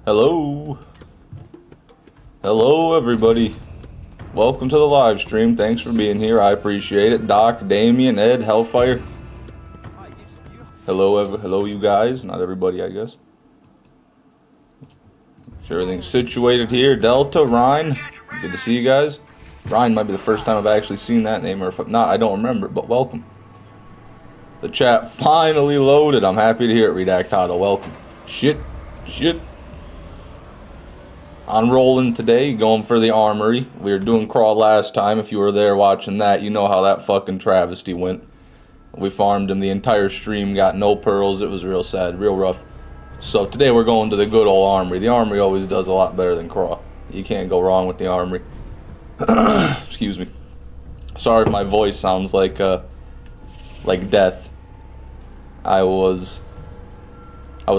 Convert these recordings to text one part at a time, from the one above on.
Hello. Hello, everybody. Welcome to the live stream. Thanks for being here. I appreciate it. Doc, Damien, Ed, Hellfire. Hello, you guys. Not everybody, I guess. Sure, everything's situated here. Delta, Ryan. Good to see you guys. Ryan might be the first time I've actually seen that name, or if not, I don't remember, but welcome. The chat finally loaded. I'm happy to hear it, Redactado. Welcome. Shit. On rolling today, going for the Armory. We were doing crawl last time. If you were there watching that, you know how that fucking travesty went. We farmed him the entire stream, got no pearls. It was real sad, real rough. So today we're going to the good old Armory. The Armory always does a lot better than crawl. You can't go wrong with the Armory. Excuse me. Sorry if my voice sounds like death. I was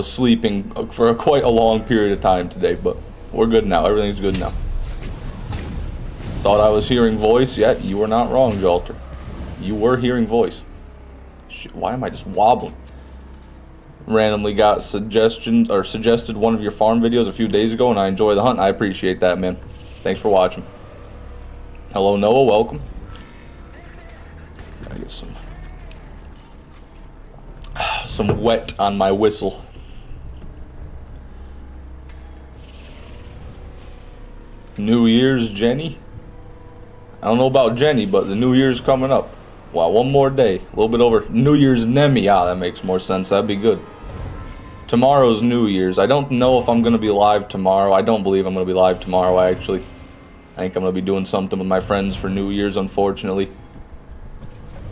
sleeping for quite a long period of time today, but we're good now. Everything's good now. Thought I was hearing voice? Yeah, you were not wrong, Jalter. You were hearing voice. Shit, why am I just wobbling? Randomly got suggested one of your farm videos a few days ago, and I enjoy the hunt. I appreciate that, man. Thanks for watching. Hello, Noah. Welcome. Gotta get some wet on my whistle. New Year's, Jenny? I don't know about Jenny, but the New Year's coming up. Wow, one more day. A little bit over. New Year's Nemi. Ah, that makes more sense. That'd be good. Tomorrow's New Year's. I don't know if I'm going to be live tomorrow. I don't believe I'm going to be live tomorrow, I think I'm going to be doing something with my friends for New Year's, unfortunately.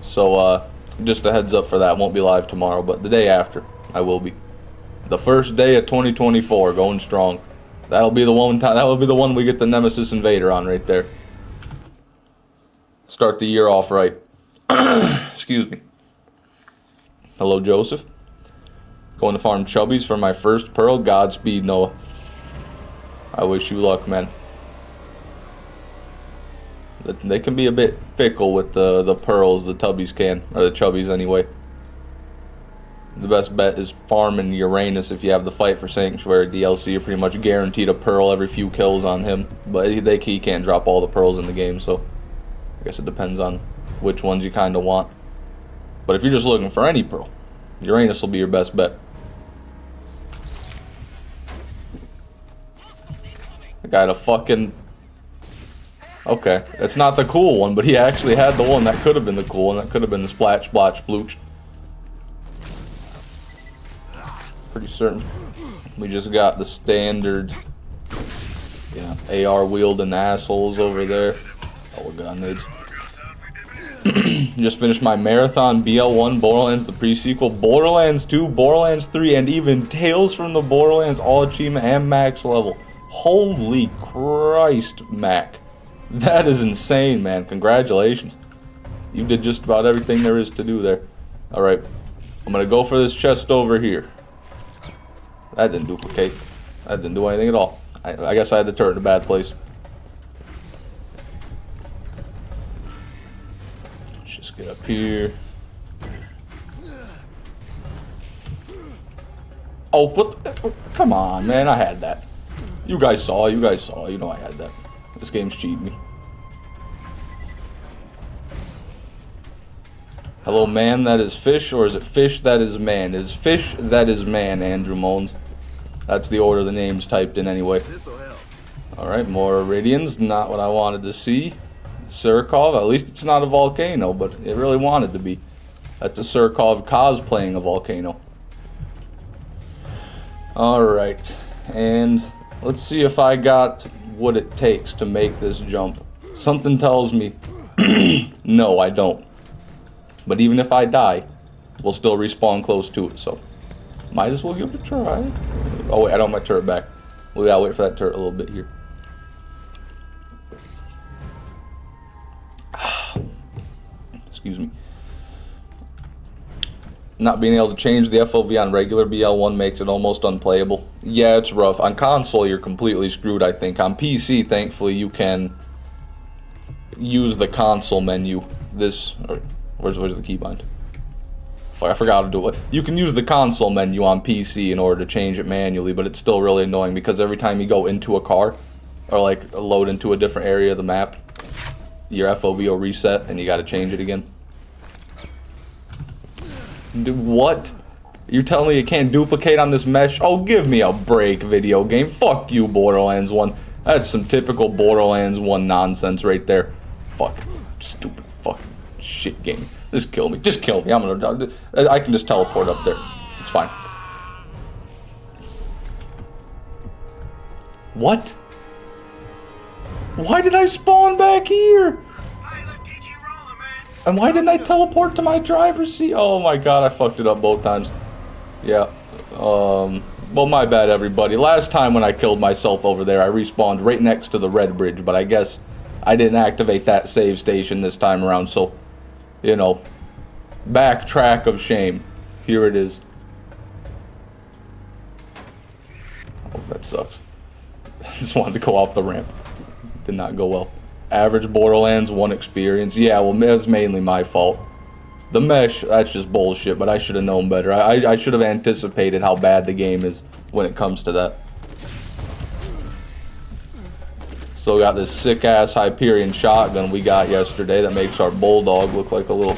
So, just a heads up for that. Won't be live tomorrow, but the day after, I will be. The first day of 2024, going strong. That'll be the one we get the Nemesis Invader on right there. Start the year off right. Excuse me. Hello, Joseph. Going to farm chubbies for my first pearl. Godspeed, Noah. I wish you luck, man. They can be a bit fickle with the pearls, the tubbies can. Or the chubbies, anyway. The best bet is farming Uranus if you have the Fight for Sanctuary DLC. You're pretty much guaranteed a pearl every few kills on him. But he can't drop all the pearls in the game, so I guess it depends on which ones you kind of want. But if you're just looking for any pearl, Uranus will be your best bet. I got a fucking... Okay, it's not the cool one, but he actually had the one that could have been the cool one. That could have been the Splatch, Splotch, Splooch. Pretty certain. We just got the standard, AR wielding assholes over there. Oh, we're good on nades. Just finished my marathon BL1, Borderlands the pre-sequel, Borderlands 2, Borderlands 3, and even Tales from the Borderlands all achievement and max level. Holy Christ, Mac. That is insane, man. Congratulations. You did just about everything there is to do there. Alright. I'm gonna go for this chest over here. That didn't duplicate. That didn't do anything at all. I guess I had the turret in a bad place. Let's just get up here. Oh, what? Come on, man. I had that. You guys saw. You know I had that. This game's cheating me. Hello, man, that is fish, or is it fish that is man? It is fish that is man, Andrew Moans. That's the order the name's typed in anyway. Alright, more Iridians. Not what I wanted to see. Surkov, at least it's not a volcano, but it really wanted to be. That's a Surkov cosplaying a volcano. Alright, and let's see if I got what it takes to make this jump. Something tells me no, I don't. But even if I die, we'll still respawn close to it, so might as well give it a try. Oh wait, I don't have my turret back. We gotta wait for that turret a little bit here. Excuse me. Not being able to change the FOV on regular BL1 makes it almost unplayable. Yeah, it's rough. On console, you're completely screwed, I think. On PC, thankfully, you can use the console menu. Where's the keybind? I forgot to do it. You can use the console menu on PC in order to change it manually, but it's still really annoying because every time you go into a car, or like load into a different area of the map, your FOV will reset and you gotta change it again. Dude, what? You're telling me you can't duplicate on this mesh? Oh, give me a break, video game. Fuck you, Borderlands 1. That's some typical Borderlands 1 nonsense right there. Fuck. Stupid fucking shit game. Just kill me. Just kill me. I can just teleport up there. It's fine. What? Why did I spawn back here? And why didn't I teleport to my driver's seat? Oh my god, I fucked it up both times. Yeah. Well, my bad, everybody. Last time when I killed myself over there, I respawned right next to the red bridge, but I guess I didn't activate that save station this time around, so, you know, backtrack of shame. Here it is. Oh, that sucks. I just wanted to go off the ramp. Did not go well. Average Borderlands 1 experience. Yeah, well, it was mainly my fault. The mesh, that's just bullshit, but I should have known better. I should have anticipated how bad the game is when it comes to that. Still got this sick-ass Hyperion shotgun we got yesterday that makes our Bulldog look like a little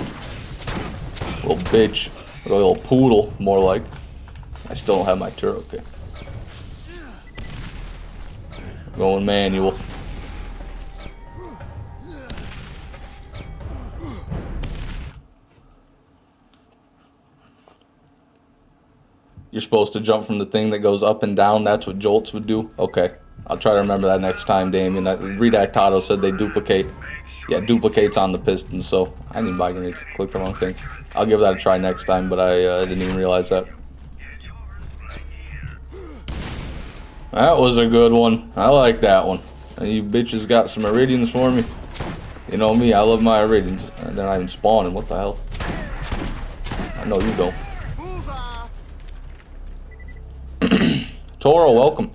bitch. Like a little poodle, more like. I still don't have my turret, okay. Going manual. You're supposed to jump from the thing that goes up and down. That's what jolts would do. Okay. I'll try to remember that next time, Damien. Redactado said they duplicate. Yeah, duplicates on the piston, so I need buy grenades. Click the wrong thing. I'll give that a try next time, but I didn't even realize that. That was a good one. I like that one. And you bitches got some iridians for me. You know me, I love my iridians. They're not even spawning. What the hell? I know you don't. Toro, welcome.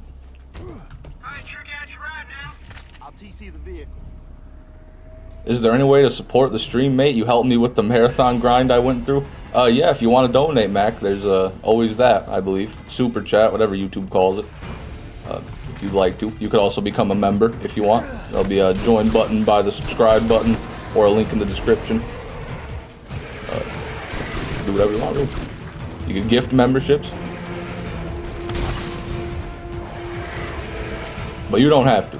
Is there any way to support the stream, mate? You helped me with the marathon grind I went through. Yeah, if you want to donate, Mac, there's always that, I believe. Super chat, whatever YouTube calls it. If you'd like to. You could also become a member if you want. There'll be a join button by the subscribe button or a link in the description. Do whatever you want, really. You can gift memberships. But you don't have to.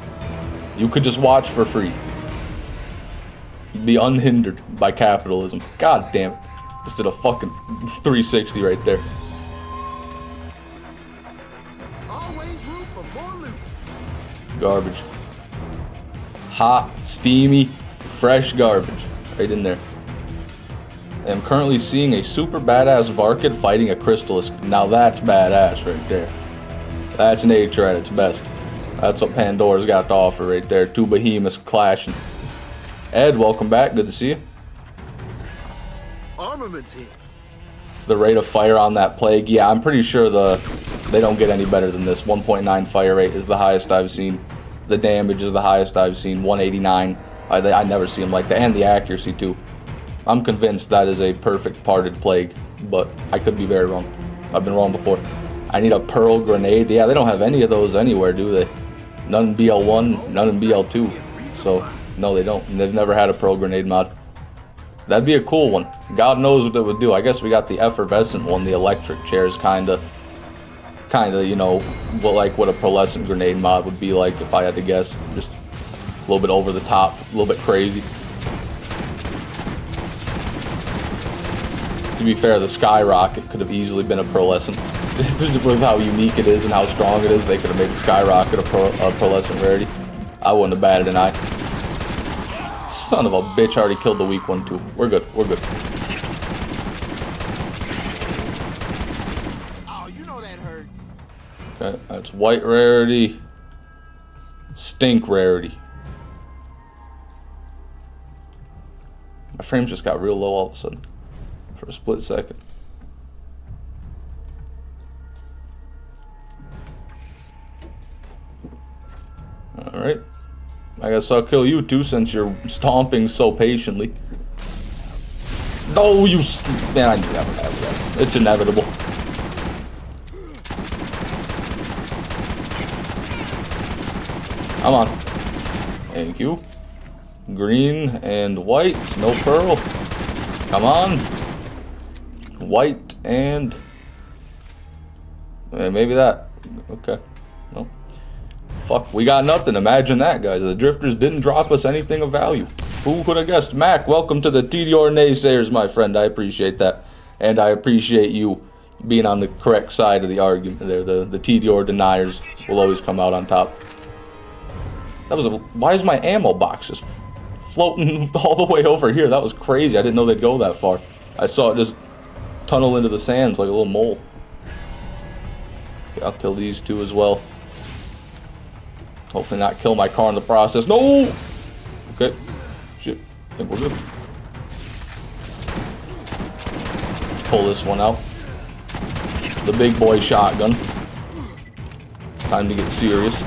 You could just watch for free. Be unhindered by capitalism. God damn it. Just did a fucking 360 right there. Always room for more loot. Garbage. Hot, steamy, fresh garbage. Right in there. I am currently seeing a super badass Varkid fighting a Crystalist. Now that's badass right there. That's nature at its best. That's what Pandora's got to offer right there. Two behemoths clashing. Ed, welcome back. Good to see you. Armaments here. The rate of fire on that plague. Yeah, I'm pretty sure they don't get any better than this. 1.9 fire rate is the highest I've seen. The damage is the highest I've seen. 189. I never see them like that. And the accuracy, too. I'm convinced that is a perfect parted plague. But I could be very wrong. I've been wrong before. I need a Pearl Grenade. Yeah, they don't have any of those anywhere, do they? None in BL1, none in BL2. So, no, they don't. And they've never had a Pearl Grenade mod. That'd be a cool one. God knows what it would do. I guess we got the effervescent one. The electric chairs kinda, you know, like what a pearlescent grenade mod would be like if I had to guess. Just a little bit over the top, a little bit crazy. To be fair, the Skyrocket could have easily been a pearlescent. With how unique it is and how strong it is, they could have made the Skyrocket a pearlescent rarity. I wouldn't have batted an eye. Son of a bitch, I already killed the weak one too. We're good, we're good. Oh, you know that hurt. Okay, that's white rarity. Stink rarity. My frames just got real low all of a sudden. For a split second. Alright. I guess I'll kill you too since you're stomping so patiently. No, man, I knew that would happen. It's inevitable. Come on. Thank you. Green and white, no pearl. Come on. White and maybe that. Okay. No. Fuck, we got nothing. Imagine that, guys. The drifters didn't drop us anything of value. Who could have guessed? Mac, welcome to the TDR naysayers, my friend. I appreciate that. And I appreciate you being on the correct side of the argument there. The TDR deniers will always come out on top. That was why is my ammo box just floating all the way over here? That was crazy. I didn't know they'd go that far. I saw it just tunnel into the sands like a little mole. Okay, I'll kill these two as well. Hopefully not kill my car in the process. No! Okay. Shit. I think we're good. Pull this one out. The big boy shotgun. Time to get serious.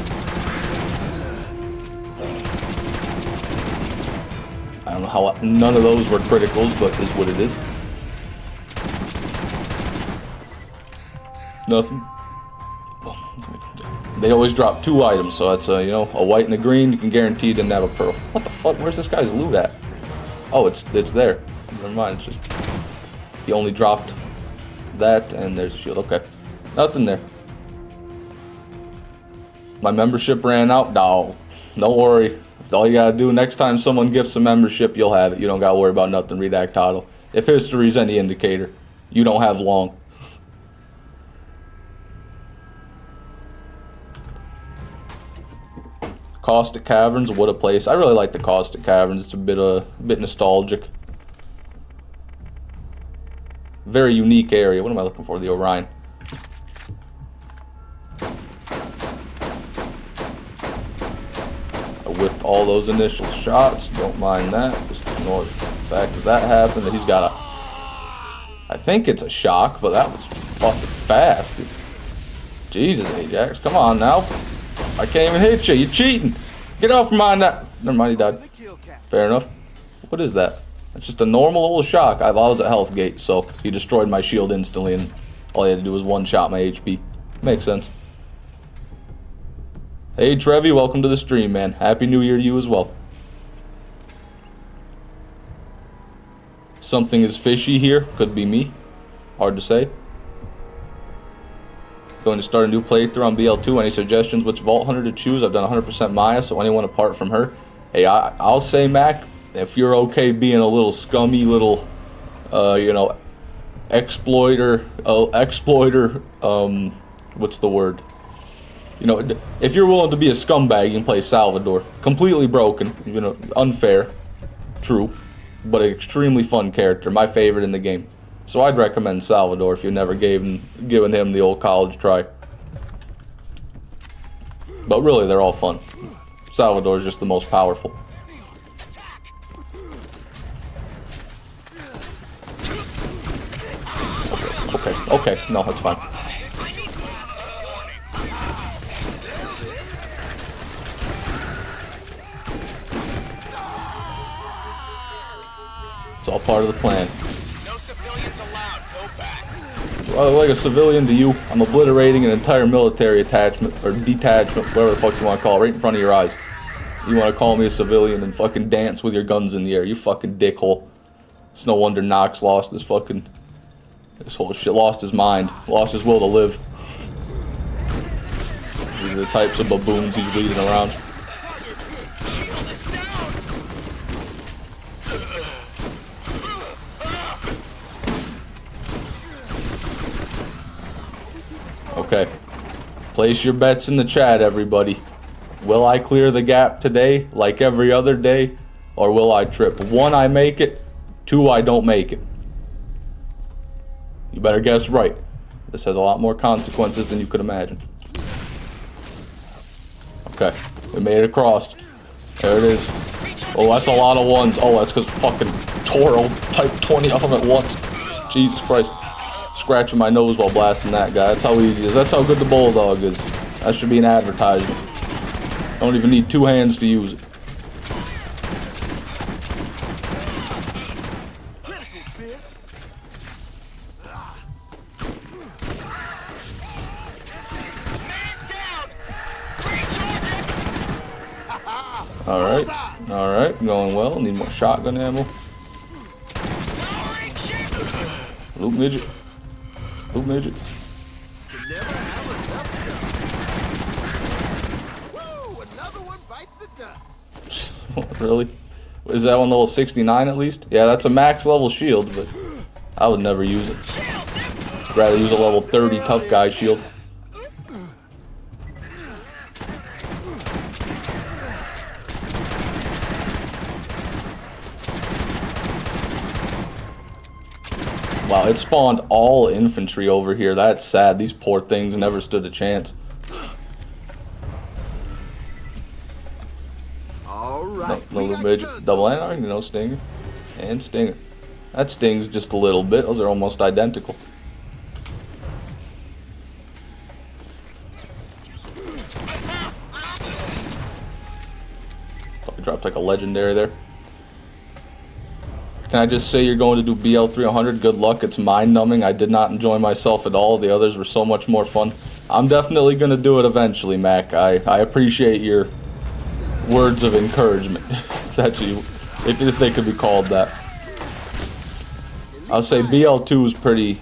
I don't know how none of those were criticals, but is what it is. Nothing. They always drop 2 items, so that's you know, a white and a green. You can guarantee you didn't have a pearl. What the fuck? Where's this guy's loot at? Oh, it's there. Never mind. It's just he only dropped that, and there's a shield. Okay, nothing there. My membership ran out. No, don't worry. All you gotta do next time someone gifts a membership, you'll have it. You don't gotta worry about nothing. Redact title. If history's any indicator, you don't have long. Caustic Caverns, what a place. I really like the Caustic Caverns. It's a bit nostalgic. Very unique area. What am I looking for? The Orion. I whipped all those initial shots. Don't mind that. Just ignore the fact that happened. That he's got a... I think it's a shock, but that was fucking fast, dude. Jesus, Ajax. Come on now. I can't even hit you. You're cheating. Get off mine. Never mind, he died. Fair enough. What is that? It's just a normal old shock. I was at health gate, so he destroyed my shield instantly, and all he had to do was one-shot my HP. Makes sense. Hey, Trevi, welcome to the stream, man. Happy New Year to you as well. Something is fishy here. Could be me. Hard to say. Going to start a new playthrough on BL2. Any suggestions which Vault Hunter to choose? I've done 100% Maya, so anyone apart from her. Hey, I'll say, Mac, if you're okay being a little scummy, little, you know, exploiter, what's the word? You know, if you're willing to be a scumbag, you can play Salvador. Completely broken, you know, unfair, true, but an extremely fun character. My favorite in the game. So I'd recommend Salvador if you've never given him the old college try. But really, they're all fun. Salvador's just the most powerful. Okay, no, that's fine. It's all part of the plan. I look like a civilian to you. I'm obliterating an entire military attachment, or detachment, whatever the fuck you want to call it, right in front of your eyes. You want to call me a civilian and fucking dance with your guns in the air, you fucking dickhole. It's no wonder Knox lost his fucking... this whole shit, lost his mind, lost his will to live. These are the types of baboons he's leading around. Okay, place your bets in the chat, everybody. Will I clear the gap today, like every other day, or will I trip? 1, I make it. 2, I don't make it. You better guess right. This has a lot more consequences than you could imagine. Okay, we made it across. There it is. Oh, that's a lot of ones. Oh, that's because fucking Toro typed 20 of them at once. Jesus Christ. Scratching my nose while blasting that guy. That's how easy it is. That's how good the Bulldog is. That should be an advertisement. Don't even need 2 hands to use it. Alright. Alright. Going well. Need more shotgun ammo. Loot midget. Loot midget. Woo! Another one bites the dust. Really? Is that one level 69 at least? Yeah, that's a max level shield, but I would never use it. Rather use a level 30 tough guy shield. Wow, it spawned all infantry over here. That's sad. These poor things never stood a chance. Alright. No little midget. Double anarchy, no stinger. And stinger. That stings just a little bit. Those are almost identical. I dropped like a legendary there. Can I just say you're going to do BL 300? Good luck. It's mind-numbing. I did not enjoy myself at all. The others were so much more fun. I'm definitely going to do it eventually, Mac. I appreciate your words of encouragement. That's you. If they could be called that. I'll say BL2 is pretty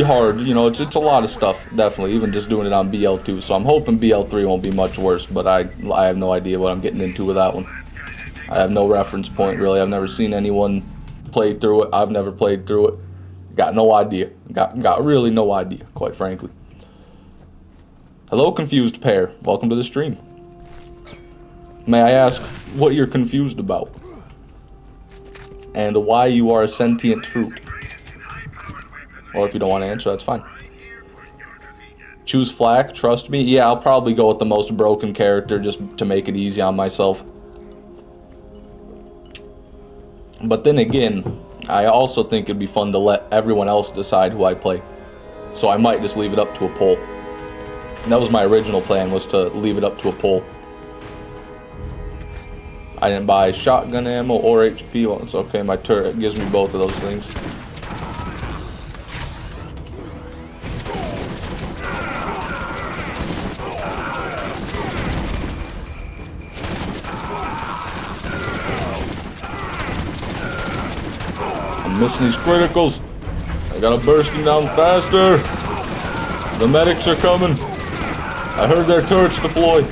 hard. You know, it's a lot of stuff, definitely, even just doing it on BL2. So I'm hoping BL3 won't be much worse, but I have no idea what I'm getting into with that one. I have no reference point, really. I've never seen anyone play through it. I've never played through it. Got no idea. Got really no idea, quite frankly. Hello, confused pair. Welcome to the stream. May I ask what you're confused about? And why you are a sentient fruit? Or if you don't want to answer, that's fine. Choose Flak, trust me. Yeah, I'll probably go with the most broken character just to make it easy on myself. But then again, I also think it'd be fun to let everyone else decide who I play. So I might just leave it up to a poll. And that was my original plan, was to leave it up to a poll. I didn't buy shotgun ammo or HP. Well, it's okay, my turret gives me both of those things. I'm missing these criticals. I gotta burst them down faster. The medics are coming. I heard their turrets deploy.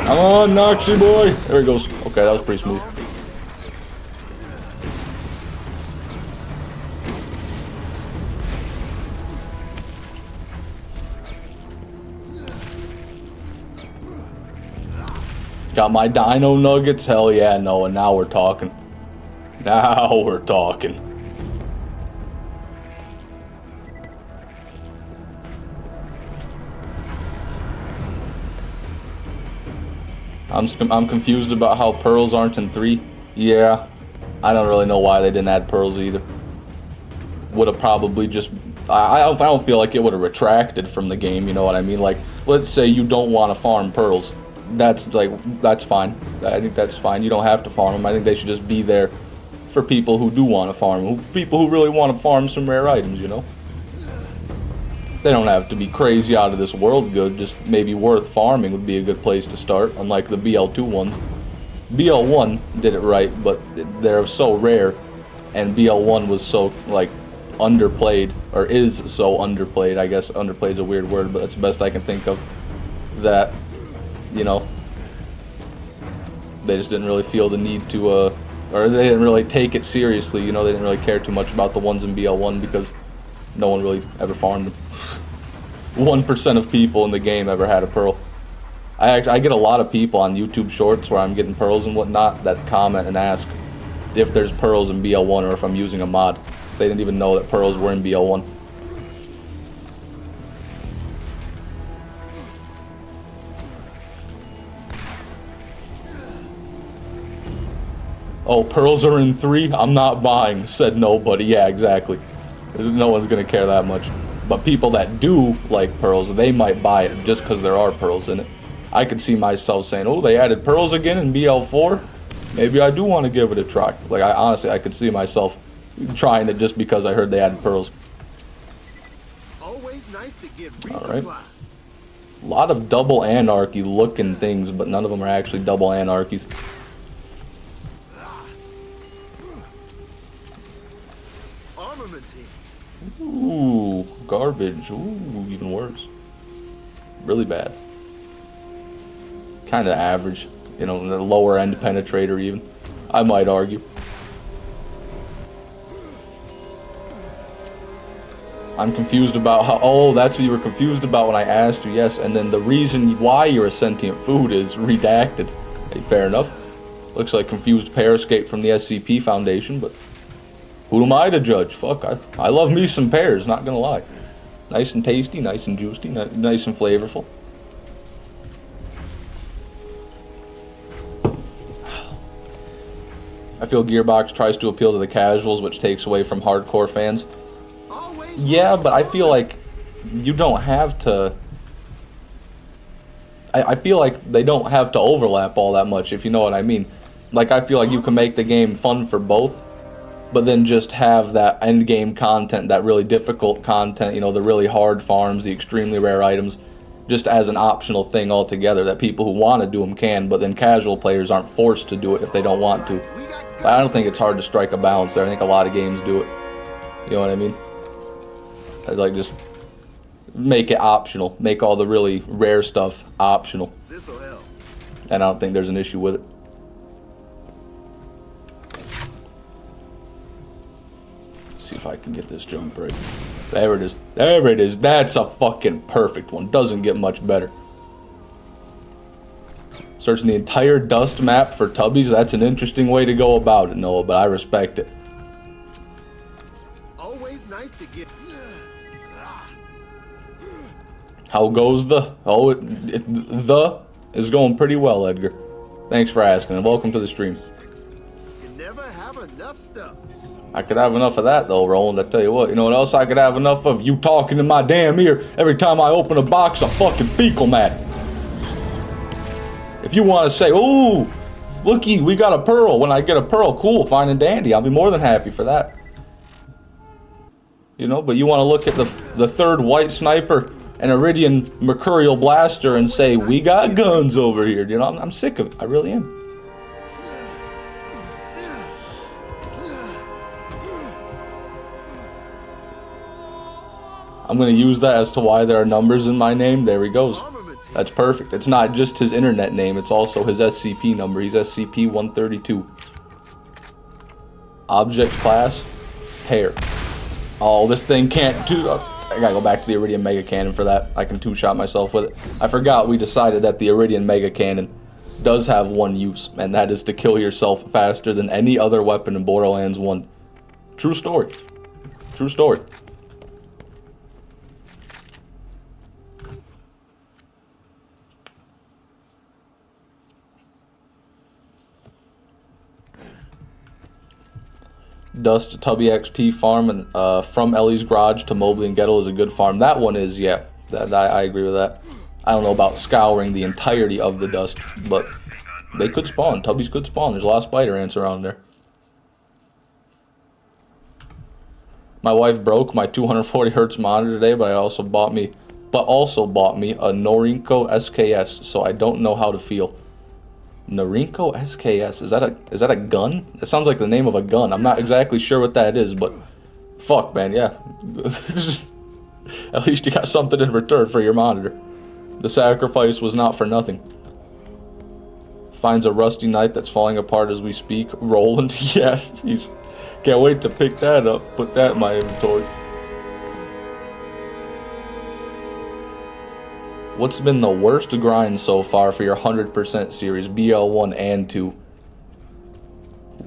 Come on, Noxy boy. There he goes. Okay, that was pretty smooth. Got my dino nuggets? Hell yeah, no, and now we're talking. Now we're talking. I'm confused about how pearls aren't in 3. Yeah, I don't really know why they didn't add pearls either. Would have probably just... I don't feel like it would have retracted from the game, you know what I mean? Like, let's say you don't want to farm pearls. That's fine. I think that's fine. You don't have to farm them. I think they should just be there for people who do want to farm them. People who really want to farm some rare items, you know? They don't have to be crazy out of this world good, just maybe worth farming would be a good place to start, unlike the BL2 ones. BL1 did it right, but they're so rare, and BL1 was so, like, underplayed, or is so underplayed. I guess underplayed is a weird word, but that's the best I can think of, that, you know, they just didn't really feel the need to, or they didn't really take it seriously, you know, they didn't really care too much about the ones in BL1 because no one really ever farmed them. 1% of people in the game ever had a pearl. I get a lot of people on YouTube Shorts where I'm getting pearls and whatnot that comment and ask if there's pearls in BL1 or if I'm using a mod. They didn't even know that pearls were in BL1. Oh, pearls are in 3? I'm not buying, said nobody. Yeah, exactly. No one's gonna care that much. But people that do like pearls, they might buy it just because there are pearls in it. I could see myself saying, oh, they added pearls again in BL4? Maybe I do want to give it a try. Like, honestly, I could see myself trying it just because I heard they added pearls. Always nice to get resupply. Alright. A lot of double anarchy looking things, but none of them are actually double anarchies. Armament here. Ooh, garbage. Ooh, even worse. Really bad. Kind of average. You know, the lower end penetrator even. I might argue. I'm confused about how... Oh, that's what you were confused about when I asked you, yes. And then the reason why you're a sentient food is redacted. Hey, fair enough. Looks like confused pair escaped from the SCP Foundation, but... Who am I to judge? Fuck, I love me some pears, not gonna lie. Nice and tasty, nice and juicy, nice and flavorful. I feel Gearbox tries to appeal to the casuals, which takes away from hardcore fans. Yeah, but I feel like you don't have to... I feel like they don't have to overlap all that much, if you know what I mean. Like, I feel like you can make the game fun for both, but then just have that endgame content, that really difficult content, you know, the really hard farms, the extremely rare items, just as an optional thing altogether, that people who want to do them can, but then casual players aren't forced to do it if they don't want to. I don't think it's hard to strike a balance there. I think a lot of games do it. You know what I mean? I'd like just make it optional. Make all the really rare stuff optional. This'll help. And I don't think there's an issue with it. Let's see if I can get this jump right. There it is. There it is. That's a fucking perfect one. Doesn't get much better. Searching the entire dust map for tubbies. That's an interesting way to go about it, Noah, but I respect it. Always nice to get... How goes the... Oh, the is going pretty well, Edgar. Thanks for asking, and welcome to the stream. You never have enough stuff. I could have enough of that, though, Roland. I tell you what. You know what else I could have enough of? You talking in my damn ear every time I open a box of fucking fecal matter. If you want to say, ooh, looky, we got a pearl. When I get a pearl, cool, fine and dandy. I'll be more than happy for that. You know, but you want to look at the third white sniper and Iridian Mercurial Blaster and say, we got guns over here. You know, I'm sick of it. I really am. I'm going to use that as to why there are numbers in my name. There he goes. That's perfect. It's not just his internet name. It's also his SCP number. He's SCP-132. Object class, pair. Oh, this thing can't do... I gotta go back to the Iridian Mega Cannon for that. I can two-shot myself with it. I forgot we decided that the Iridian Mega Cannon does have one use, and that is to kill yourself faster than any other weapon in Borderlands 1. True story. True story. Dust Tubby XP farm and from Ellie's Garage to Mobley and Gettle is a good farm. That one is, yeah. I agree with that. I don't know about scouring the entirety of the dust, but they could spawn. Tubbies could spawn. There's a lot of spider ants around there. My wife broke my 240 hertz monitor today, but also bought me a Norinco SKS, so I don't know how to feel. Norinco SKS, is that a gun? It sounds like the name of a gun. I'm not exactly sure what that is, but fuck, man, yeah. At least you got something in return for your monitor. The sacrifice was not for nothing. Finds a rusty knife that's falling apart as we speak. Roland, yeah, he's can't wait to pick that up. Put that in my inventory. What's been the worst grind so far for your 100% series, BL1 and 2?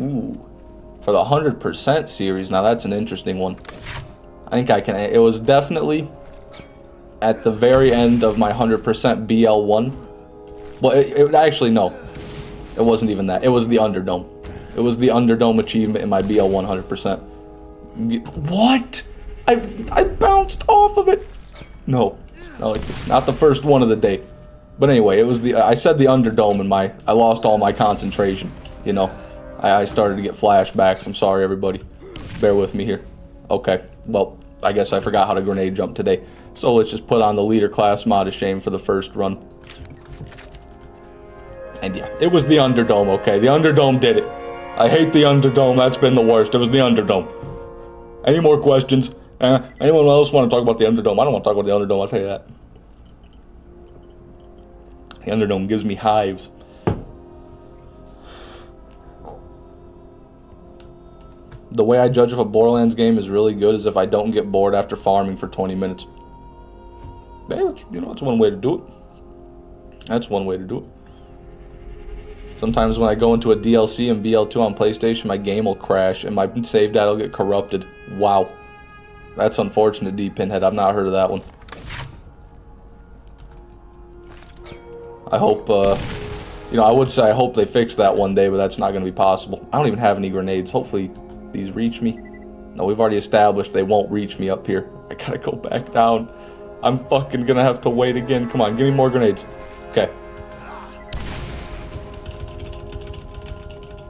Ooh. For the 100% series, now that's an interesting one. I think I can... It was definitely at the very end of my 100% BL1. Well, it actually, no. It wasn't even that. It was the Underdome. It was the Underdome achievement in my BL1 100%. What? I bounced off of it. No. No, it's not the first one of the day. But anyway, it was the... I said the Underdome and I lost all my concentration, you know. I started to get flashbacks. I'm sorry, everybody. Bear with me here. Okay, well, I guess I forgot how to grenade jump today. So let's just put on the leader class mod of shame for the first run. And yeah, it was the Underdome, okay? The Underdome did it. I hate the Underdome. That's been the worst. It was the Underdome. Any more questions? Anyone else want to talk about the Underdome? I don't want to talk about the Underdome, I'll tell you that. The Underdome gives me hives. The way I judge if a Borderlands game is really good is if I don't get bored after farming for 20 minutes. Hey, you know, that's one way to do it. That's one way to do it. Sometimes when I go into a DLC and BL2 on PlayStation, my game will crash and my save data will get corrupted. Wow. That's unfortunate, D-Pinhead. I've not heard of that one. I hope, you know, I would say I hope they fix that one day, but that's not going to be possible. I don't even have any grenades. Hopefully these reach me. No, we've already established they won't reach me up here. I gotta go back down. I'm fucking gonna have to wait again. Come on, give me more grenades. Okay.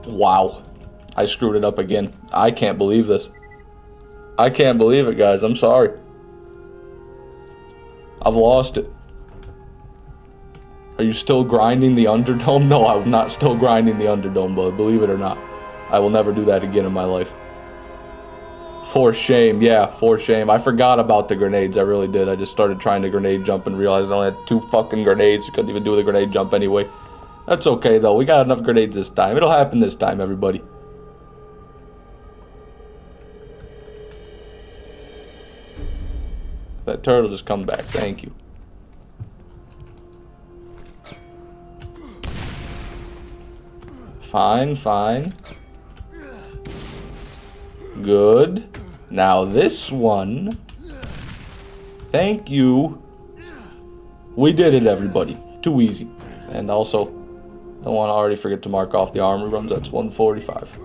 Wow. I screwed it up again. I can't believe this. I can't believe it, guys. I'm sorry. I've lost it. Are you still grinding the Underdome? No, I'm not still grinding the Underdome, but believe it or not, I will never do that again in my life. For shame, yeah, for shame. I forgot about the grenades, I really did. I just started trying to grenade jump and realized I only had 2 fucking grenades. You couldn't even do the grenade jump anyway. That's okay, though. We got enough grenades this time. It'll happen this time, everybody. That turtle just come back. Thank you. Fine, fine. Good. Now this one. Thank you. We did it, everybody. Too easy. And also, don't want to already forget to mark off the armory runs. That's 145.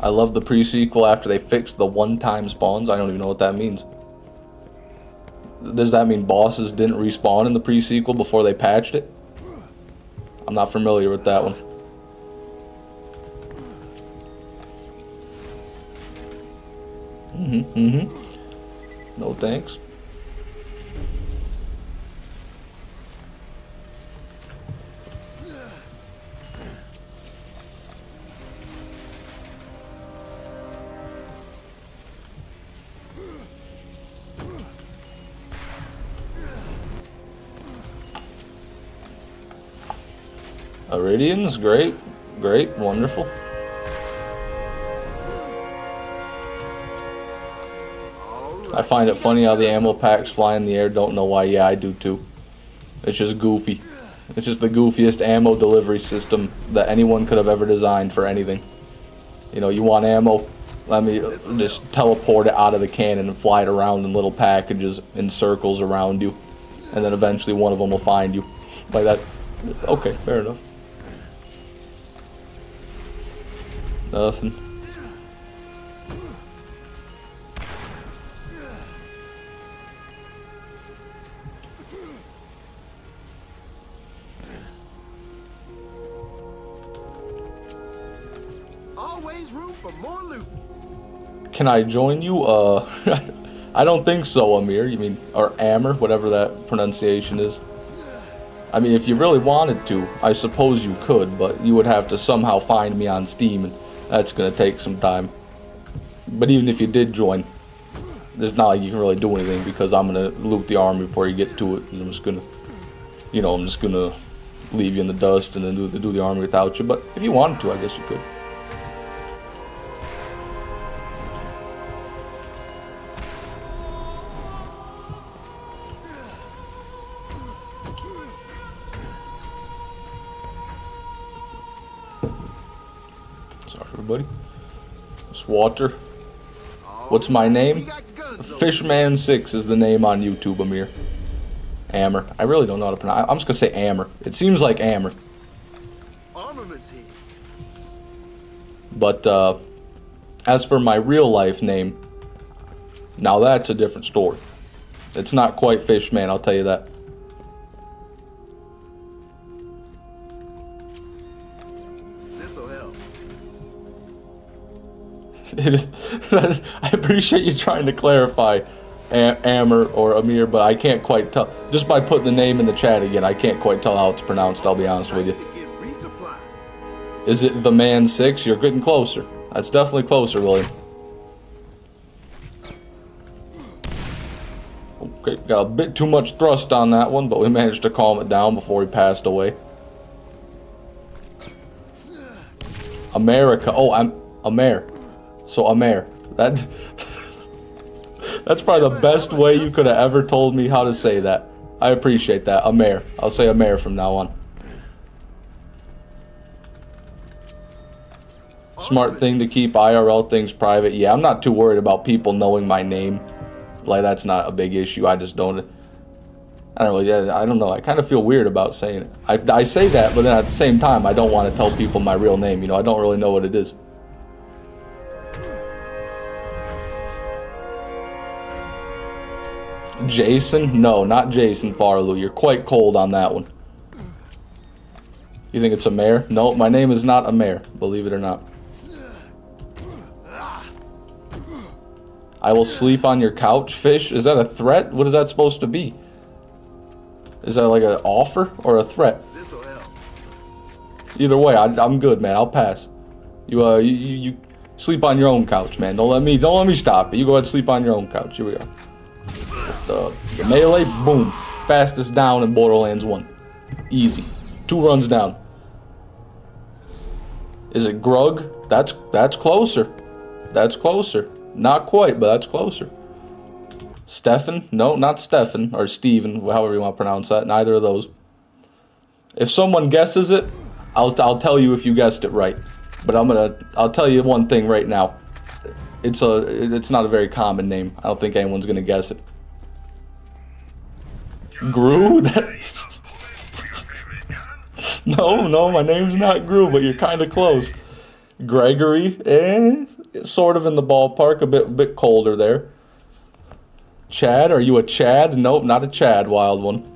I love the pre-sequel after they fixed the one-time spawns. I don't even know what that means. Does that mean bosses didn't respawn in the pre-sequel before they patched it? I'm not familiar with that one. No thanks. Iridians, great, great, wonderful. I find it funny how the ammo packs fly in the air. Don't know why. Yeah, I do too. It's just goofy. It's just the goofiest ammo delivery system that anyone could have ever designed for anything. You know, you want ammo? Let me just teleport it out of the cannon and fly it around in little packages in circles around you. And then eventually one of them will find you. Like that. Okay, fair enough. Nothing. Always room for more loot. Can I join you? I don't think so, Amir. You mean, or Amr, whatever that pronunciation is. I mean, if you really wanted to, I suppose you could, but you would have to somehow find me on Steam, and that's going to take some time. But even if you did join, there's not like you can really do anything because I'm going to loot the army before you get to it. And I'm just going to, you know, I'm just going to leave you in the dust and then do the army without you. But if you wanted to, I guess you could. Sorry, everybody. It's water. What's my name? Fishman6 is the name on YouTube, Amir. Amr. I really don't know how to pronounce. I'm just gonna say Amr. It seems like Amr. But as for my real life name, Now that's a different story. It's not quite fish man, I'll tell you that. This'll help. I appreciate you trying to clarify Amr or Amir, but I can't quite tell. Just by putting the name in the chat again, I can't quite tell how it's pronounced, I'll be honest with you. To get resupply. Is it the man 6? You're getting closer. That's definitely closer, William. Okay, got a bit too much thrust on that one, but we managed to calm it down before he passed away. America. Oh, I'm Amer. So Amer. That's probably the best way you could have ever told me how to say that. I appreciate that. Amer. I'll say Amer from now on. Smart thing to keep IRL things private. Yeah, I'm not too worried about people knowing my name. Like, that's not a big issue. I just don't. I don't know. Yeah, I don't know. I kind of feel weird about saying it. I say that, but then at the same time, I don't want to tell people my real name. You know, I don't really know what it is. Jason? No, not Jason Farley. You're quite cold on that one. You think it's Amer? No, my name is not Amer. Believe it or not. I will sleep on your couch, fish? Is that a threat? What is that supposed to be? Is that like an offer or a threat? This'll help. Either way, I'm good, man. I'll pass. You sleep on your own couch, man. Don't let me stop it. You go ahead and sleep on your own couch. Here we are. The melee, boom. Fastest down in Borderlands 1. Easy. 2 runs down. Is it Grug? That's closer. That's closer. Not quite, but that's closer. Stefan? No, not Stefan. Or Steven, however you want to pronounce that. Neither of those. If someone guesses it, I'll tell you if you guessed it right. But I'll tell you one thing right now. It's not a very common name. I don't think anyone's gonna guess it. Gru? No, my name's not Gru, but you're kind of close. Gregory? Sort of in the ballpark, a bit colder there. Chad? Are you a Chad? Nope, not a Chad, wild one.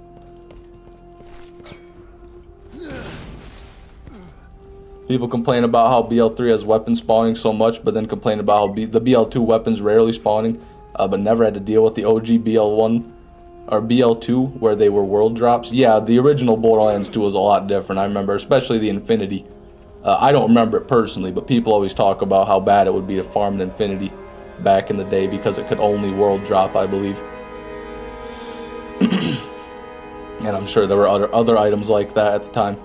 People complain about how BL3 has weapon spawning so much, but then complain about how the BL2 weapons rarely spawning, but never had to deal with the OG BL1 or BL2 where they were world drops. Yeah, the original Borderlands 2 was a lot different, I remember, especially the Infinity. I don't remember it personally, but people always talk about how bad it would be to farm an Infinity back in the day because it could only world drop, I believe. And I'm sure there were other items like that at the time.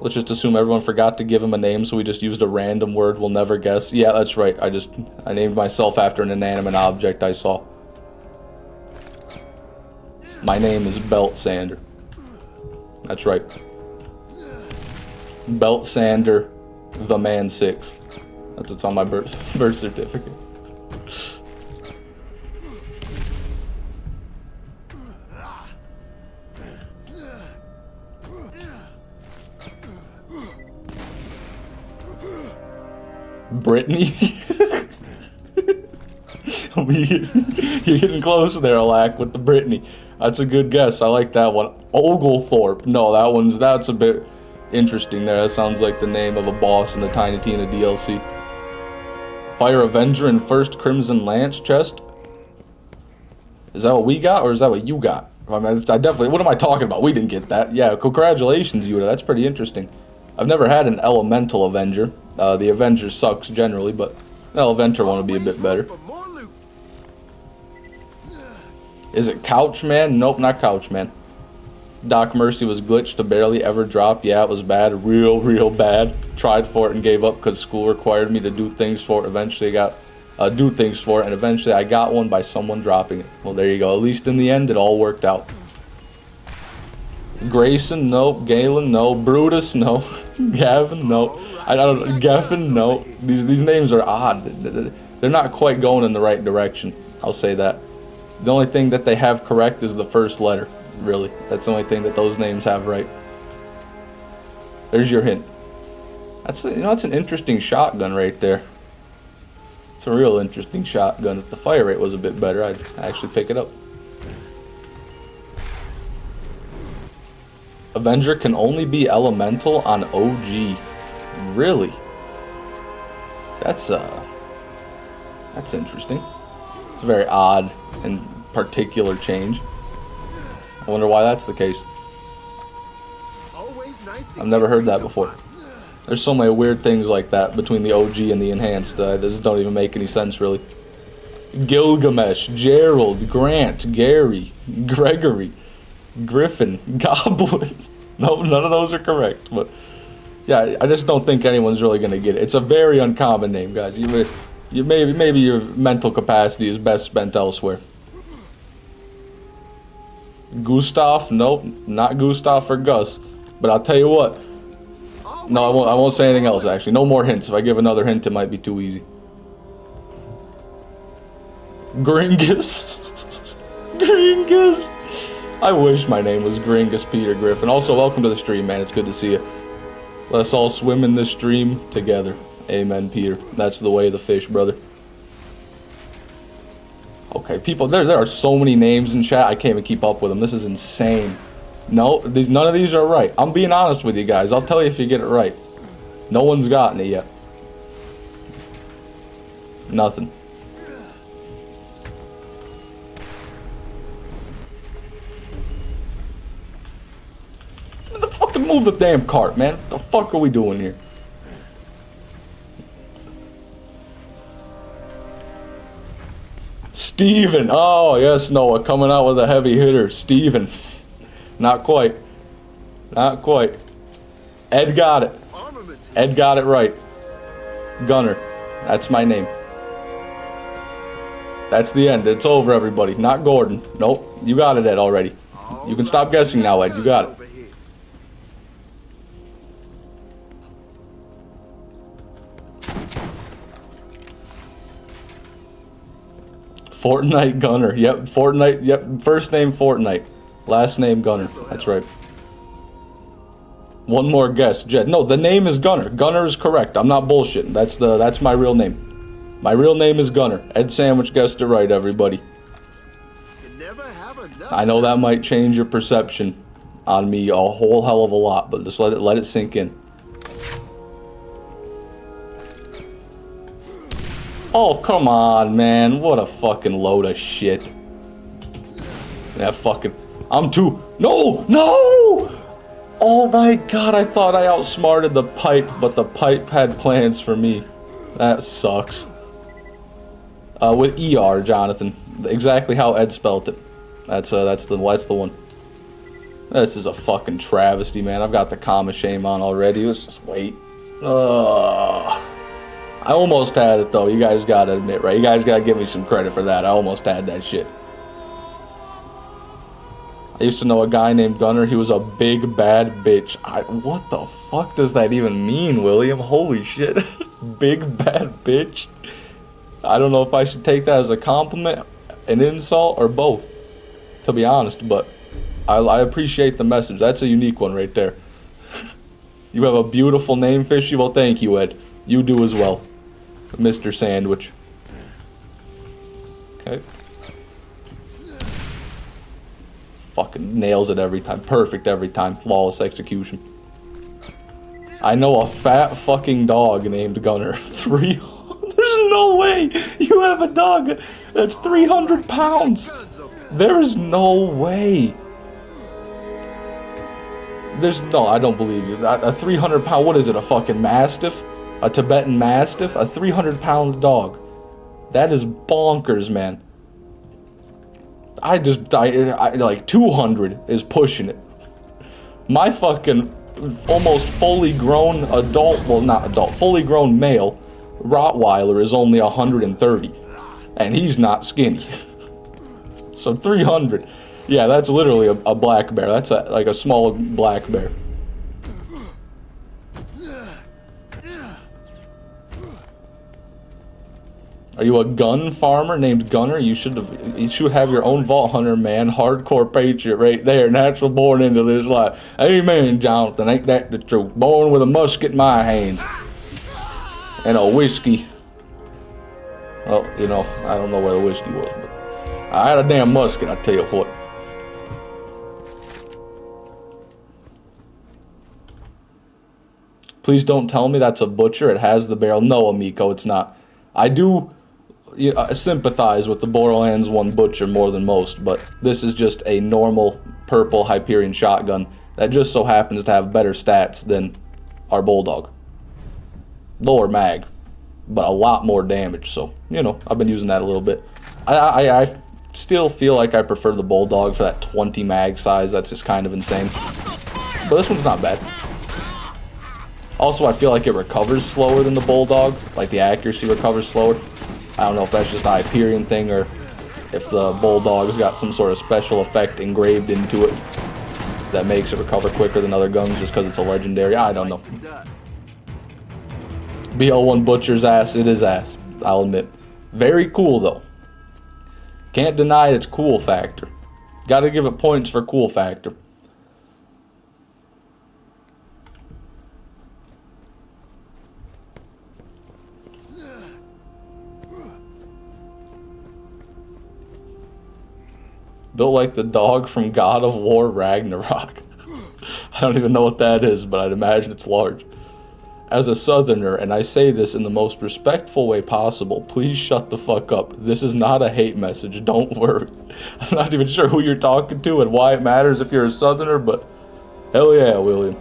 Let's just assume everyone forgot to give him a name, so we just used a random word we'll never guess. Yeah, that's right. I named myself after an inanimate object I saw. My name is Belt Sander. That's right. Belt Sander, the man 6. That's what's on my birth certificate. Brittany? You're getting close there, Alack, with the Brittany. That's a good guess. I like that one. Oglethorpe. No, that's a bit interesting there. That sounds like the name of a boss in the Tiny Tina DLC. Fire Avenger and First Crimson Lance chest? Is that what we got, or is that what you got? I mean, I definitely... What am I talking about? We didn't get that. Yeah, congratulations, Yuta. That's pretty interesting. I've never had an Elemental Avenger. The Avenger sucks generally, but the Elementor one would be a bit better. Is it Couchman? Nope, not Couchman. Doc Mercy was glitched to barely ever drop. Yeah, it was bad. Real bad. Tried for it and gave up because school required me to do things for it. Eventually got do things for it, and eventually I got one by someone dropping it. Well, there you go. At least in the end, it all worked out. Grayson? Nope. Galen? No. Brutus? No. Gavin? No. I don't know. Geffen? No. These names are odd. They're not quite going in the right direction. I'll say that. The only thing that they have correct is the first letter. Really. That's the only thing that those names have right. There's your hint. That's an interesting shotgun right there. It's a real interesting shotgun. If the fire rate was a bit better, I'd actually pick it up. Avenger can only be elemental on OG. Really? That's interesting. It's a very odd and particular change. I wonder why that's the case. I've never heard that before. There's so many weird things like that between the OG and the enhanced. This don't even make any sense, really. Gilgamesh, Gerald, Grant, Gary, Gregory, Griffin, Goblin. No, none of those are correct. But yeah, I just don't think anyone's really gonna get it. It's a very uncommon name, guys. Maybe your mental capacity is best spent elsewhere. Gustav? Nope, not Gustav or Gus. But I'll tell you what. No, I won't say anything else, actually. No more hints. If I give another hint, it might be too easy. Gringus. Gringus. I wish my name was Gringus Peter Griffin. Also, welcome to the stream, man. It's good to see you. Let's all swim in this stream together. Amen, Peter. That's the way of the fish, brother. Okay, people, there are so many names in chat, I can't even keep up with them. This is insane. No, none of these are right. I'm being honest with you guys. I'll tell you if you get it right. No one's gotten it yet. Nothing. Fucking move the damn cart, man. What the fuck are we doing here? Steven. Oh, yes, Noah. Coming out with a heavy hitter. Steven. Not quite. Not quite. Ed got it. Ed got it right. Gunner. That's my name. That's the end. It's over, everybody. Not Gordon. Nope. You got it, Ed, already. You can stop guessing now, Ed. You got it. Fortnite Gunner. Yep, Fortnite. Yep, first name Fortnite. Last name Gunner. That's right. One more guess, Jed. No, the name is Gunner. Gunner is correct. I'm not bullshitting. That's my real name. My real name is Gunner. Ed Sandwich guessed it right, everybody. I know that might change your perception on me a whole hell of a lot, but just let it sink in. Oh, come on, man. What a fucking load of shit. That fucking... I'm too... No! No! Oh my god, I thought I outsmarted the pipe, but the pipe had plans for me. That sucks. With ER, Jonathan. Exactly how Ed spelt it. That's the one. This is a fucking travesty, man. I've got the comma shame on already. Let's just wait. I almost had it, though. You guys gotta admit, right? You guys gotta give me some credit for that. I almost had that shit. I used to know a guy named Gunner. He was a big bad bitch. What the fuck does that even mean, William? Holy shit. Big bad bitch? I don't know if I should take that as a compliment, an insult, or both, to be honest, but I appreciate the message. That's a unique one right there. You have a beautiful name, Fishy. Well, thank you, Ed. You do as well, Mr. Sandwich. Okay. Fucking nails it every time. Perfect every time. Flawless execution. I know a fat fucking dog named Gunner. There's no way you have a dog that's 300 pounds. There is no way. I don't believe you. A 300 pound, what is it, a fucking mastiff? A Tibetan mastiff? A 300 pound dog. That is bonkers, man. Like 200 is pushing it. My fucking almost fully grown adult, well not adult, fully grown male Rottweiler is only 130. And he's not skinny. So 300. Yeah, that's literally a black bear. That's like a small black bear. Are you a gun farmer named Gunner? You should have your own vault hunter, man. Hardcore patriot right there. Natural born into this life. Amen, Jonathan. Ain't that the truth? Born with a musket in my hands. And a whiskey. Well, you know, I don't know where the whiskey was, but I had a damn musket, I tell you what. Please don't tell me that's a butcher. It has the barrel. No, Amico, it's not. I do sympathize with the Borderlands 1 butcher more than most, but this is just a normal purple Hyperion shotgun that just so happens to have better stats than our Bulldog. Lower mag, but a lot more damage, so, you know, I've been using that a little bit. I still feel like I prefer the Bulldog for that 20 mag size. That's just kind of insane. But this one's not bad. Also, I feel like it recovers slower than the Bulldog. Like, the accuracy recovers slower. I don't know if that's just a Hyperion thing or if the Bulldog's got some sort of special effect engraved into it that makes it recover quicker than other guns just because it's a legendary. I don't know. BL1 Butcher's ass. It is ass, I'll admit. Very cool, though. Can't deny its cool factor. Gotta give it points for cool factor. Built like the dog from God of War Ragnarok. I don't even know what that is, but I'd imagine it's large. As a southerner, and I say this in the most respectful way possible, please shut the fuck up. This is not a hate message, don't worry. I'm not even sure who you're talking to and why it matters if you're a southerner, but hell yeah, William.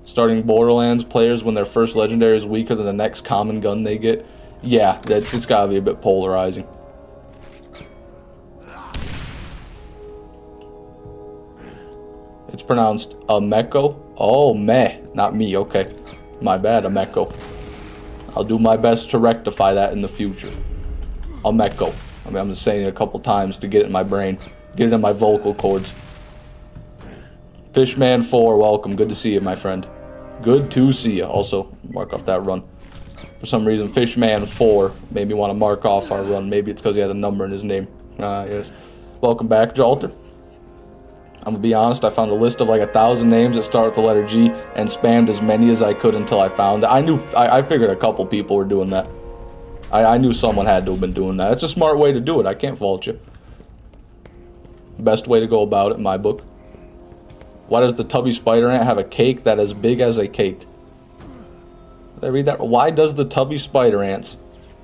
Starting Borderlands players when their first legendary is weaker than the next common gun they get. Yeah, it's gotta be a bit polarizing. It's pronounced Ameko. Oh, meh, not me, okay. My bad, Ameko. I'll do my best to rectify that in the future. Ameko. I mean, I'm just saying it a couple times to get it in my brain. Get it in my vocal cords. Fishman 4, welcome. Good to see you, my friend. Good to see you. Also, mark off that run. For some reason, Fishman 4 made me want to mark off our run. Maybe it's because he had a number in his name. Yes. Welcome back, Jalter. I'm gonna be honest, I found a list of like 1,000 names that start with the letter G and spammed as many as I could until I found it. I figured a couple people were doing that. I knew someone had to have been doing that. It's a smart way to do it. I can't fault you. Best way to go about it in my book. Why does the tubby spider ant have a cake that is big as a cake? Did I read that? Why does the tubby spider ants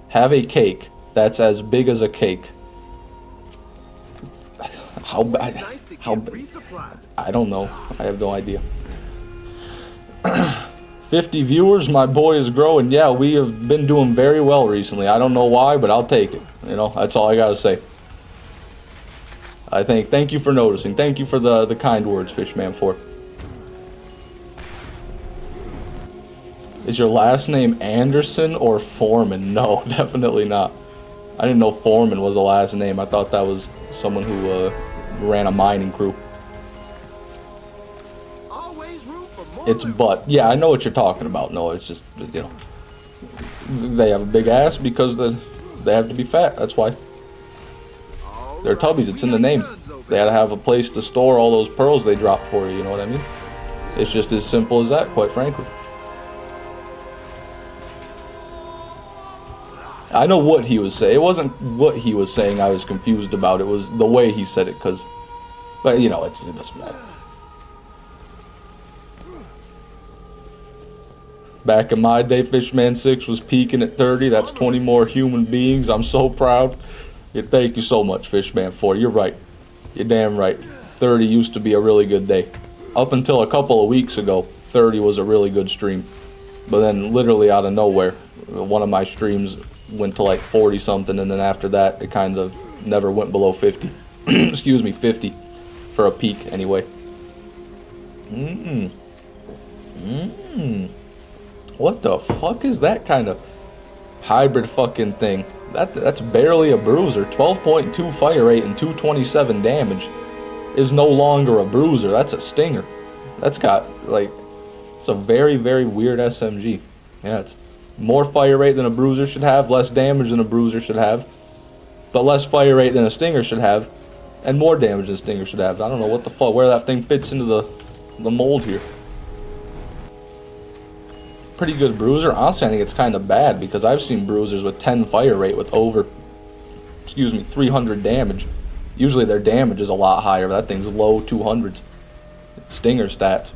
have a cake that's as big as a cake? How bad? I don't know. I have no idea. 50 viewers, my boy is growing. Yeah, we have been doing very well recently. I don't know why, but I'll take it. You know, that's all I gotta say. Thank you for noticing. Thank you for the kind words, Fishman 4. Is your last name Anderson or Foreman? No, definitely not. I didn't know Foreman was a last name. I thought that was someone who ran a mining crew. It's butt. Yeah, I know what you're talking about. No, it's just, you know, they have a big ass because they have to be fat. That's why. They're tubbies. It's in the name. They had to have a place to store all those pearls they dropped for you. You know what I mean? It's just as simple as that, quite frankly. I know what he was saying. It wasn't what he was saying I was confused about. It was the way he said it, because, but you know, it doesn't matter. Back in my day, Fishman 6 was peaking at 30. That's 20 more human beings. I'm so proud. Yeah, thank you so much, Fishman 4. You're right. You're damn right. 30 used to be a really good day. Up until a couple of weeks ago, 30 was a really good stream. But then, literally out of nowhere, one of my streams went to like 40 something, and then after that, it kind of never went below 50. Excuse me, 50 for a peak anyway. What the fuck is that kind of hybrid fucking thing? That's barely a bruiser. 12.2 fire rate and 227 damage is no longer a bruiser. That's a stinger. That's got, like, it's a very, very weird SMG. Yeah, it's more fire rate than a bruiser should have, less damage than a bruiser should have, but less fire rate than a stinger should have, And more damage than Stinger should have. I don't know what the fuck, where that thing fits into the mold here. Pretty good bruiser. Honestly, I think it's kind of bad because I've seen bruisers with 10 fire rate with over, 300 damage. Usually their damage is a lot higher, but that thing's low 200s. Stinger stats.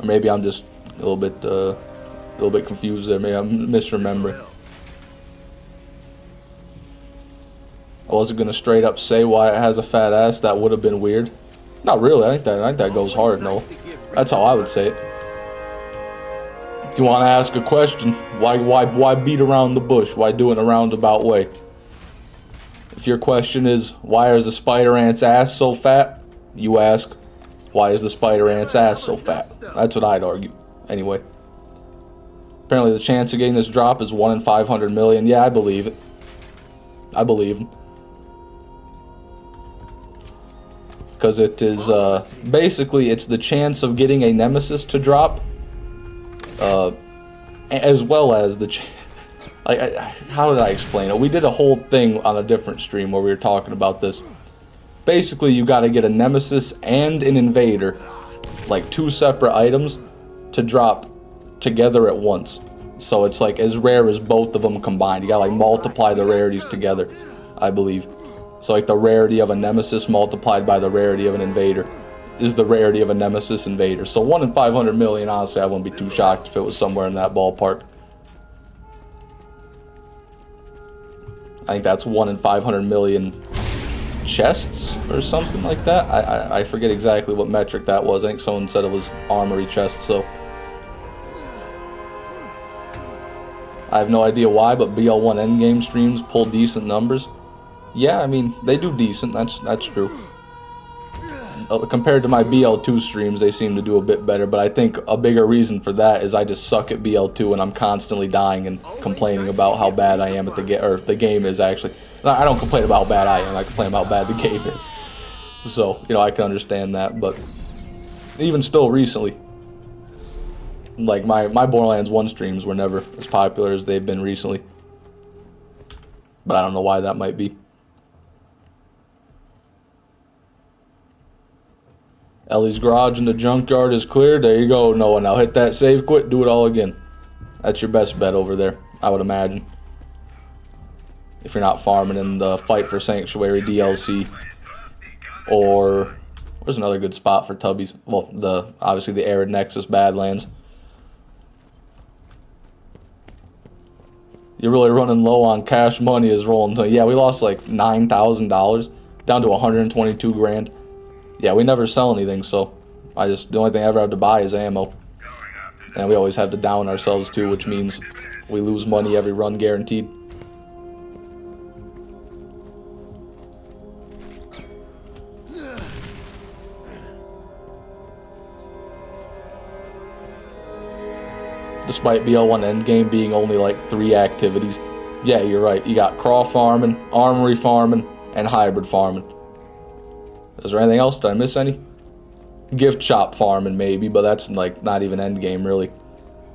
Or maybe I'm just a little bit confused there. Maybe I'm misremembering. I wasn't gonna straight up say why it has a fat ass. That would have been weird. Not really. I think that goes hard. No, that's how I would say it. If you want to ask a question, why beat around the bush? Why do it in a roundabout way? If your question is why is the spider ant's ass so fat, you ask why is the spider ant's ass so fat? That's what I'd argue. Anyway, apparently the chance of getting this drop is 1 in 500 million. Yeah, I believe it. I believe it. Because it is, basically, it's the chance of getting a Nemesis to drop, as well as the how did I explain it? We did a whole thing on a different stream where we were talking about this. Basically, you got to get a Nemesis and an Invader, like 2 separate items, to drop together at once. So it's like as rare as both of them combined. You got to like multiply the rarities together, I believe. So like the rarity of a Nemesis multiplied by the rarity of an Invader is the rarity of a Nemesis Invader. So 1 in 500 million, honestly, I wouldn't be too shocked if it was somewhere in that ballpark. I think that's 1 in 500 million chests or something like that. I forget exactly what metric that was. I think someone said it was Armory chests, so I have no idea why, but BL1 Endgame streams pull decent numbers. Yeah, I mean, they do decent, that's true. Compared to my BL2 streams, they seem to do a bit better, but I think a bigger reason for that is I just suck at BL2 and I'm constantly dying and complaining about how bad I am at the game is actually. I don't complain about how bad I am, I complain about how bad the game is. So, you know, I can understand that, but even still recently, like my Borderlands 1 streams were never as popular as they've been recently. But I don't know why that might be. Ellie's garage in the junkyard is cleared. There you go, Noah. Now hit that save quit, do it all again. That's your best bet over there, I would imagine. If you're not farming in the Fight for Sanctuary DLC. Or, where's another good spot for tubbies? Well, obviously the Arid Nexus Badlands. You're really running low on cash money is rolling. Yeah, we lost like $9,000 down to 122 grand. Yeah, we never sell anything, so the only thing I ever have to buy is ammo. And we always have to down ourselves too, which means we lose money every run guaranteed. Despite BL1 Endgame being only like 3 activities. Yeah, you're right. You got crawl farming, armory farming, and hybrid farming. Is there anything else? Did I miss any? Gift shop farming maybe, but that's like not even endgame really.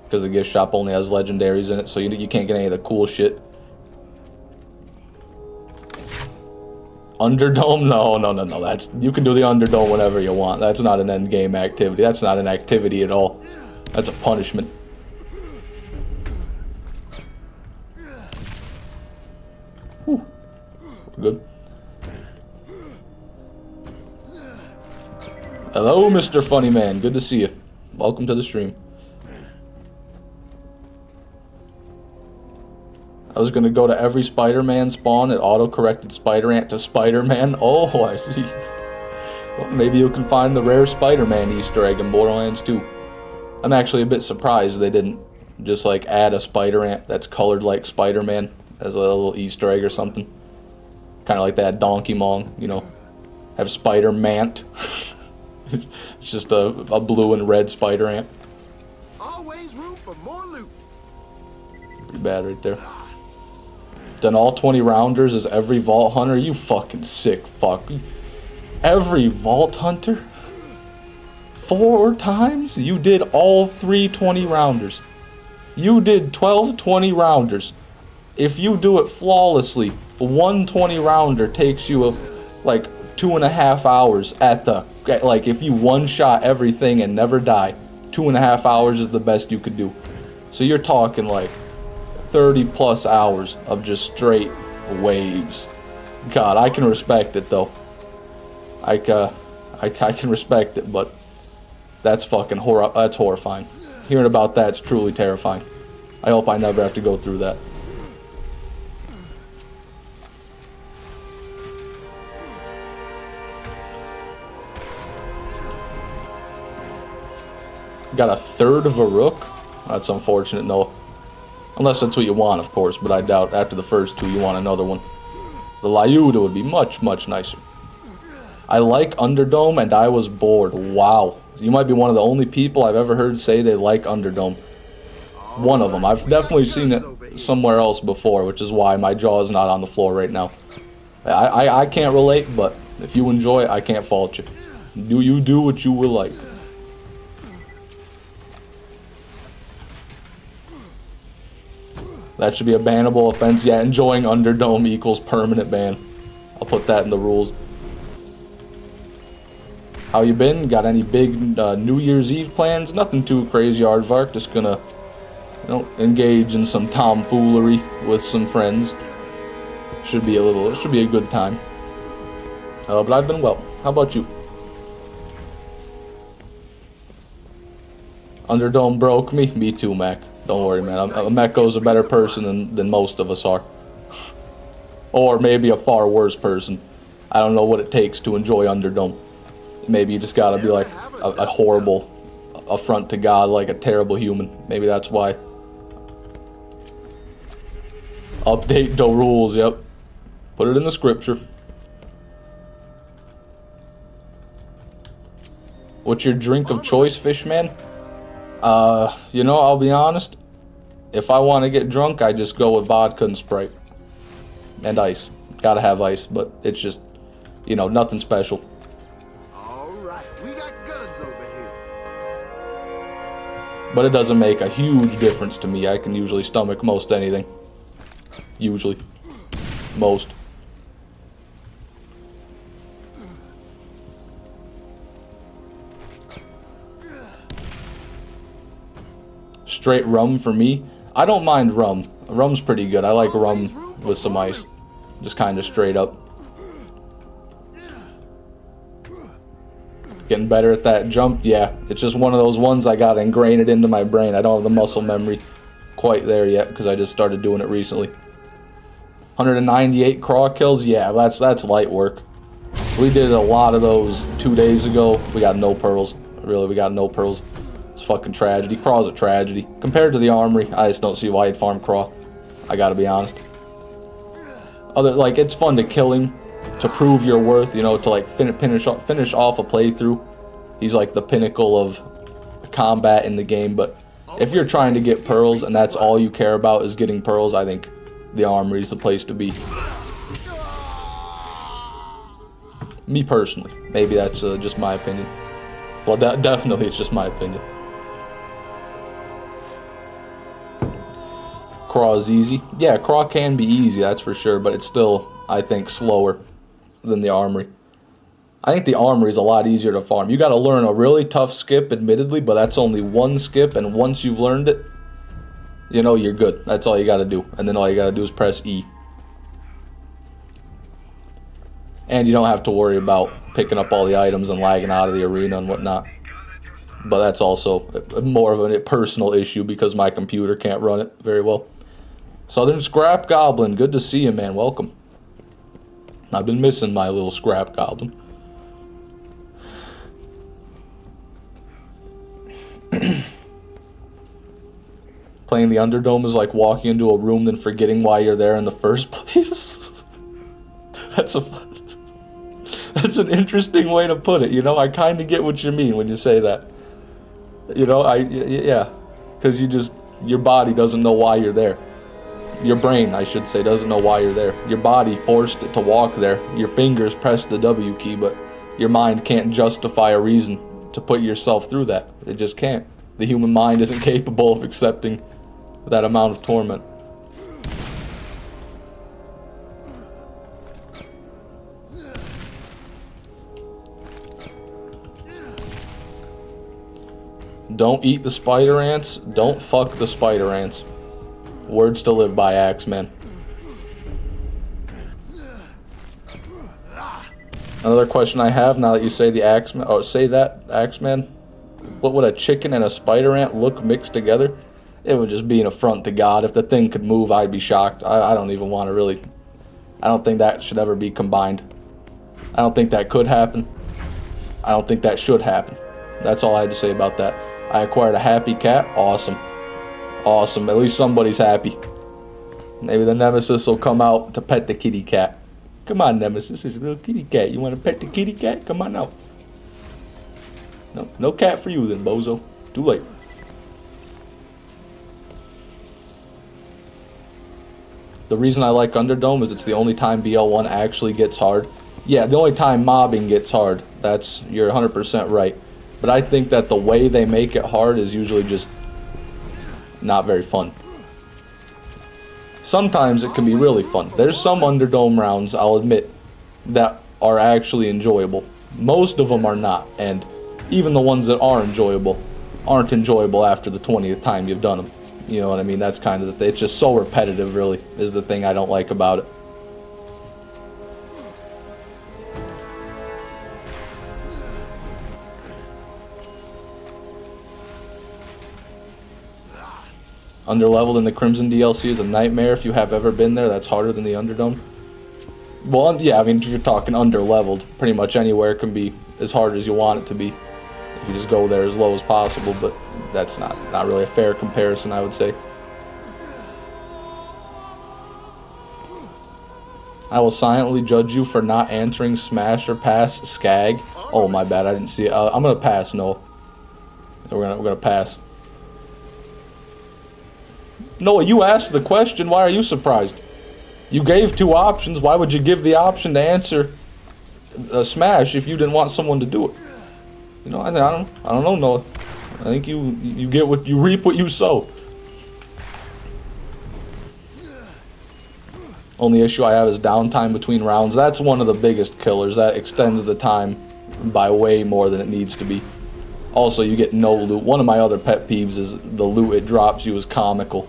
Because the gift shop only has legendaries in it, so you can't get any of the cool shit. Underdome? No. You can do the Underdome whenever you want. That's not an endgame activity. That's not an activity at all. That's a punishment. Whew. We're good. Hello, Mr. Funny Man. Good to see you. Welcome to the stream. I was gonna go to every Spider-Man spawn. It auto-corrected Spider-Ant to Spider-Man. Oh, I see. Well, maybe you can find the rare Spider-Man Easter egg in Borderlands 2. I'm actually a bit surprised they didn't just like add a Spider-Ant that's colored like Spider-Man as a little Easter egg or something. Kind of like that Donkey Mong, you know. Have Spider-Mant. It's just a blue and red Spider-Ant. Always room for more loot. Pretty bad right there. Done all 20 rounders as every Vault Hunter? You fucking sick fuck. Every Vault Hunter? 4 times? You did all 3 20 rounders. You did 12 20 rounders if you do it flawlessly, one 20-rounder takes you like 2.5 hours at the, like if you one-shot everything and never die, 2.5 hours is the best you could do. So you're talking like 30 plus hours of just straight waves. God, I can respect it though. I can respect it, but that's fucking that's horrifying. Hearing about that's truly terrifying. I hope I never have to go through that. Got a third of a rook? That's unfortunate, no. Unless that's what you want, of course, but I doubt after the first two you want another one. The Lyuda would be much, much nicer. I like Underdome, and I was bored. Wow. You might be one of the only people I've ever heard say they like Underdome. One of them. I've definitely seen it somewhere else before, which is why my jaw is not on the floor right now. I can't relate, but if you enjoy it, I can't fault you. You do what you will like. That should be a bannable offense. Yeah, enjoying Underdome equals permanent ban. I'll put that in the rules. How you been? Got any big New Year's Eve plans? Nothing too crazy, Aardvark. Just gonna, engage in some tomfoolery with some friends. Should be a good time. But I've been well. How about you? Underdome broke me? Me too, Mac. Don't worry, man. Meko's a better person than most of us are. Or maybe a far worse person. I don't know what it takes to enjoy Underdome. Maybe you just gotta be like a horrible affront to God, like a terrible human. Maybe that's why. Update the rules, yep. Put it in the scripture. What's your drink of choice, Fishman? I'll be honest. If I want to get drunk, I just go with vodka and Sprite. And ice. Gotta have ice, but it's just, nothing special. Alright, we got guns over here. But it doesn't make a huge difference to me. I can usually stomach most anything. Usually. Most. Straight rum for me. I don't mind rum. Rum's pretty good. I like rum with some ice. Just kind of straight up. Getting better at that jump? Yeah. It's just one of those ones I gotta ingrain it into my brain. I don't have the muscle memory quite there yet because I just started doing it recently. 198 craw kills? Yeah, that's light work. We did a lot of those 2 days ago. We got no pearls. Really, we got no pearls. Fucking tragedy. Craw's a tragedy. Compared to the Armory, I just don't see why he'd farm Craw. I gotta be honest. It's fun to kill him, to prove your worth, to like finish off a playthrough. He's like the pinnacle of combat in the game, but if you're trying to get pearls and that's all you care about is getting pearls, I think the Armory is the place to be. Me personally. Maybe that's just my opinion. Well, definitely it's just my opinion. Craw is easy. Yeah, Craw can be easy, that's for sure, but it's still, I think, slower than the Armory. I think the Armory is a lot easier to farm. You gotta learn a really tough skip, admittedly, but that's only one skip, and once you've learned it, you're good. That's all you gotta do. And then all you gotta do is press E. And you don't have to worry about picking up all the items and lagging out of the arena and whatnot. But that's also more of a personal issue because my computer can't run it very well. Southern Scrap Goblin, good to see you, man. Welcome. I've been missing my little Scrap Goblin. Playing the Underdome is like walking into a room then forgetting why you're there in the first place. That's an interesting way to put it, I kind of get what you mean when you say that. Yeah. Because your body doesn't know why you're there. Your brain, I should say, doesn't know why you're there. Your body forced it to walk there. Your fingers pressed the W key, but your mind can't justify a reason to put yourself through that. It just can't. The human mind isn't capable of accepting that amount of torment. Don't eat the spider ants. Don't fuck the spider ants. Words to live by, Axeman. Another question I have now that you say the Axeman, or say that, Axeman. What would a chicken and a spider ant look mixed together? It would just be an affront to God. If the thing could move, I'd be shocked. I don't even want to really... I don't think that should ever be combined. I don't think that could happen. I don't think that should happen. That's all I had to say about that. I acquired a happy cat. Awesome. Awesome. At least somebody's happy. Maybe the Nemesis will come out to pet the kitty cat. Come on, Nemesis. There's a little kitty cat. You want to pet the kitty cat? Come on out. No cat for you then, bozo. Too late. The reason I like Underdome is it's the only time BL1 actually gets hard. Yeah, the only time mobbing gets hard. You're 100% right. But I think that the way they make it hard is usually just not very fun. Sometimes it can be really fun. There's some Underdome rounds, I'll admit, that are actually enjoyable. Most of them are not, and even the ones that are enjoyable aren't enjoyable after the 20th time you've done them. You know what I mean? That's kind of the thing. It's just so repetitive, really, is the thing I don't like about it. Underleveled in the Crimson DLC is a nightmare. If you have ever been there, that's harder than the Underdome. Well, yeah, I mean, if you're talking underleveled, pretty much anywhere can be as hard as you want it to be. If you just go there as low as possible, but that's not really a fair comparison, I would say. I will silently judge you for not answering smash or pass skag. Oh, my bad, I didn't see it. I'm gonna pass, no. We're gonna pass. Noah, you asked the question. Why are you surprised? You gave two options. Why would you give the option to answer a smash if you didn't want someone to do it? You know, I don't know, Noah. I think you reap what you sow. Only issue I have is downtime between rounds. That's one of the biggest killers. That extends the time by way more than it needs to be. Also, you get no loot. One of my other pet peeves is the loot it drops you is comical.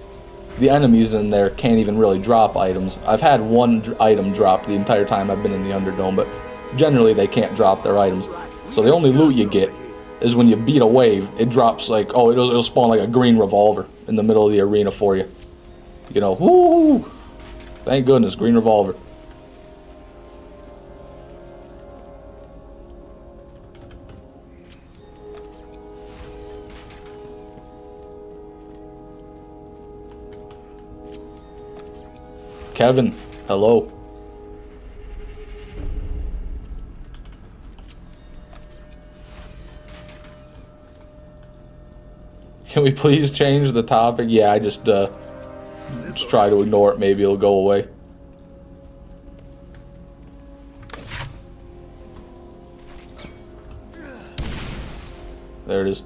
The enemies in there can't even really drop items. I've had one item drop the entire time I've been in the Underdome, but generally they can't drop their items. So the only loot you get is when you beat a wave, it drops like, oh, it'll spawn like a green revolver in the middle of the arena for you. You know, whoo! Thank goodness, green revolver. Kevin, hello. Can we please change the topic? Yeah, I just try to ignore it. Maybe it'll go away. There it is.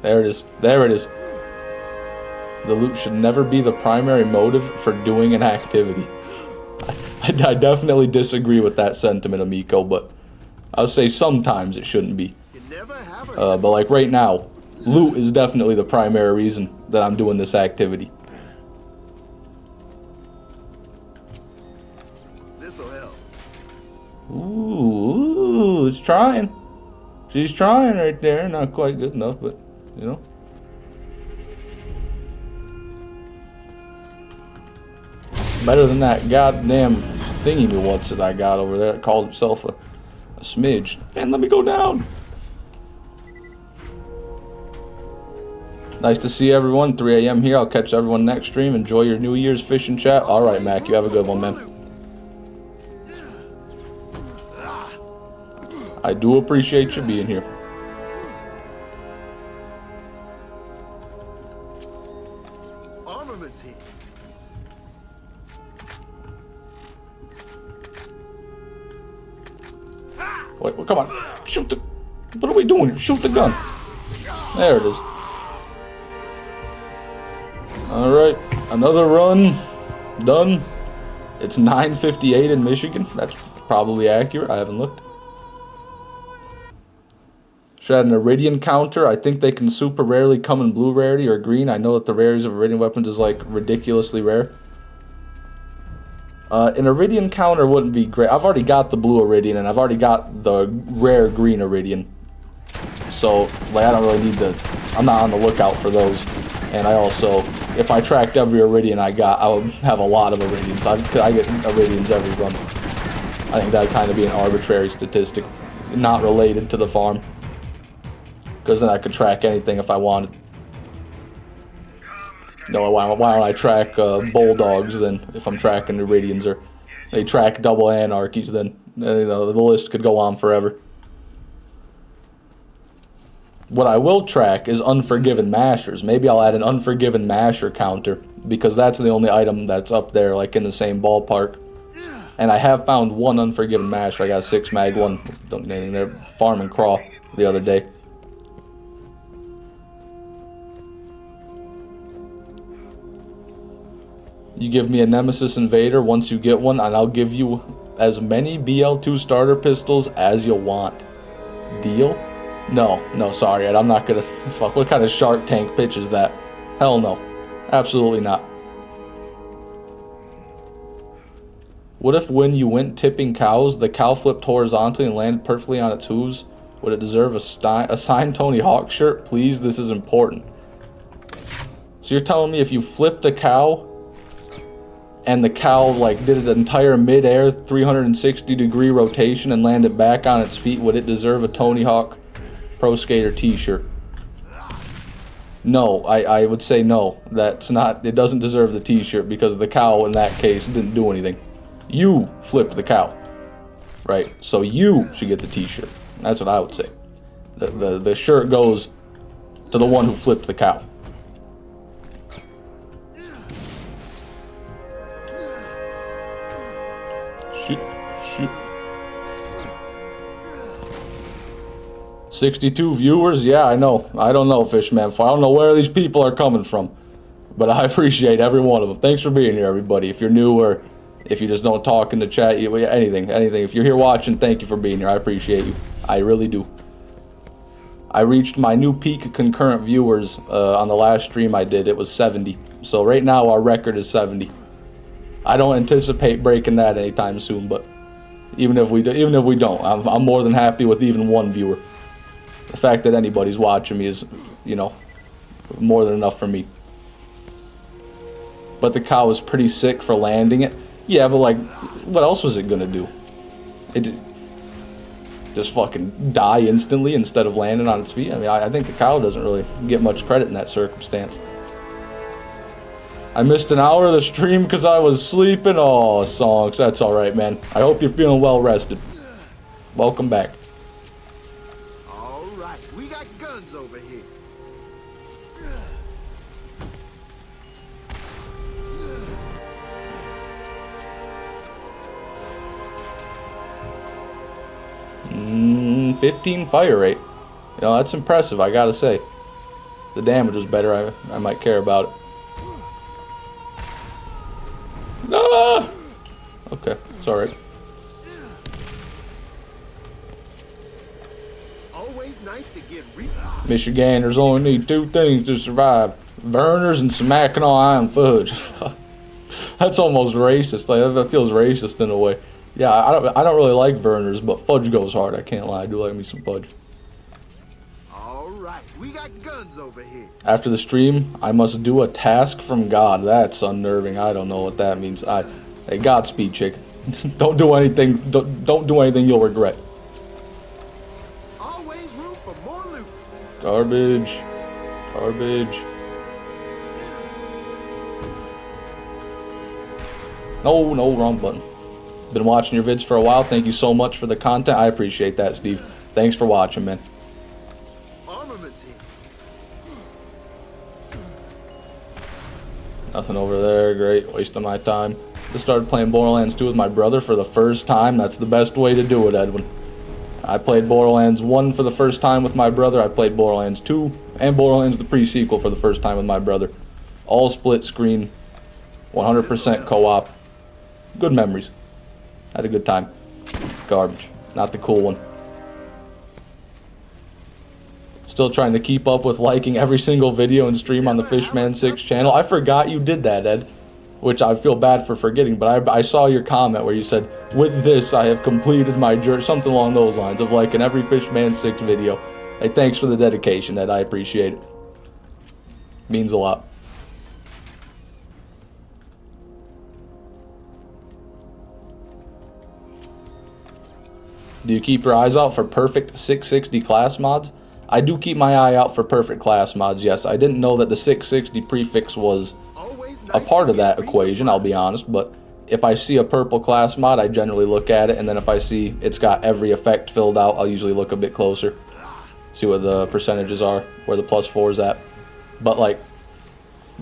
There it is. There it is. The loot should never be the primary motive for doing an activity. I definitely disagree with that sentiment, Amico, but I'll say sometimes it shouldn't be. But like right now, loot is definitely the primary reason that I'm doing this activity. This'll help. Ooh, it's trying. She's trying right there. Not quite good enough, but you know. Better than that goddamn thingy once that I got over there that called himself a smidge. Man, let me go down. Nice to see everyone. 3 a.m. here. I'll catch everyone next stream. Enjoy your New Year's fishing chat. All right, Mac. You have a good one, man. I do appreciate you being here. Armaments here. Wait, come on. Shoot the... What are we doing? Shoot the gun. There it is. Alright, another run. Done. It's 9:58 in Michigan. That's probably accurate. I haven't looked. Should add an Iridian counter. I think they can super rarely come in blue rarity or green. I know that the rarities of Iridian weapons is like ridiculously rare. An Iridian counter wouldn't be great. I've already got the blue Iridian and I've already got the rare green Iridian. So, like, I don't really need to... I'm not on the lookout for those. And I also, if I tracked every Iridian I got, I would have a lot of Iridians. I get Iridians every run. I think that'd kind of be an arbitrary statistic, not related to the farm. Because then I could track anything if I wanted. No, why don't I track bulldogs then if I'm tracking Iridians, or they track double anarchies, then you know, the list could go on forever. What I will track is Unforgiven Mashers. Maybe I'll add an Unforgiven Masher counter, because that's the only item that's up there, like in the same ballpark. And I have found one Unforgiven Masher. I got a 6 mag one. Don't need anything there. Farm and crawl the other day. You give me a Nemesis Invader once you get one, and I'll give you as many BL2 starter pistols as you want. Deal? No, sorry, Ed, I'm not gonna... Fuck, what kind of Shark Tank pitch is that? Hell no. Absolutely not. What if when you went tipping cows, the cow flipped horizontally and landed perfectly on its hooves? Would it deserve a signed Tony Hawk shirt? Please, this is important. So you're telling me if you flipped a cow... and the cow like did an entire mid-air 360 degree rotation and landed back on its feet, would it deserve a Tony Hawk Pro Skater t-shirt? No, I would say no. That's not, it doesn't deserve the t-shirt, because the cow in that case didn't do anything. You flipped the cow, right? So you should get the t-shirt. That's what I would say. The shirt goes to the one who flipped the cow. Shoot. 62 viewers? Yeah, I know. I don't know, Fishman. I don't know where these people are coming from. But I appreciate every one of them. Thanks for being here, everybody. If you're new or if you just don't talk in the chat, anything. If you're here watching, thank you for being here. I appreciate you. I really do. I reached my new peak concurrent viewers on the last stream I did. It was 70. So right now our record is 70. I don't anticipate breaking that anytime soon, but even if we don't, I'm more than happy with even one viewer. The fact that anybody's watching me is, you know, more than enough for me. But the cow was pretty sick for landing it. Yeah, but like, what else was it gonna do? It just fucking die instantly instead of landing on its feet. I mean, I think the cow doesn't really get much credit in that circumstance. I missed an hour of the stream because I was sleeping. Oh, Songs, that's alright, man. I hope you're feeling well rested. Welcome back. Alright, we got guns over here. Mm, 15 fire rate. You know, that's impressive, I gotta say. If the damage was better, I might care about it. No! Okay, it's alright. Always nice to get Michiganders only need 2 things to survive: burners and smacking on iron fudge. That's almost racist. Like, that feels racist in a way. Yeah, I don't really like burners, but fudge goes hard. I can't lie. I do like me some fudge. Alright, we got guns over here. After the stream, I must do a task from God. That's unnerving. I don't know what that means. Hey, Godspeed, chick. Don't do anything. Don't do anything you'll regret. Always room for more loot. Garbage. No, wrong button. Been watching your vids for a while. Thank you so much for the content. I appreciate that, Steve. Thanks for watching, man. Armaments here. Nothing over there. Great. Wasting my time. Just started playing Borderlands 2 with my brother for the first time. That's the best way to do it, Edwin. I played Borderlands 1 for the first time with my brother. I played Borderlands 2 and Borderlands the pre-sequel for the first time with my brother. All split screen. 100% co-op. Good memories. Had a good time. Garbage. Not the cool one. Still trying to keep up with liking every single video and stream on the Fishman6 channel. I forgot you did that, Ed, which I feel bad for forgetting, but I saw your comment where you said, with this, I have completed my journey, something along those lines of liking every Fishman6 video. Hey, thanks for the dedication, Ed. I appreciate it. Means a lot. Do you keep your eyes out for perfect 660 class mods? I do keep my eye out for perfect class mods, yes. I didn't know that the 660 prefix was a part of that equation, I'll be honest, but if I see a purple class mod, I generally look at it, and then if I see it's got every effect filled out, I'll usually look a bit closer, see what the percentages are, where the +4 is at. But like,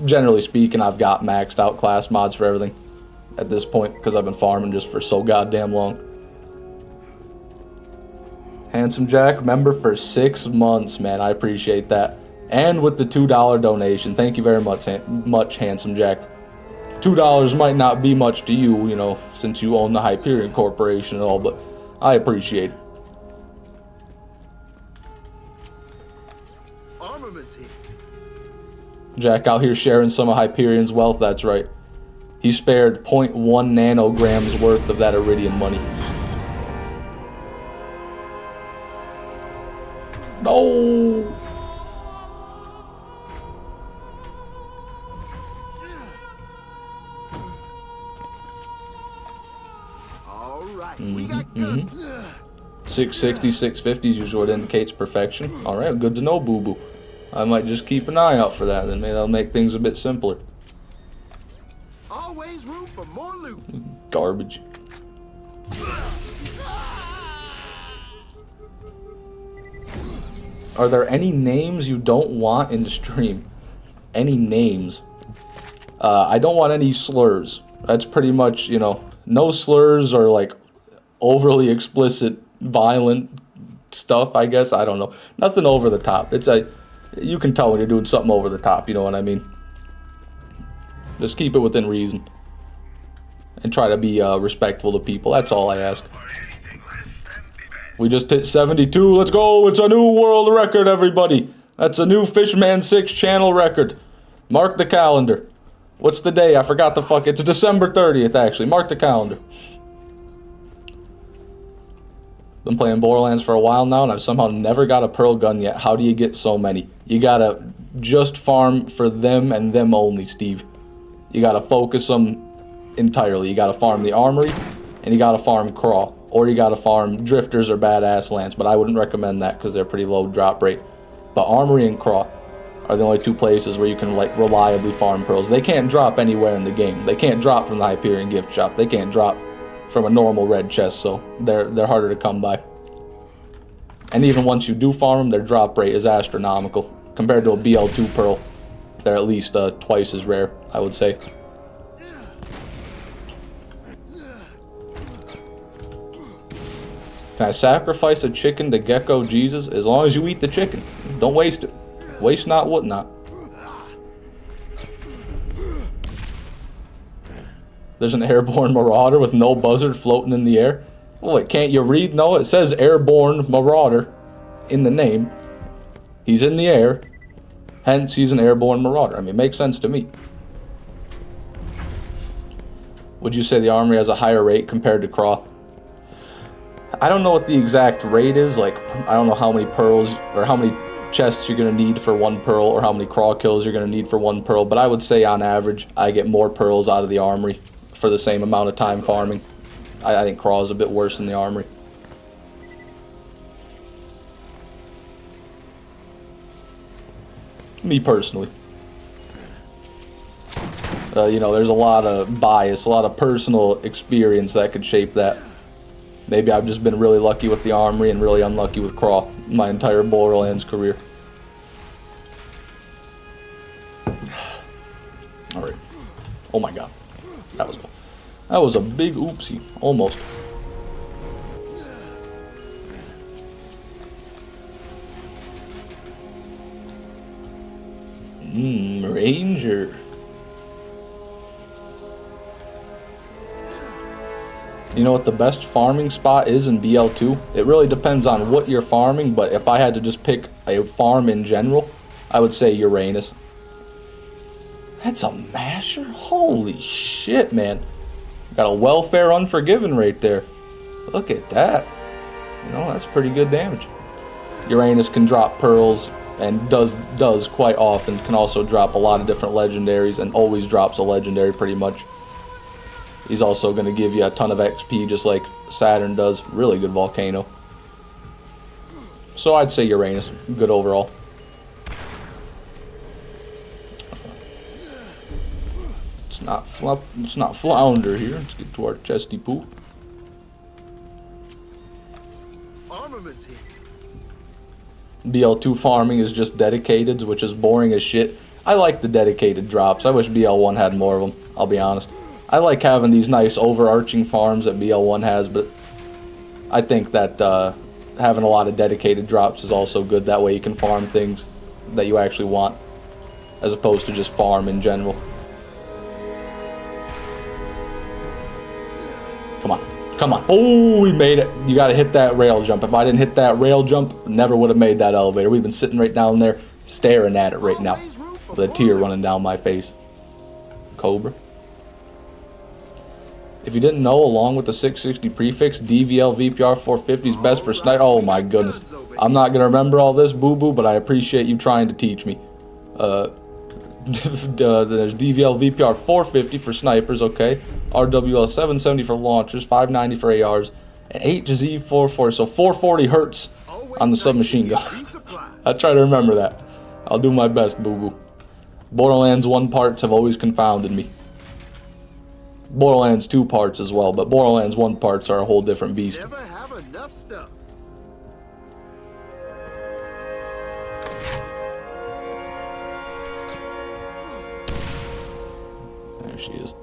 generally speaking, I've got maxed out class mods for everything at this point, because I've been farming just for so goddamn long. Handsome Jack, member for 6 months, man. I appreciate that. And with the $2 donation. Thank you very much, Handsome Jack. $2 might not be much to you, you know, since you own the Hyperion Corporation and all, but I appreciate it. Armaments here. Jack out here sharing some of Hyperion's wealth, that's right. He spared 0.1 nanograms worth of that Iridian money. No! All right, we got good. 660, 650 is usually what indicates perfection. Alright, good to know, boo-boo. I might just keep an eye out for that, then maybe that'll make things a bit simpler. Always room for more loot. Garbage. Are there any names you don't want in the stream? Any names? I don't want any slurs. That's pretty much, you know, no slurs or like overly explicit, violent stuff, I guess. I don't know. Nothing over the top. It's a, you can tell when you're doing something over the top, you know what I mean? Just keep it within reason. And try to be respectful to people. That's all I ask. We just hit 72. Let's go. It's a new world record, everybody. That's a new Fishman6 channel record. Mark the calendar. What's the day? I forgot the fuck. It's December 30th, actually. Mark the calendar. Been playing Borderlands for a while now, and I've somehow never got a pearl gun yet. How do you get so many? You gotta just farm for them and them only, Steve. You gotta focus them entirely. You gotta farm the Armory, and you gotta farm Craw. Or you gotta farm Drifters or Badass Lance, but I wouldn't recommend that because they're pretty low drop rate. But Armory and Craw are the only two places where you can like reliably farm pearls. They can't drop anywhere in the game. They can't drop from the Hyperion gift shop. They can't drop from a normal red chest, so they're harder to come by. And even once you do farm them, their drop rate is astronomical. Compared to a BL2 pearl, they're at least twice as rare, I would say. Can I sacrifice a chicken to Gecko Jesus? As long as you eat the chicken. Don't waste it. Waste not, what not. There's an airborne marauder with no buzzard floating in the air. Oh, wait, can't you read? No, it says airborne marauder in the name. He's in the air. Hence, he's an airborne marauder. I mean, it makes sense to me. Would you say the Armory has a higher rate compared to Craw? I don't know what the exact rate is, like, I don't know how many pearls, or how many chests you're going to need for one pearl, or how many Craw kills you're going to need for one pearl, but I would say on average, I get more pearls out of the Armory for the same amount of time farming. I think Craw is a bit worse than the Armory. Me personally. You know, there's a lot of bias, a lot of personal experience that could shape that. Maybe I've just been really lucky with the Armory and really unlucky with Craw my entire Borderlands career. Alright. Oh my god. That was a big oopsie. Almost. Ranger. You know what the best farming spot is in BL2? It really depends on what you're farming, but if I had to just pick a farm in general, I would say Uranus. That's a masher? Holy shit, man. Got a welfare unforgiven right there. Look at that. You know, that's pretty good damage. Uranus can drop pearls, and does quite often. Can also drop a lot of different legendaries, and always drops a legendary pretty much. He's also going to give you a ton of XP just like Saturn does. Really good volcano. So I'd say Uranus. Good overall. Let's not flounder here. Let's get to our chesty poo. Armaments here. BL2 farming is just dedicated, which is boring as shit. I like the dedicated drops. I wish BL1 had more of them, I'll be honest. I like having these nice overarching farms that BL1 has, but I think that having a lot of dedicated drops is also good. That way you can farm things that you actually want, as opposed to just farm in general. Come on. Come on. Oh, we made it. You got to hit that rail jump. If I didn't hit that rail jump, never would have made that elevator. We've been sitting right down there staring at it right now with a tear running down my face. Cobra. If you didn't know, along with the 660 prefix, DVL VPR 450 is best for sniper. Oh my goodness. I'm not going to remember all this, boo-boo, but I appreciate you trying to teach me. There's DVL VPR 450 for snipers, okay. RWL 770 for launchers, 590 for ARs, and HZ44, so 440 hertz on the submachine gun. I try to remember that. I'll do my best, boo-boo. Borderlands 1 parts have always confounded me. Borderlands 2 parts as well, but Borderlands 1 parts are a whole different beast. Never have enough stuff. There she is.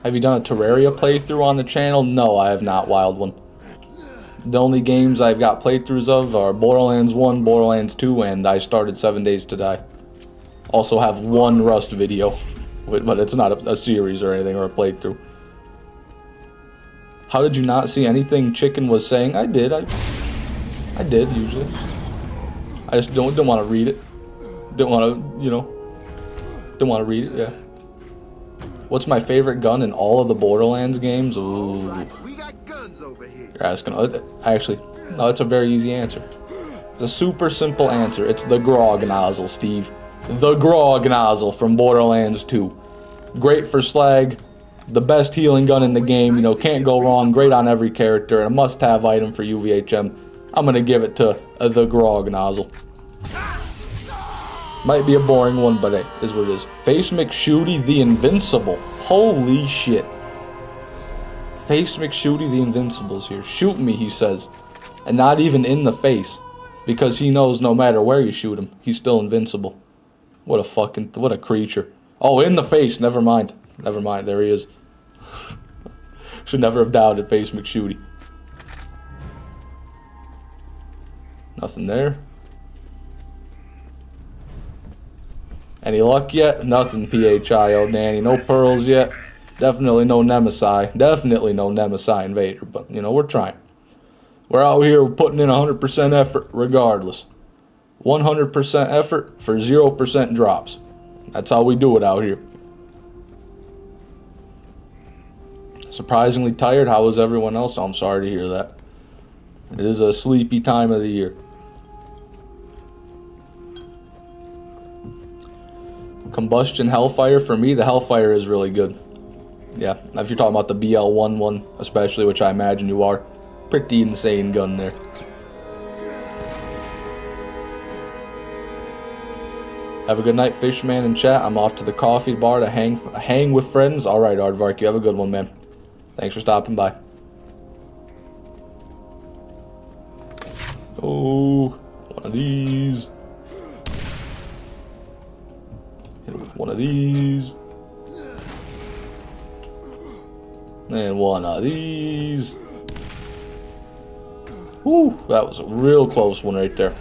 Have you done a Terraria playthrough on the channel? No, I have not, Wild One. The only games I've got playthroughs of are Borderlands 1, Borderlands 2, and I started 7 Days to Die. Also have one Rust video, but it's not a series or anything or a playthrough. How did you not see anything Chicken was saying? I did. I did, usually. I just don't want to read it. Didn't want to, you know. Didn't want to read it, yeah. What's my favorite gun in all of the Borderlands games? Ooh. We got guns over here. You're asking. Actually, no, it's a very easy answer. It's a super simple answer. It's the Grog nozzle, Steve. The Grog nozzle from Borderlands 2. Great for slag. The best healing gun in the game. You know, can't go wrong. Great on every character. And a must-have item for UVHM. I'm going to give it to the Grog nozzle. Might be a boring one, but hey, is what it is. Face McShooty the Invincible. Holy shit. Face McShooty the Invincible's here. Shoot me, he says. And not even in the face. Because he knows no matter where you shoot him, he's still invincible. What a creature. Oh, in the face. Never mind. Never mind. There he is. Should never have doubted Face McShooty. Nothing there. Any luck yet? Nothing, PHI, oh Danny. No pearls yet. Definitely no Nemesis. Definitely no Nemesis Invader. But, you know, we're trying. We're out here putting in 100% effort regardless. 100% effort for 0% drops. That's how we do it out here. Surprisingly tired. How is everyone else? I'm sorry to hear that. It is a sleepy time of the year. Combustion Hellfire, for me, the Hellfire is really good. Yeah, if you're talking about the BL1 one, especially, which I imagine you are, pretty insane gun there. Have a good night, Fishman and chat. I'm off to the coffee bar to hang with friends. All right, Aardvark, you have a good one, man. Thanks for stopping by. Oh, one of these. Hit it with one of these. And one of these. Whew, that was a real close one right there.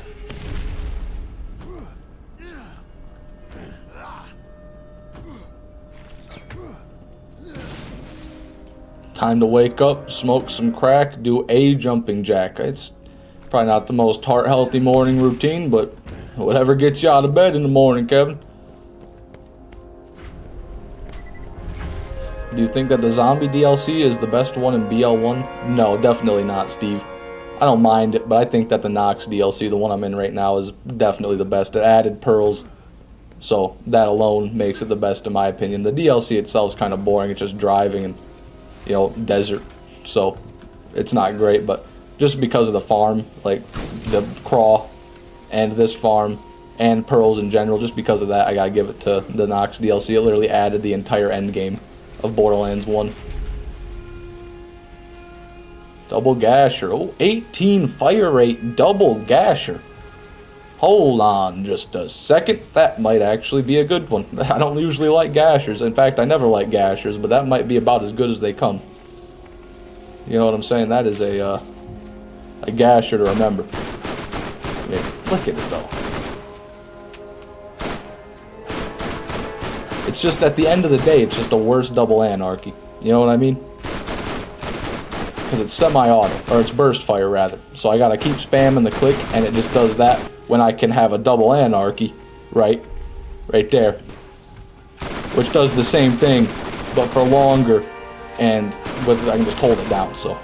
Time to wake up, smoke some crack, do a jumping jack. It's probably not the most heart-healthy morning routine, but whatever gets you out of bed in the morning, Kevin. Do you think that the zombie DLC is the best one in BL1? No, definitely not, Steve. I don't mind it, but I think that the Nox DLC, the one I'm in right now, is definitely the best. It added pearls, so that alone makes it the best in my opinion. The DLC itself is kind of boring. It's just driving and, you know, desert, so it's not great. But just because of the farm, like the craw and this farm and pearls in general, just because of that, I gotta give it to the Nox DLC. It literally added the entire endgame of Borderlands 1. Double gasher. Oh, 18 fire rate double gasher. Hold on just a second. That might actually be a good one. I don't usually like gashers. In fact, I never like gashers, but that might be about as good as they come. You know what I'm saying? That is a gasher to remember. Yeah, look at it though. It's just at the end of the day, it's just a worse double anarchy. You know what I mean? Because it's semi-auto, or it's burst fire rather. So I gotta keep spamming the click, and it just does that when I can have a double anarchy, right there, which does the same thing, but for longer, and with I can just hold it down. So,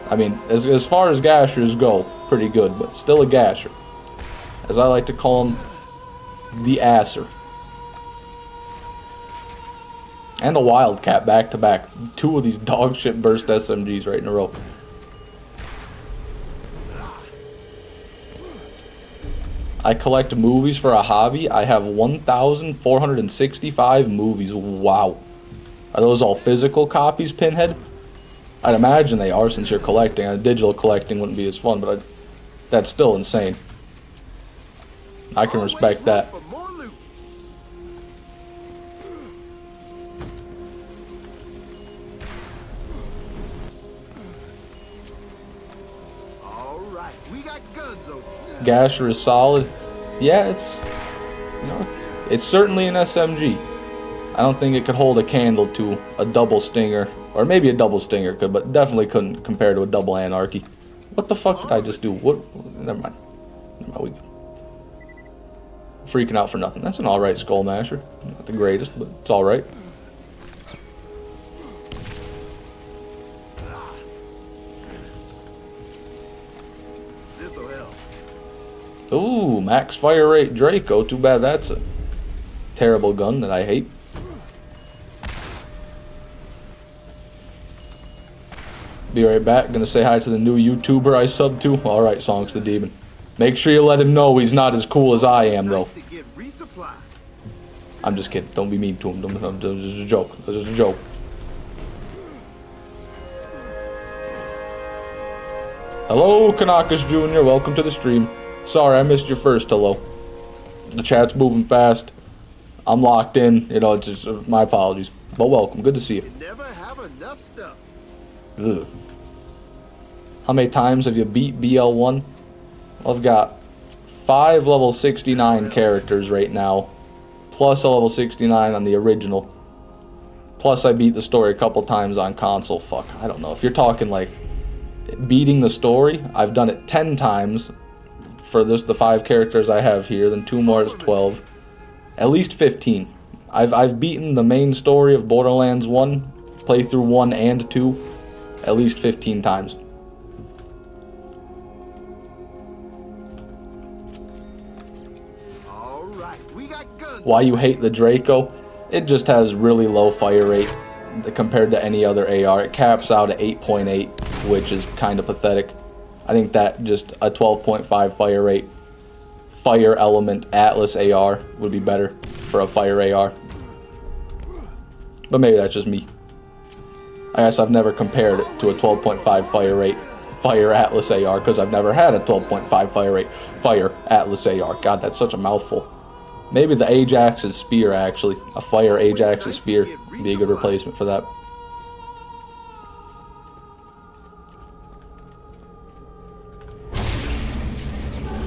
I mean, as far as gashers go, pretty good, but still a gasher, as I like to call them, the asser. And a Wildcat back to back. Two of these dog shit burst SMGs right in a row. I collect movies for a hobby. I have 1,465 movies. Wow. Are those all physical copies, Pinhead? I'd imagine they are since you're collecting. Digital collecting wouldn't be as fun, but that's still insane. I can respect that. Gasher is solid. Yeah, it's, you know, it's certainly an SMG. I don't think it could hold a candle to a double stinger, or maybe a double stinger could, but definitely couldn't compare to a double anarchy. What the fuck did I just do? What? Never mind. We good. Freaking out for nothing. That's an alright skull masher. Not the greatest, but it's alright. Ooh, max fire rate Draco. Too bad that's a terrible gun that I hate. Be right back. Gonna say hi to the new YouTuber I subbed to. Alright, Songs the Demon. Make sure you let him know he's not as cool as I am, though. I'm just kidding. Don't be mean to him. This is a joke. This is a joke. Hello, Kanakas Jr. Welcome to the stream. Sorry, I missed your first hello. The chat's moving fast. I'm locked in. You know, it's just my apologies. But welcome. Good to see you. Never have enough stuff. Ugh. How many times have you beat BL1? Well, I've got 5 level 69 characters right now, plus a level 69 on the original. Plus I beat the story a couple times on console. Fuck, I don't know. If you're talking like beating the story, I've done it 10 times. For this, the 5 characters I have here, then 2 more is 12. At least 15. I've beaten the main story of Borderlands 1, playthrough 1 and 2, at least 15 times. Alright, we got guns. Why you hate the Draco? It just has really low fire rate compared to any other AR. It caps out at 8.8, which is kind of pathetic. I think that just a 12.5 fire rate, fire element Atlas AR would be better for a fire AR. But maybe that's just me. I guess I've never compared it to a 12.5 fire rate fire Atlas AR because I've never had a 12.5 fire rate fire Atlas AR. God, that's such a mouthful. Maybe the Ajax's spear, actually. A fire Ajax's spear would be a good replacement for that.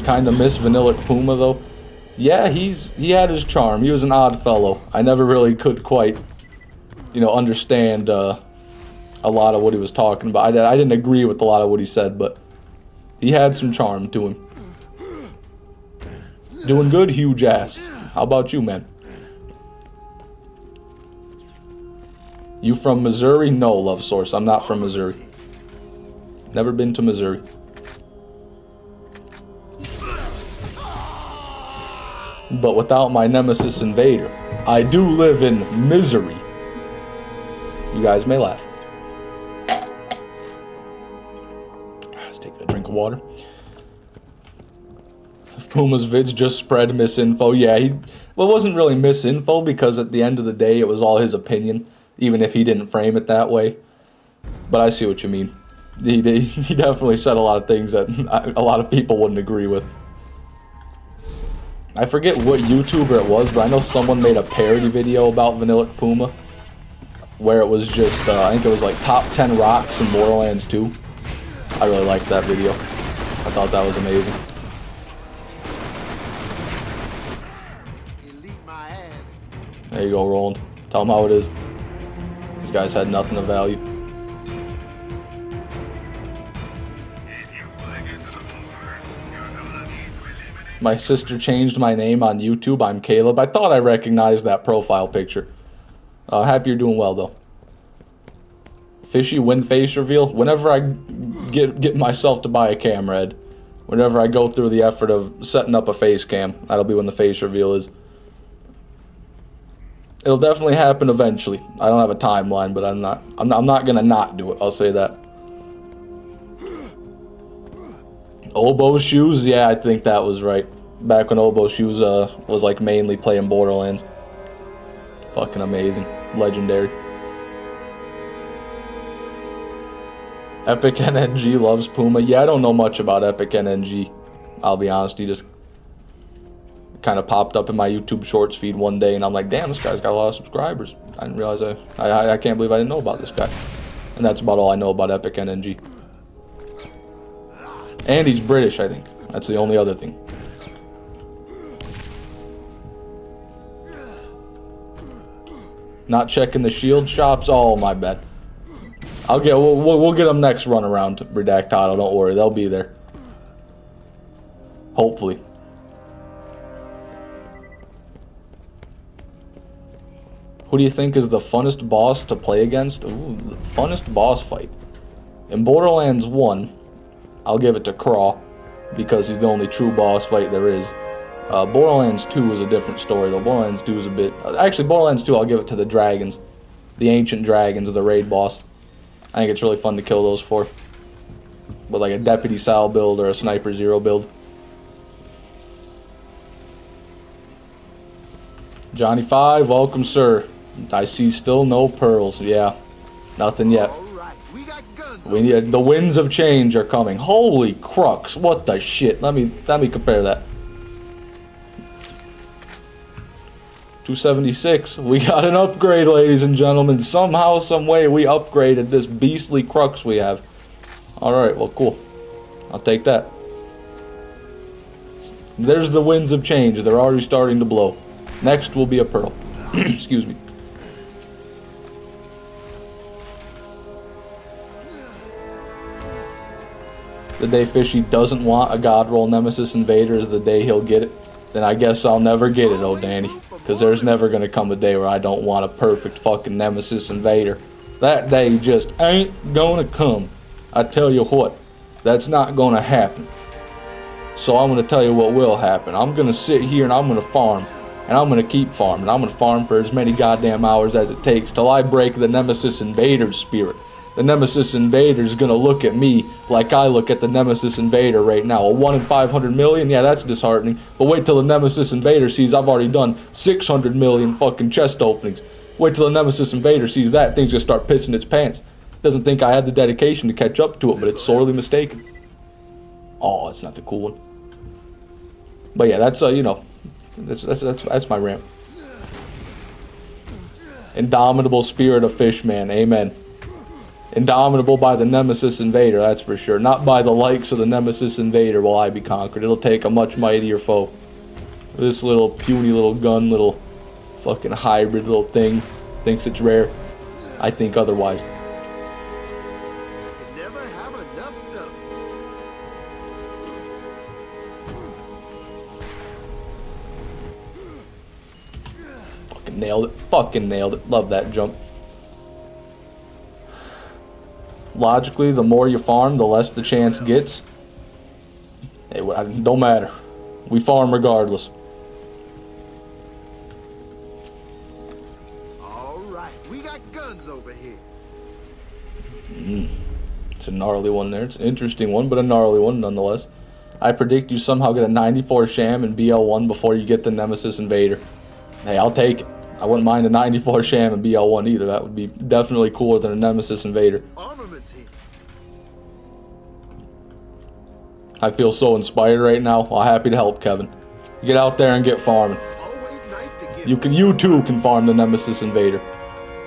Kind of miss Vanillic Puma though. Yeah, he had his charm. He was an odd fellow. I never really could quite, you know, understand a lot of what he was talking about. I didn't agree with a lot of what he said, but he had some charm to him. Doing good, huge ass. How about you, man? You from Missouri? No, Love Source. I'm not from Missouri. Never been to Missouri. But without my Nemesis Invader, I do live in misery. You guys may laugh. Let's take a drink of water. Puma's vids just spread misinfo. Yeah, well, it wasn't really misinfo because at the end of the day, it was all his opinion, even if he didn't frame it that way. But I see what you mean. He definitely said a lot of things that a lot of people wouldn't agree with. I forget what YouTuber it was, but I know someone made a parody video about Vanillic Puma, where it was just, I think it was like top 10 rocks in Borderlands 2. I really liked that video. I thought that was amazing. There you go, Roland. Tell them how it is. These guys had nothing of value. My sister changed my name on YouTube. I'm Caleb. I thought I recognized that profile picture. Happy you're doing well, though. Fishy win face reveal. Whenever I get myself to buy a camera head, whenever I go through the effort of setting up a face cam, that'll be when the face reveal is. It'll definitely happen eventually. I don't have a timeline, but I'm not gonna not do it. I'll say that. Oboe Shoes, yeah, I think that was right. Back when Oboe Shoes was like mainly playing Borderlands. Fucking amazing, legendary. Epic NNG loves Puma. Yeah, I don't know much about Epic NNG. I'll be honest, he just kind of popped up in my YouTube Shorts feed one day, and I'm like, damn, this guy's got a lot of subscribers. I didn't realize I can't believe I didn't know about this guy. And that's about all I know about Epic NNG. And he's British, I think. That's the only other thing. Not checking the shield shops? Oh, my bad. We'll get them next run around to Redactado, don't worry, they'll be there. Hopefully. Who do you think is the funnest boss to play against? Ooh, the funnest boss fight. In Borderlands 1, I'll give it to Craw, because he's the only true boss fight there is. Borderlands 2 is a different story, though. Borderlands 2 is a bit... Actually, Borderlands 2, I'll give it to the dragons. The ancient dragons, the raid boss. I think it's really fun to kill those for. With like a Deputy Sal build or a Sniper Zero build. Johnny 5, welcome, sir. I see still no pearls. Yeah, nothing yet. We need, the winds of change are coming. Holy crux! What the shit? Let me compare that. 276. We got an upgrade, ladies and gentlemen. Somehow, some way, we upgraded this beastly crux we have. All right, well, cool. I'll take that. There's the winds of change. They're already starting to blow. Next will be a pearl. Excuse me. The day Fishy doesn't want a God Roll Nemesis Invader is the day he'll get it. Then I guess I'll never get it, oh Danny. Because there's never going to come a day where I don't want a perfect fucking Nemesis Invader. That day just ain't going to come. I tell you what, that's not going to happen. So I'm going to tell you what will happen. I'm going to sit here and I'm going to farm. And I'm going to keep farming. I'm going to farm for as many goddamn hours as it takes till I break the Nemesis Invader's spirit. The Nemesis Invader's going to look at me like I look at the Nemesis Invader right now. A 1 in 500 million? Yeah, that's disheartening. But wait till the Nemesis Invader sees I've already done 600 million fucking chest openings. Wait till the Nemesis Invader sees that, thing's going to start pissing its pants. Doesn't think I had the dedication to catch up to it, but it's sorely mistaken. Oh, that's not the cool one. But yeah, that's, you know, that's my rant. Indomitable spirit of Fishman, amen. Indomitable by the Nemesis Invader, that's for sure. Not by the likes of the Nemesis Invader will I be conquered. It'll take a much mightier foe. This little puny little gun, little fucking hybrid little thing, thinks it's rare. I think otherwise. You never have enough stuff. Fucking nailed it. Fucking nailed it. Love that jump. Logically, the more you farm, the less the chance gets. Hey, don't matter. We farm regardless. All right, we got guns over here. It's a gnarly one there. It's an interesting one, but a gnarly one nonetheless. I predict you somehow get a 94 sham and BL1 before you get the Nemesis Invader. Hey, I'll take it. I wouldn't mind a 94 sham and BL1 either. That would be definitely cooler than a Nemesis Invader. Armaments here. I feel so inspired right now. Well, happy to help, Kevin. Get out there and get farming. Always nice to get You too can farm the Nemesis Invader.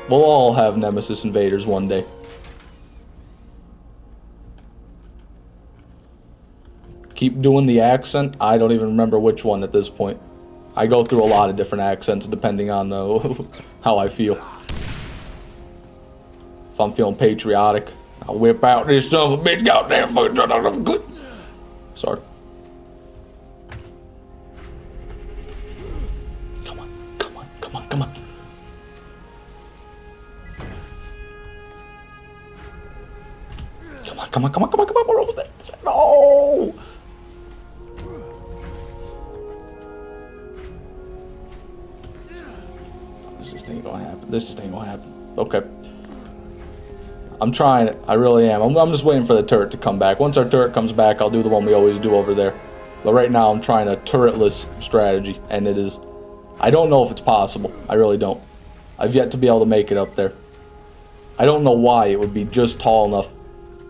We'll all have Nemesis Invaders one day. Keep doing the accent. I don't even remember which one at this point. I go through a lot of different accents depending on how I feel. If I'm feeling patriotic, I'll whip out this son of a bitch, goddamn fucking. Sorry. Come on, come on, come on, come on. Come on, come on, come on, come on, come on, we're almost there. No! This just ain't gonna happen. This just ain't gonna happen. Okay. I'm trying it. I really am. I'm just waiting for the turret to come back. Once our turret comes back, I'll do the one we always do over there. But right now, I'm trying a turretless strategy, and it is... I don't know if it's possible. I really don't. I've yet to be able to make it up there. I don't know why it would be just tall enough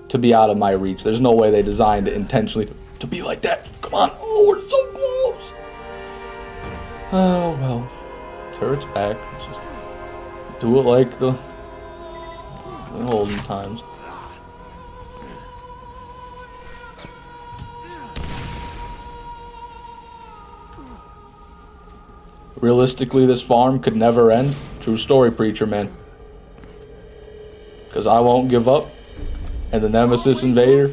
to be out of my reach. There's no way they designed it intentionally to be like that. Come on. Oh, we're so close. Oh, well. Turret's back. Let's just do it like the olden times. Realistically, this farm could never end. True story, preacher man. Because I won't give up. And the Nemesis Invader,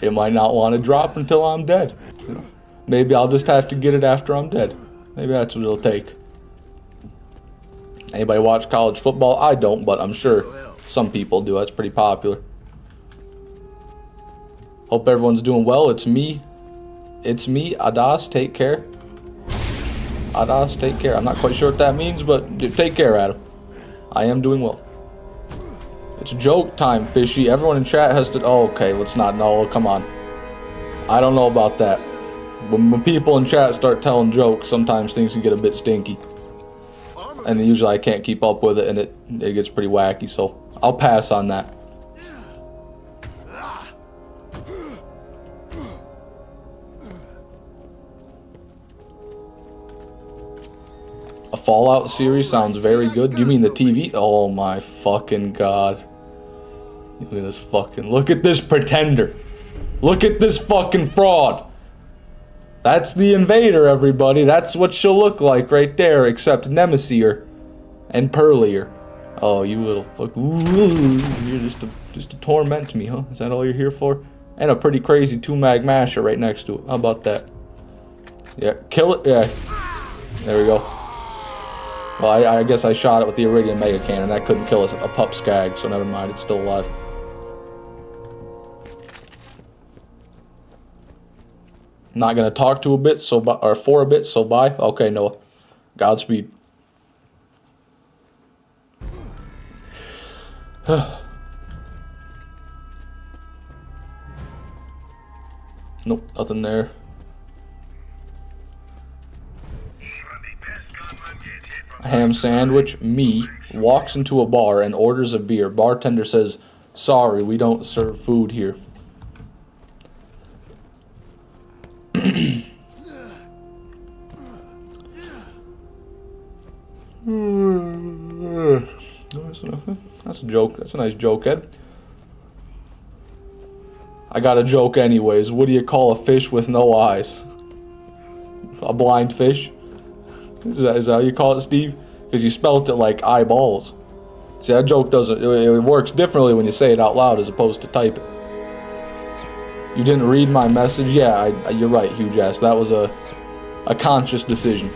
it might not want to drop until I'm dead. You know, maybe I'll just have to get it after I'm dead. Maybe that's what it'll take. Anybody watch college football? I don't, but I'm sure some people do. That's pretty popular. Hope everyone's doing well. It's me. It's me, Adas. Take care. Adas, take care. I'm not quite sure what that means, but take care, Adam. I am doing well. It's joke time, Fishy. Everyone in chat has to... Oh, okay, let's not know. Come on. I don't know about that. When people in chat start telling jokes, sometimes things can get a bit stinky. And usually I can't keep up with it, and it gets pretty wacky, so I'll pass on that. A Fallout series sounds very good. Do you mean the TV? Oh my fucking god. Look at this fucking... Look at this pretender. Look at this fucking fraud. That's the Invader, everybody. That's what she'll look like right there, except Nemesier and pearlier. Oh, you little fuck. You're just to torment me, huh? Is that all you're here for? And a pretty crazy 2-mag masher right next to it. How about that? Yeah, kill it. Yeah. There we go. Well, I guess I shot it with the Iridium Mega Cannon. That couldn't kill a pup skag, so never mind. It's still alive. Not gonna talk to a bit, so or for a bit, so bye. Okay, Noah. Godspeed. Nope, nothing there. A ham sandwich, me, walks into a bar and orders a beer. Bartender says, "Sorry, we don't serve food here." That's a joke. That's a nice joke, Ed. I got a joke anyways. What do you call a fish with no eyes? A blind fish? Is that how you call it, Steve? Because you spelt it like eyeballs. See, that joke doesn't... It works differently when you say it out loud as opposed to type it. You didn't read my message? Yeah, you're right, Huge Ass. That was a conscious decision.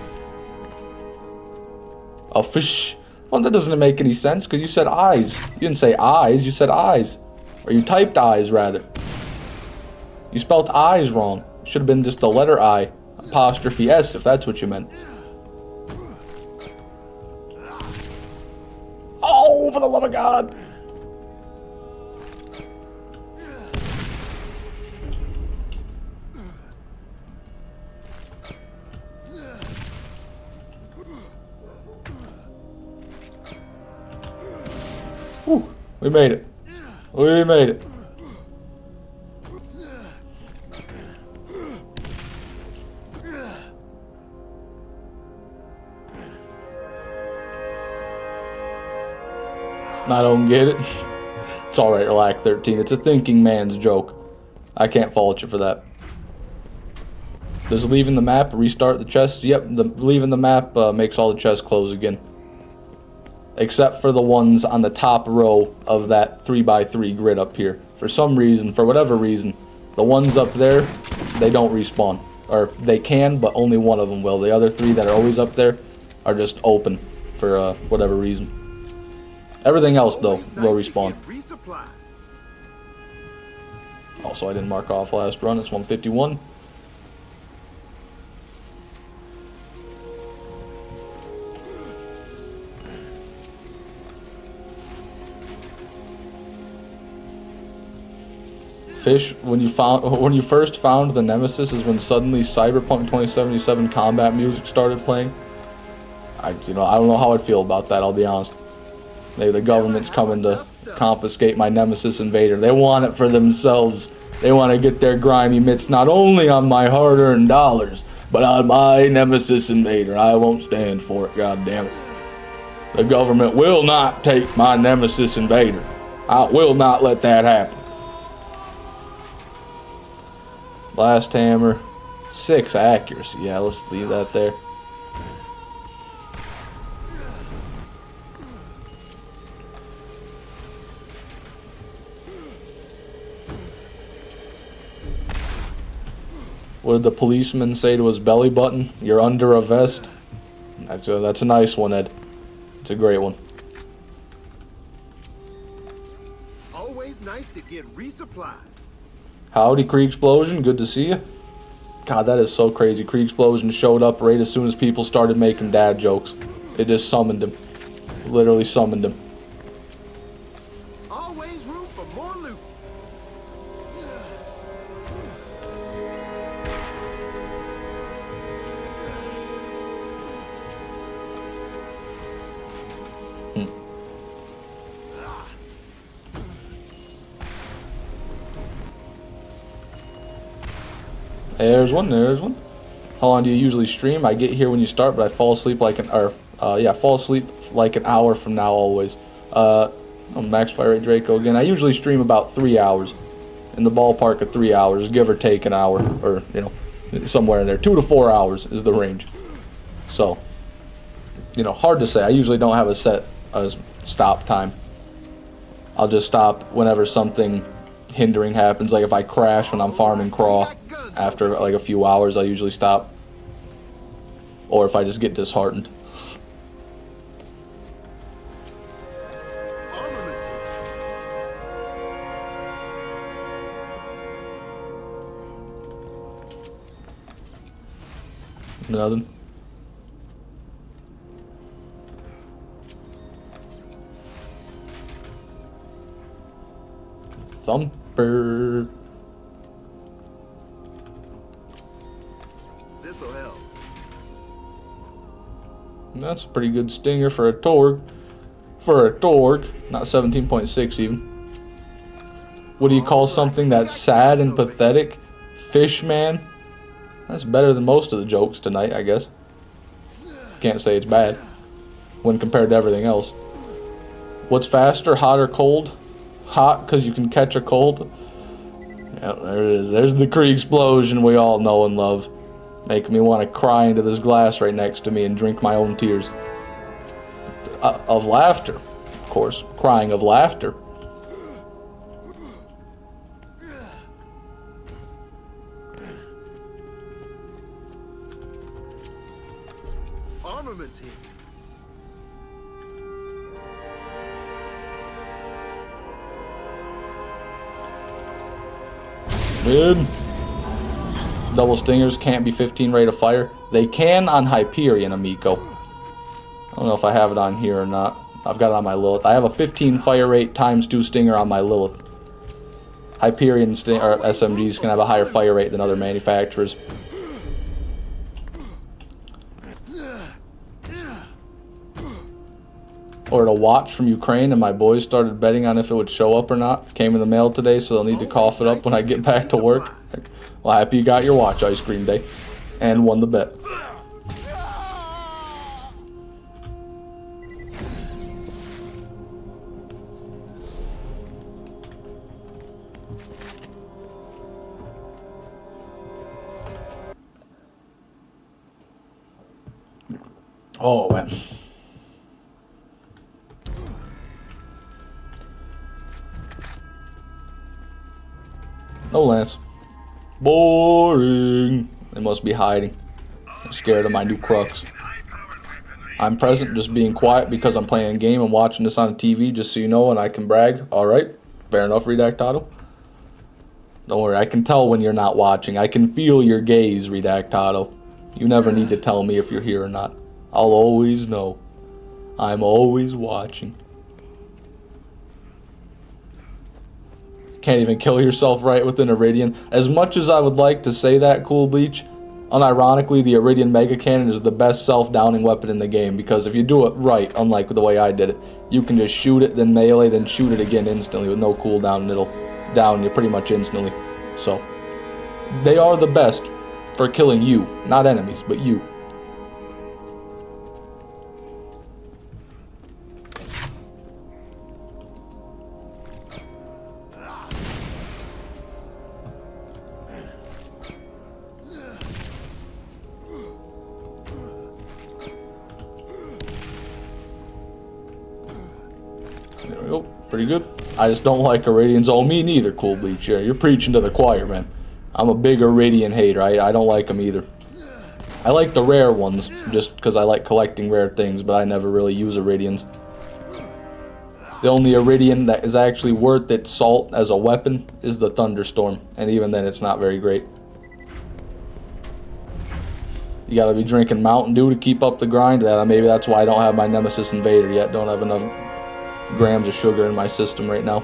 A fish... Well, that doesn't make any sense, because you said eyes. You didn't say eyes, you said eyes. Or you typed eyes, rather. You spelled eyes wrong. Should have been just the letter I, apostrophe S, if that's what you meant. Oh, for the love of God! Whew, we made it. We made it. I don't get it. It's alright, Relax 13. It's a thinking man's joke. I can't fault you for that. Does leaving the map restart the chest? Yep, leaving the map makes all the chests close again. Except for the ones on the top row of that 3x3 grid up here. For some reason, for whatever reason, the ones up there, they don't respawn. Or they can, but only one of them will. The other three that are always up there are just open for whatever reason. Everything else, though, will respawn. Also, I didn't mark off last run. It's 151. Fish, when you first found the Nemesis is when suddenly Cyberpunk 2077 combat music started playing. I don't know how I'd feel about that, I'll be honest. Maybe the government's coming to confiscate my Nemesis Invader. They want it for themselves. They want to get their grimy mitts not only on my hard-earned dollars, but on my Nemesis Invader. I won't stand for it, god damn it. The government will not take my Nemesis Invader. I will not let that happen. Blast hammer, 6 accuracy. Yeah, let's leave that there. What did the policeman say to his belly button? You're under a vest. That's a nice one, Ed. It's a great one. Always nice to get resupplied. Howdy, Kree Explosion. Good to see you. God, that is so crazy. Kree Explosion showed up right as soon as people started making dad jokes. It just summoned him. Literally summoned him. Always room for more loot. There's one, there's one. How long do you usually stream? I get here when you start, but I fall asleep like fall asleep like an hour from now always. Max Fire Rate Draco again. I usually stream about 3 hours. In the ballpark of 3 hours, give or take an hour, or, somewhere in there. 2 to 4 hours is the range. So, hard to say. I usually don't have a set stop time. I'll just stop whenever something hindering happens. Like if I crash when I'm farming craw, after like a few hours, I usually stop. Or if I just get disheartened. Nothing. Thumper. This'll help. That's a pretty good stinger for a Torg. For a Torg, not 17.6 even. What do you call something that's sad and pathetic? Fish man? That's better than most of the jokes tonight, I guess. Can't say it's bad when compared to everything else. What's faster, hot or cold? Hot, because you can catch a cold. Yep, there it is. There's the Krieg explosion we all know and love. Making me want to cry into this glass right next to me and drink my own tears. Of laughter, of course. Crying of laughter. Armaments here. Dude. Double stingers can't be 15 rate of fire. They can on Hyperion, Amico. I don't know if I have it on here or not. I've got it on my Lilith. I have a 15 fire rate times 2 stinger on my Lilith. Hyperion or SMGs can have a higher fire rate than other manufacturers. Ordered a watch from Ukraine and my boys started betting on if it would show up or not. Came in the mail today, so they'll need to cough it up when I get back to work. Well, happy you got your watch, Ice Cream Day. And won the bet. Oh, man. No Lance. Boring. They must be hiding. I'm scared of my new crux. I'm present, just being quiet because I'm playing a game and watching this on TV, just so you know, and I can brag. Alright. Fair enough, Redactado. Don't worry, I can tell when you're not watching. I can feel your gaze, Redactado. You never need to tell me if you're here or not. I'll always know. I'm always watching. Can't even kill yourself right with an Iridian. As much as I would like to say that, Cool Bleach, unironically, the Iridian Mega Cannon is the best self-downing weapon in the game, because if you do it right, unlike the way I did it, you can just shoot it, then melee, then shoot it again instantly with no cooldown, and it'll down you pretty much instantly. So, they are the best for killing you. Not enemies, but you. There we go. Pretty good. I just don't like Iridians. Oh, me neither, Cool Bleach. Yeah, you're preaching to the choir, man. I'm a big Iridian hater. I don't like them either. I like the rare ones, just because I like collecting rare things, but I never really use Iridians. The only Iridian that is actually worth its salt as a weapon is the Thunderstorm, and even then it's not very great. You gotta be drinking Mountain Dew to keep up the grind. Maybe that's why I don't have my Nemesis Invader yet. Don't have enough grams of sugar in my system right now.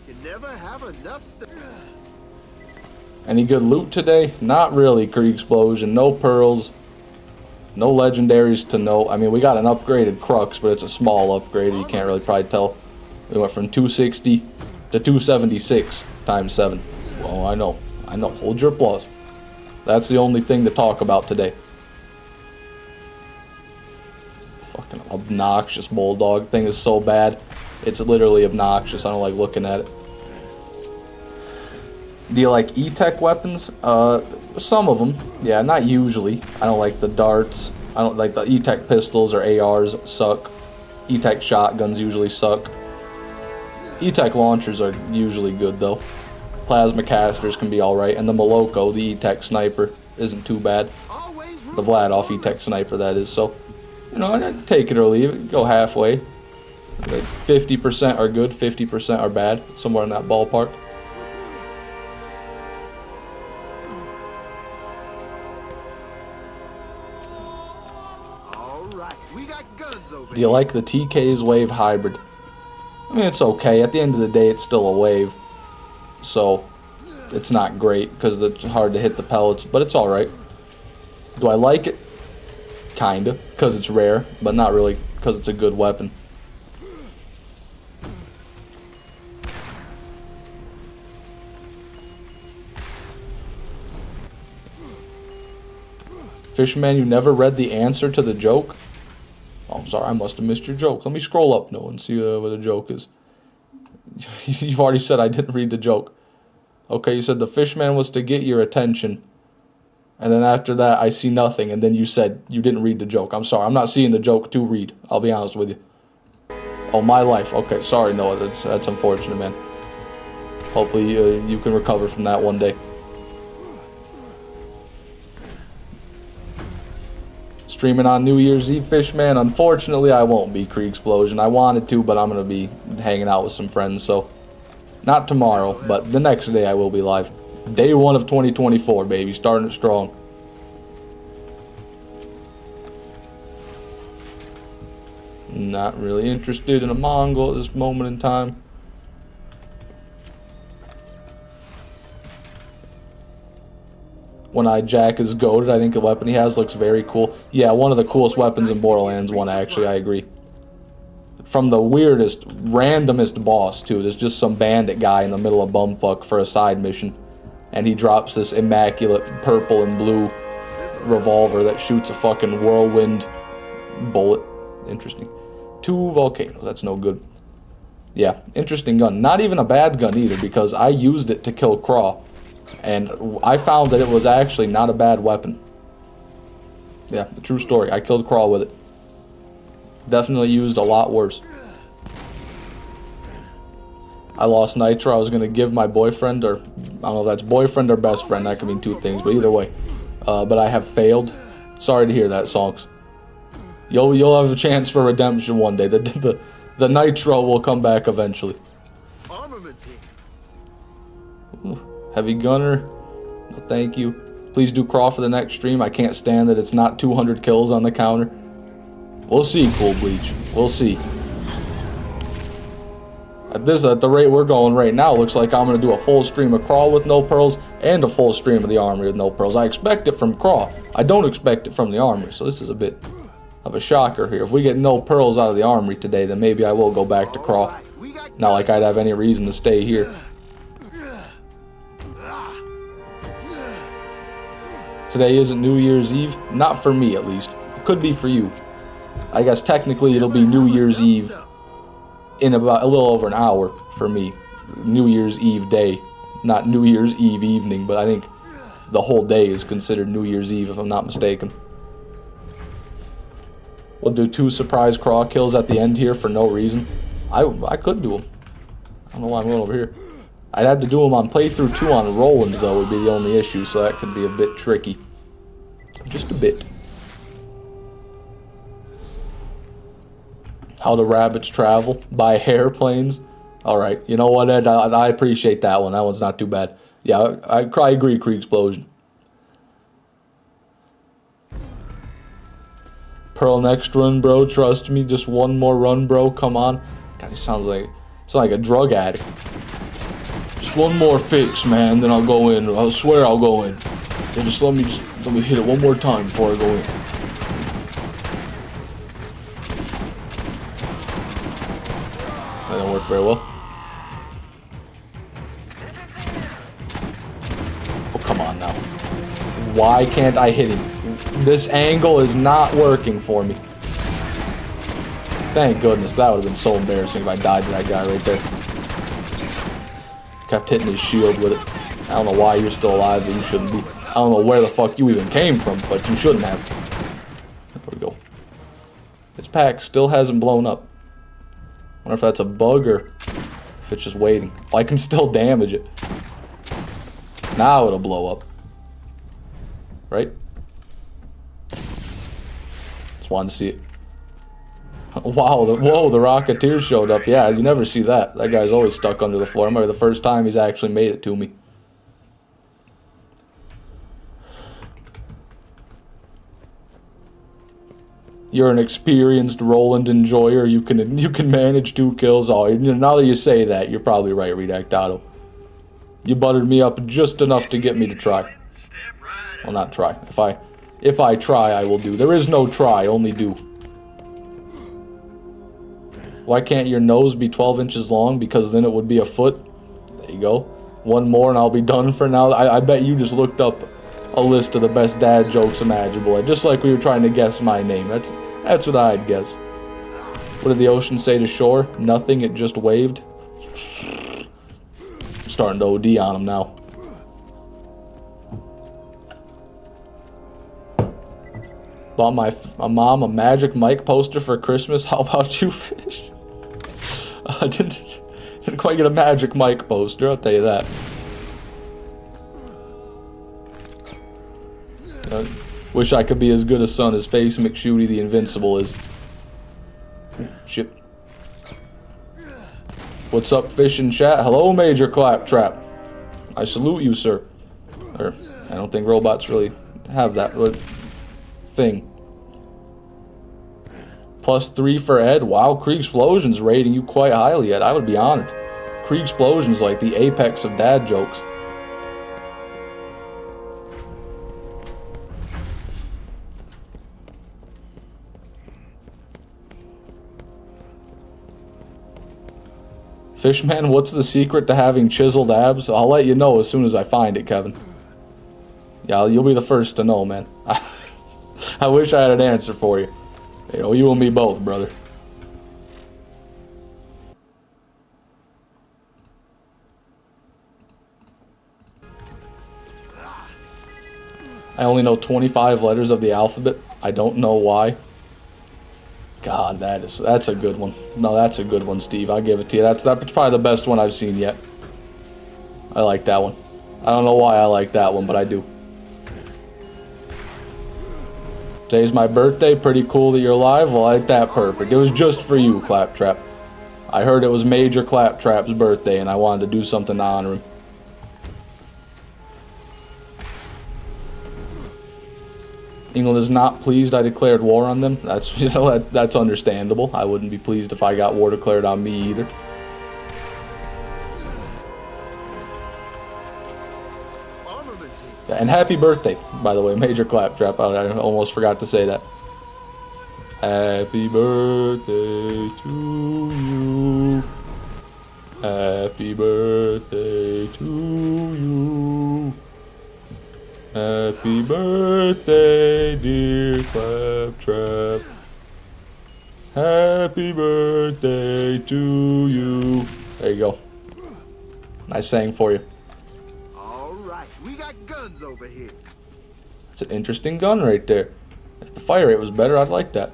You never have enough stuff. Any good loot today? Not really, Krieg Explosion. No pearls. No legendaries to note. I mean, we got an upgraded Crux, but it's a small upgrade. You can't really probably tell. We went from 260 to 276 times 7. Well, I know. Hold your applause. That's the only thing to talk about today. Fucking obnoxious bulldog thing is so bad. It's literally obnoxious. I don't like looking at it. Do you like E-Tech weapons? Some of them. Yeah, not usually. I don't like the darts. I don't like the E-Tech pistols or ARs suck. E-Tech shotguns usually suck. E-Tech launchers are usually good though. Plasma casters can be alright, and the Moloko, the E-Tech sniper, isn't too bad. The Vladoff E-Tech sniper, that is. So, you know, I'd take it or leave it. Go halfway. Like 50% are good, 50% are bad. Somewhere in that ballpark. Do you like the TK's Wave Hybrid? I mean, it's okay. At the end of the day, it's still a wave. So, it's not great because it's hard to hit the pellets, but it's alright. Do I like it? Kinda, because it's rare, but not really because it's a good weapon. Fishman, you never read the answer to the joke? Oh, I'm sorry, I must have missed your joke. Let me scroll up, no, and see what the joke is. You've already said I didn't read the joke. Okay, you said the fishman was to get your attention. And then after that, I see nothing. And then you said you didn't read the joke. I'm sorry, I'm not seeing the joke to read. I'll be honest with you. Oh, my life. Okay, sorry, Noah. That's unfortunate, man. Hopefully you can recover from that one day. Streaming on New Year's Eve, Fishman. Unfortunately, I won't be, Krieg Explosion. I wanted to, but I'm going to be hanging out with some friends, so... Not tomorrow, but the next day I will be live. Day 1 of 2024, baby. Starting it strong. Not really interested in a Mongol at this moment in time. One-Eyed Jack is goated. I think the weapon he has looks very cool. Yeah, one of the coolest weapons in Borderlands 1, actually. I agree. From the weirdest, randomest boss, too. There's just some bandit guy in the middle of bumfuck for a side mission. And he drops this immaculate purple and blue revolver that shoots a fucking whirlwind bullet. Interesting. 2 volcanoes. That's no good. Yeah, interesting gun. Not even a bad gun either, because I used it to kill Craw. And I found that it was actually not a bad weapon. Yeah, a true story. I killed Craw with it. Definitely used a lot worse. I lost Nitro. I was going to give my boyfriend, or I don't know if that's boyfriend or best friend. That could mean 2 things, but either way. But I have failed. Sorry to hear that, Sonks. You'll have a chance for redemption one day. The Nitro will come back eventually. Armaments here. Ooh, heavy gunner. No, thank you. Please do crawl for the next stream. I can't stand that it's not 200 kills on the counter. We'll see, Cool Bleach. We'll see. At the rate we're going right now, looks like I'm going to do a full stream of Crawl with no pearls and a full stream of the Armory with no pearls. I expect it from Crawl. I don't expect it from the Armory, so this is a bit of a shocker here. If we get no pearls out of the Armory today, then maybe I will go back to Crawl. Not like I'd have any reason to stay here. Today isn't New Year's Eve. Not for me, at least. It could be for you. I guess technically it'll be New Year's Eve in about a little over an hour for me. New Year's Eve day, not New Year's Eve evening, but I think the whole day is considered New Year's Eve if I'm not mistaken. We'll do 2 surprise Craw kills at the end here for no reason. I could do them. I don't know why I'm going over here. I'd have to do them on playthrough 2 on Roland, though, would be the only issue, so that could be a bit tricky. Just a bit. How the rabbits travel by airplanes. Alright, you know what, Ed? I appreciate that one. That one's not too bad. Yeah, I agree, Krieg Explosion. Pearl next run, bro. Trust me. Just one more run, bro. Come on. God, it sounds like a drug addict. Just one more fix, man. Then I'll go in. I swear I'll go in. Then just let me hit it one more time before I go in. That didn't work very well. Oh, come on now. Why can't I hit him? This angle is not working for me. Thank goodness. That would have been so embarrassing if I died to that guy right there. Kept hitting his shield with it. I don't know why you're still alive, but you shouldn't be. I don't know where the fuck you even came from, but you shouldn't have. There we go. This pack still hasn't blown up. Wonder if that's a bug or if it's just waiting. I can still damage it. Now it'll blow up. Right? Just wanted to see it. Wow, whoa, the Rocketeer showed up. Yeah, you never see that. That guy's always stuck under the floor. I remember the first time he's actually made it to me. You're an experienced Roland enjoyer. You can manage 2 kills. Oh, now that you say that, you're probably right, Redactado. You buttered me up just enough to get me to try. Well, not try. If I try, I will do. There is no try, only do. Why can't your nose be 12 inches long? Because then it would be a foot. There you go. One more and I'll be done for now. I bet you just looked up a list of the best dad jokes imaginable. Just like we were trying to guess my name. That's That's what I'd guess. What did the ocean say to shore? Nothing, it just waved. I'm starting to OD on him now. Bought my mom a Magic Mike poster for Christmas. How about you, Fish? I didn't quite get a Magic Mike poster, I'll tell you that. Wish I could be as good a son as Face McShooty the Invincible is. Shit. What's up, Fish in chat? Hello, Major Claptrap. I salute you, sir. Or, I don't think robots really have that thing. +3 for Ed. Wow, Krieg Explosion's rating you quite highly, Ed. I would be honored. Krieg Explosion's like the apex of dad jokes. Fishman, what's the secret to having chiseled abs? I'll let you know as soon as I find it, Kevin. Yeah, you'll be the first to know, man. I wish I had an answer for you. You know, you and me both, brother. I only know 25 letters of the alphabet. I don't know why. God, that's a good one. No, that's a good one, Steve. I'll give it to you. That's probably the best one I've seen yet. I like that one. I don't know why I like that one, but I do. Today's my birthday. Pretty cool that you're alive. Well, I like that perfect. It was just for you, Claptrap. I heard it was Major Claptrap's birthday, and I wanted to do something to honor him. England is not pleased I declared war on them. That's, you know, that's understandable. I wouldn't be pleased if I got war declared on me either. And happy birthday, by the way, Major Claptrap. I almost forgot to say that. Happy birthday to you. Happy birthday to you. Happy birthday, dear Claptrap. Happy birthday to you. There you go. Nice saying for you. We got guns over here. It's an interesting gun right there. If the fire rate was better, I'd like that.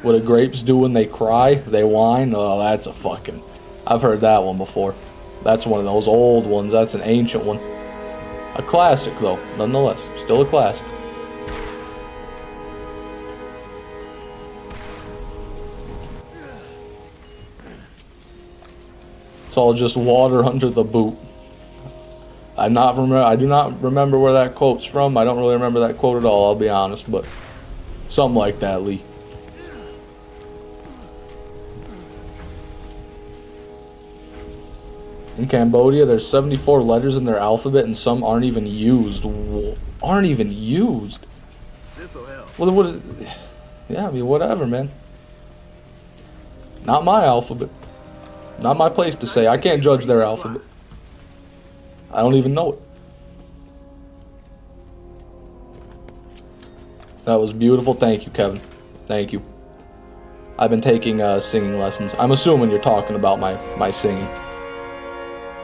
What do grapes do when they cry? They whine? Oh, that's a fucking... I've heard that one before. That's one of those old ones. That's an ancient one. A classic, though, nonetheless. Still a classic. It's all just water under the boot. I do not remember where that quote's from. I don't really remember that quote at all, I'll be honest, but something like that, Lee. In Cambodia, there's 74 letters in their alphabet, and some aren't even used. Aren't even used? This'll help. Yeah, I mean, whatever, man. Not my alphabet. Not my place to say. I can't judge their alphabet. I don't even know it. That was beautiful. Thank you, Kevin. Thank you. I've been taking singing lessons. I'm assuming you're talking about my singing.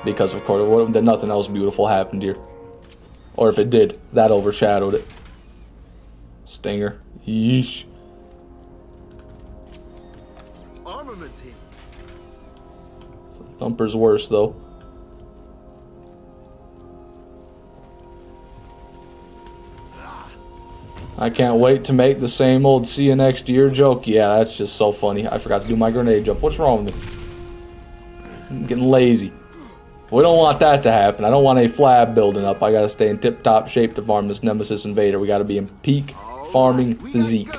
Because, of course, nothing else beautiful happened here. Or if it did, that overshadowed it. Stinger. Yeesh. Armaments here. Thumper's worse, though. I can't wait to make the same old see you next year joke. Yeah, that's just so funny. I forgot to do my grenade jump. What's wrong with me? I'm getting lazy. We don't want that to happen. I don't want a flab building up. I gotta stay in tip-top shape to farm this Nemesis Invader. We gotta be in peak farming physique.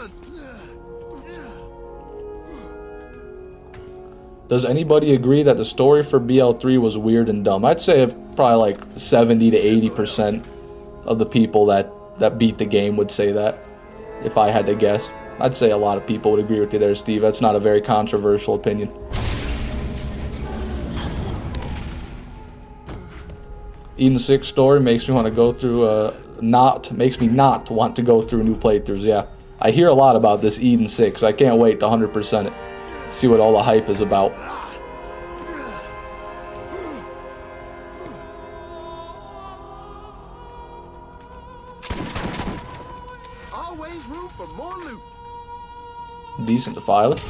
Does anybody agree that the story for BL3 was weird and dumb? I'd say probably like 70 to 80% of the people that beat the game would say that, if I had to guess. I'd say a lot of people would agree with you there, Steve. That's not a very controversial opinion. Eden 6 story makes me want to go through, makes me not want to go through new playthroughs, yeah. I hear a lot about this Eden 6. I can't wait to 100% it. See what all the hype is about. Always room for more loot. Decent to file it.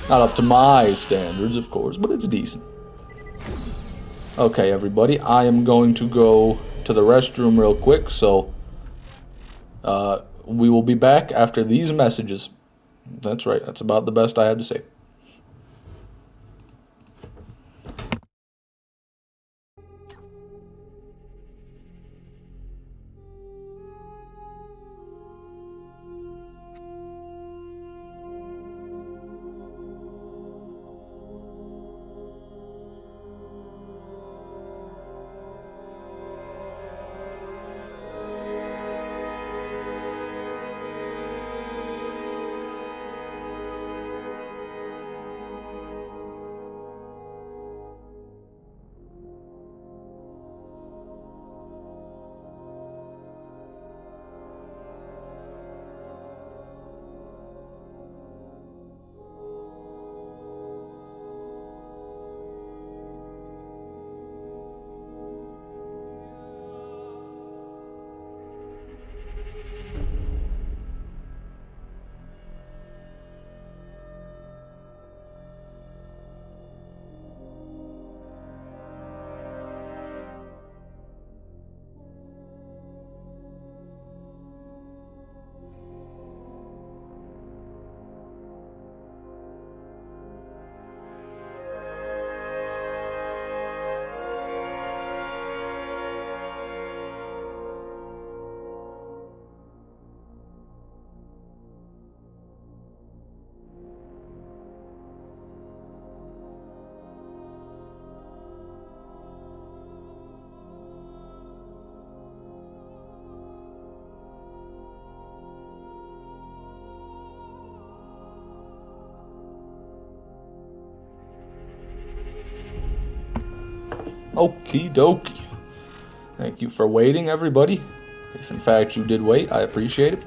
Not up to my standards, of course, but it's decent. Okay, everybody, I am going to go to the restroom real quick, so we will be back after these messages. That's right, that's about the best I had to say. Okie dokie. Thank you for waiting, everybody. If in fact you did wait, I appreciate it.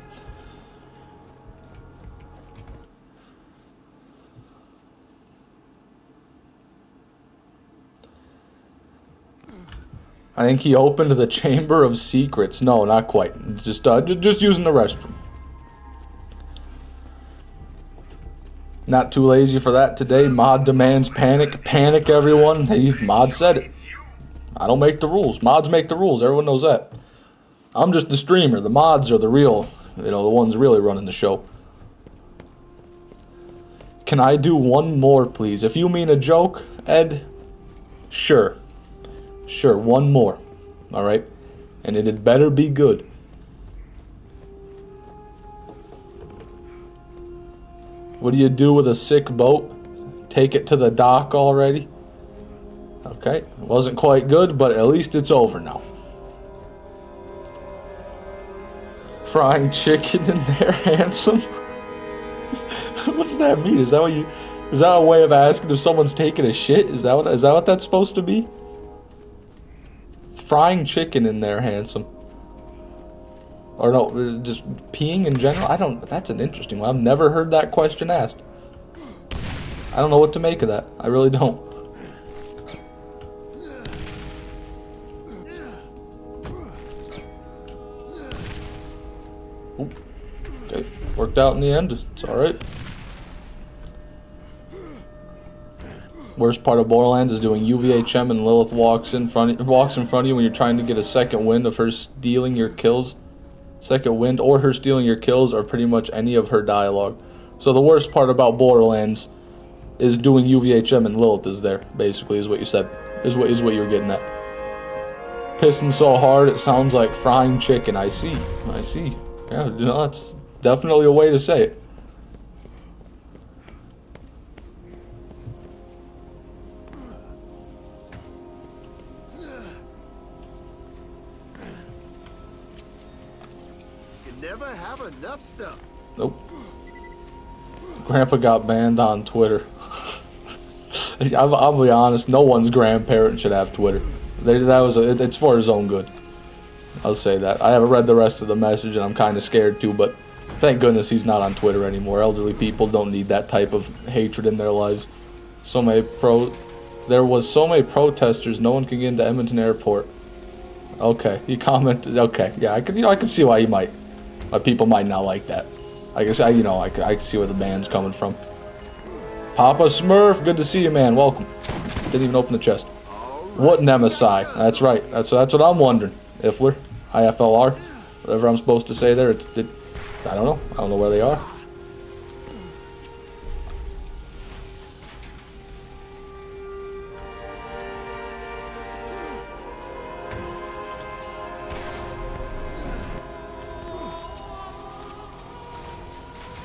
I think he opened the Chamber of Secrets. No, not quite. Just using the restroom. Not too lazy for that today. Mod demands panic. Panic, everyone. Hey, Mod said it. I don't make the rules. Mods make the rules. Everyone knows that. I'm just the streamer. The mods are the real, the ones really running the show. Can I do one more, please? If you mean a joke, Ed, sure. Sure, one more. Alright? And it had better be good. What do you do with a sick boat? Take it to the dock already? Okay, it wasn't quite good, but at least it's over now. Frying chicken in there, handsome? What does that mean? Is that a way of asking if someone's taking a shit? Is that what that's supposed to be? Frying chicken in there, handsome. Or no, just peeing in general? That's an interesting one. I've never heard that question asked. I don't know what to make of that. I really don't. Okay, worked out in the end. It's alright. Worst part of Borderlands is doing UVHM and Lilith walks in front of you when you're trying to get a second wind of her stealing your kills. Second wind or her stealing your kills, or pretty much any of her dialogue. So the worst part about Borderlands is doing UVHM and Lilith is there, basically, is what you said. Is what you're getting at. Pissing so hard it sounds like frying chicken. I see. Yeah, that's definitely a way to say it. Never have enough stuff. Nope. Grandpa got banned on Twitter. I'll be honest, no one's grandparent should have Twitter. It's for his own good. I'll say that. I haven't read the rest of the message, and I'm kind of scared too, but thank goodness he's not on Twitter anymore. Elderly people don't need that type of hatred in their lives. There was so many protesters, no one can get into Edmonton Airport. Okay, he commented. Okay, yeah, I can see why people might not like that. I guess I can see where the band's coming from. Papa Smurf, good to see you, man. Welcome. Didn't even open the chest. What Nemesis? That's right. That's what I'm wondering. Ifler, IFLR, whatever I'm supposed to say there. I don't know. I don't know where they are.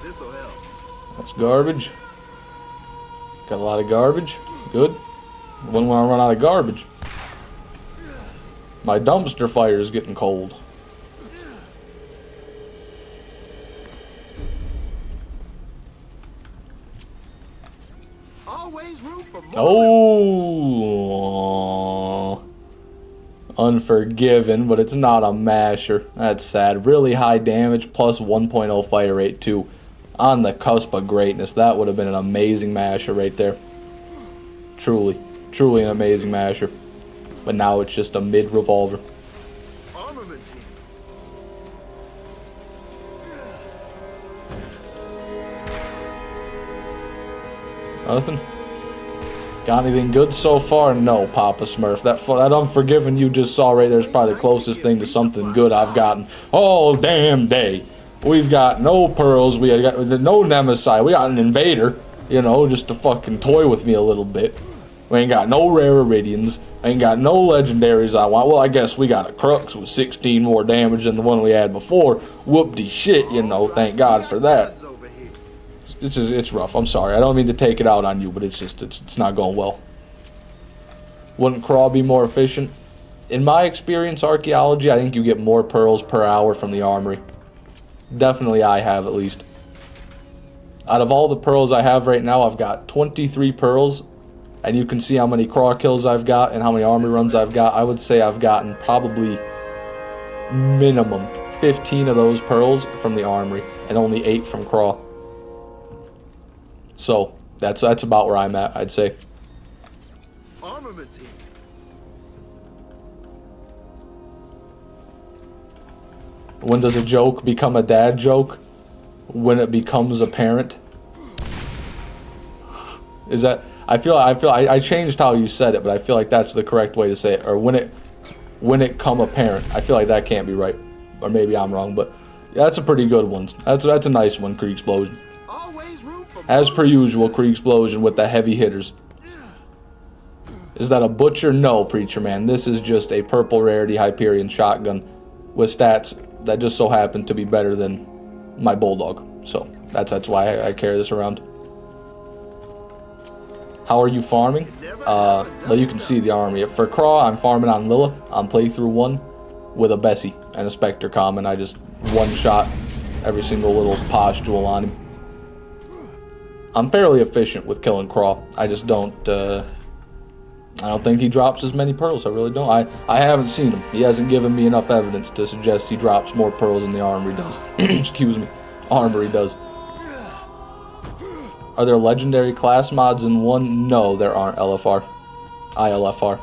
This'll help. That's garbage. Got a lot of garbage. Good. Wouldn't want to run out of garbage. My dumpster fire is getting cold. Always room for more. Oh, Unforgiven, but it's not a masher. That's sad. Really high damage, plus 1.0 fire rate too. On the cusp of greatness. That would have been an amazing masher right there. Truly an amazing masher. But now it's just a mid-revolver. Armaments here. Nothing? Got anything good so far? No, Papa Smurf. That Unforgiven you just saw right there is probably the closest thing to something good I've gotten all damn day. We've got no pearls. We got no Nemesis. We got an Invader, you know, just to fucking toy with me a little bit. We ain't got no rare iridians. Ain't got no legendaries I want. Well, I guess we got a Crux with 16 more damage than the one we had before. Whoop-de shit, you know. Thank God for that. It's rough. I'm sorry. I don't mean to take it out on you, but it's not going well. Wouldn't crawl be more efficient? In my experience, archaeology, I think you get more pearls per hour from the armory. Definitely I have, at least. Out of all the pearls I have right now, I've got 23 pearls. And you can see how many craw kills I've got and how many armory runs I've got. I would say I've gotten probably minimum 15 of those pearls from the armory and only 8 from craw. So that's about where I'm at, I'd say. Armaments here. When does a joke become a dad joke? When it becomes apparent. Is that? I changed how you said it, but I feel like that's the correct way to say it. Or when it come apparent. I feel like that can't be right. Or maybe I'm wrong, but that's a pretty good one. That's a nice one, Kree Explosion. As per usual, Kree Explosion with the heavy hitters. Is that a butcher? No, Preacher Man. This is just a purple rarity Hyperion shotgun with stats that just so happen to be better than my Bulldog. So that's why I carry this around. How are you farming? Well, you can see the army. For Craw, I'm farming on Lilith on playthrough 1 with a Bessie and a Spectre common. I just one-shot every single little postule on him. I'm fairly efficient with killing Craw. I just don't think he drops as many pearls. I really don't. I haven't seen him. He hasn't given me enough evidence to suggest he drops more pearls than the Armory does. Excuse me. Armory does. Are there legendary class mods in 1? No, there aren't. LFR. ILFR.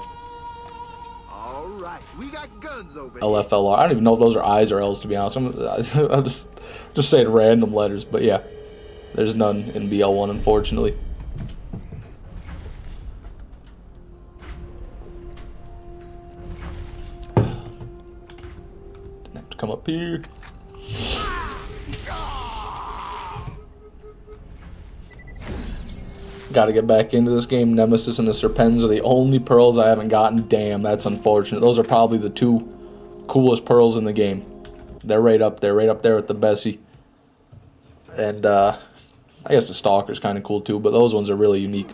All right, we got guns over here. LFLR. I don't even know if those are I's or L's, to be honest. I'm just saying random letters, but yeah. There's none in BL1, unfortunately. Didn't have to come up here. Gotta get back into this game. Nemesis and the Serpens are the only pearls I haven't gotten. Damn, that's unfortunate. Those are probably the 2 coolest pearls in the game. They're right up there with the Bessie. And, I guess the Stalker's kind of cool too, but those ones are really unique.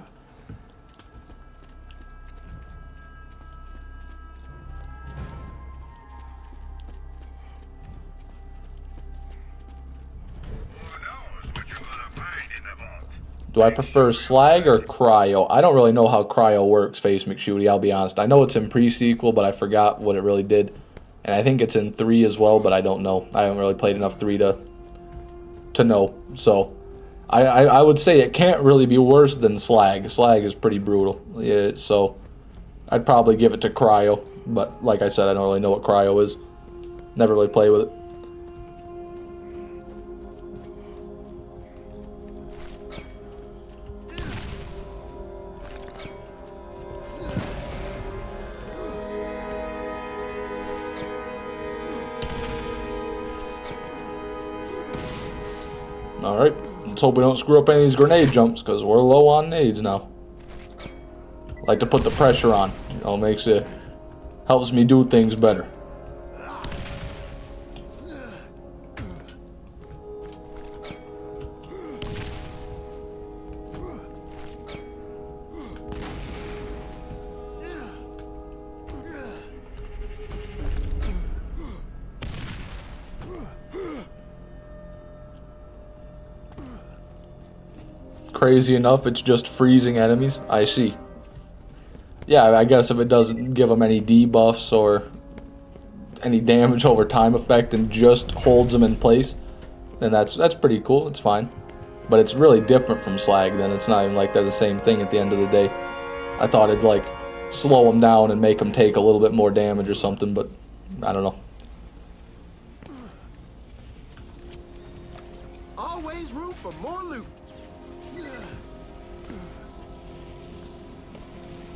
Do I prefer slag or cryo? I don't really know how cryo works, Face McShooty, I'll be honest. I know it's in pre-sequel, but I forgot what it really did. And I think it's in 3 as well, but I don't know. I haven't really played enough 3 to know. So I would say it can't really be worse than slag. Slag is pretty brutal. Yeah, so I'd probably give it to cryo. But like I said, I don't really know what cryo is. Never really play with it. Alright, let's hope we don't screw up any of these grenade jumps, because we're low on nades now. Like to put the pressure on. You know, makes it... helps me do things better. Crazy enough, it's just freezing enemies. I see. Yeah, I guess if it doesn't give them any debuffs or any damage over time effect and just holds them in place, then that's pretty cool. It's fine. But it's really different from slag then. It's not even like they're the same thing at the end of the day. I thought it'd like slow them down and make them take a little bit more damage or something, but I don't know. Always room for more loot.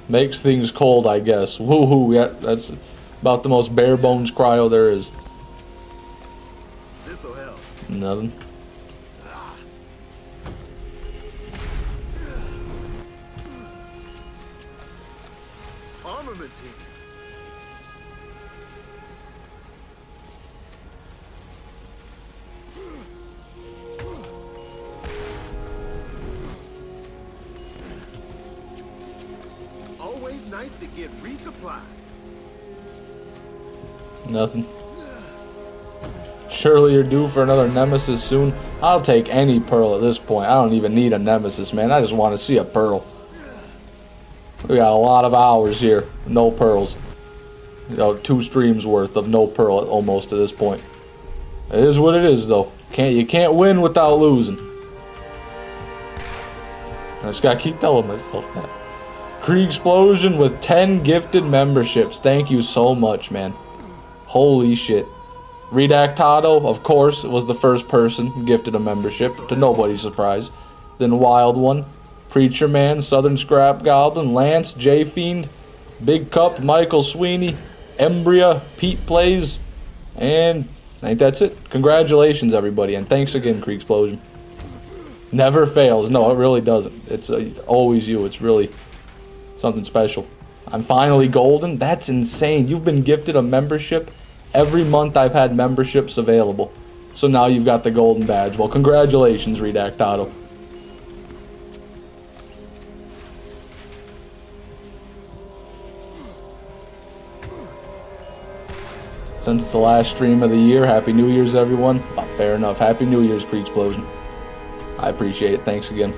Makes things cold, I guess. Woohoo, yeah, that's about the most bare bones cryo there is. This'll help. Nothing. Armament here. Always nice to get resupplied. Nothing. Surely you're due for another Nemesis soon. I'll take any pearl at this point. I don't even need a Nemesis, man. I just want to see a pearl. We got a lot of hours here. No pearls. You know, 2 streams worth of no pearl almost at this point. It is what it is, though. You can't win without losing. I just gotta keep telling myself that. Krieg Explosion with 10 gifted memberships. Thank you so much, man. Holy shit. Redactado, of course, was the first person gifted a membership, to nobody's surprise. Then Wild One, Preacher Man, Southern Scrap Goblin, Lance, J Fiend, Big Cup, Michael Sweeney, Embria, Pete Plays, and I think that's it. Congratulations, everybody, and thanks again, Krieg Explosion. Never fails. No, it really doesn't. It's always you. It's really something special. I'm finally golden. That's insane. You've been gifted a membership. Every month I've had memberships available. So now you've got the golden badge. Well, congratulations, Redactado. Since it's the last stream of the year, Happy New Year's, everyone. Oh, fair enough. Happy New Year's, Krieg Explosion. I appreciate it. Thanks again.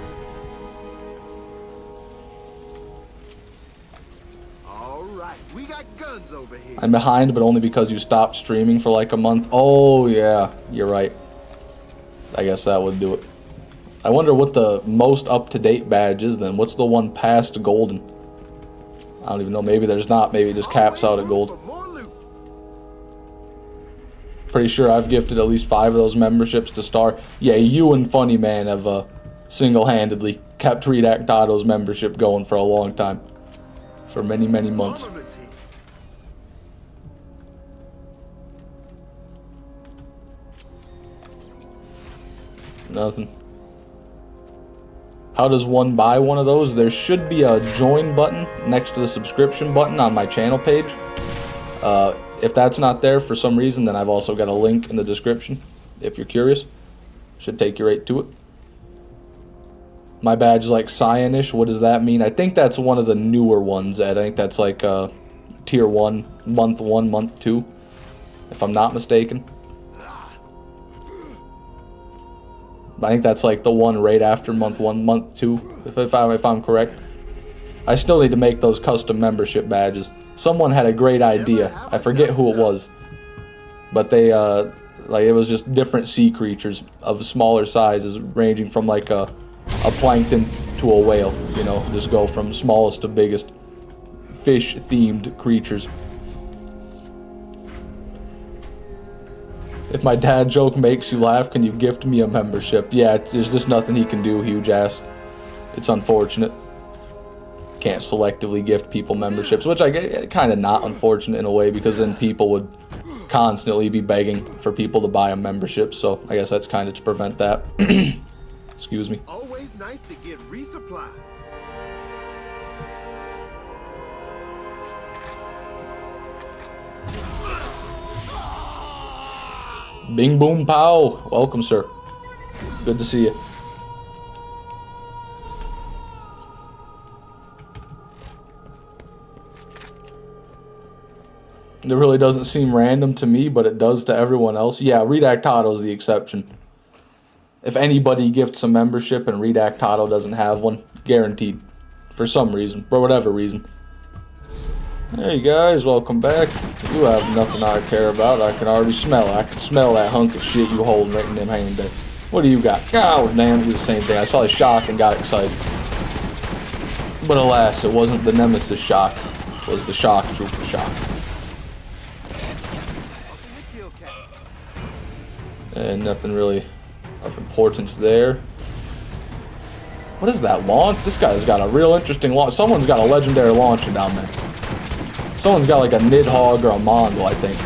We got guns over here. I'm behind, but only because you stopped streaming for like a month. Oh, yeah, you're right. I guess that would do it. I wonder what the most up-to-date badge is then. What's the one past golden? I don't even know. Maybe there's not. Maybe it just caps out at gold. Pretty sure I've gifted at least 5 of those memberships to Star. Yeah, you and Funny Man have single-handedly kept Redactado's membership going for a long time. For many, many months. Nothing. How does one buy one of those? There should be a join button next to the subscription button on my channel page. If that's not there for some reason, then I've also got a link in the description. If you're curious, should take you right to it. My badge is like cyanish. What does that mean? I think that's one of the newer ones, Ed. I think that's like tier 1, month 2, if I'm not mistaken. I think that's like the one right after month 1, month 2, if I'm correct. I still need to make those custom membership badges. Someone had a great idea. I forget who it was, but they like it was just different sea creatures of smaller sizes, ranging from like a plankton to a whale. You know, just go from smallest to biggest. Fish-themed creatures. If my dad joke makes you laugh, can you gift me a membership? Yeah, there's just nothing he can do, huge ass. It's unfortunate. Can't selectively gift people memberships, which I get kind of not unfortunate in a way, because then people would constantly be begging for people to buy a membership, so I guess that's kind of to prevent that. Excuse me. Always nice to get resupplied. Bing boom pow. Welcome, sir. Good to see you. It really doesn't seem random to me, but it does to everyone else. Yeah, Redactado's the exception. If anybody gifts a membership and Redactado doesn't have one, guaranteed. For some reason. For whatever reason. Hey guys, welcome back. You have nothing I care about. I can already smell it. I can smell that hunk of shit you holding right in them hand there. What do you got? Oh, damn, do the same thing. I saw a shock and got excited. But alas, it wasn't the Nemesis shock. It was the shock trooper shock. And nothing really of importance there. What is that launch? This guy's got a real interesting launch. Someone's got a legendary launcher down there. Someone's got like a Nidhogg or a Mongol, I think.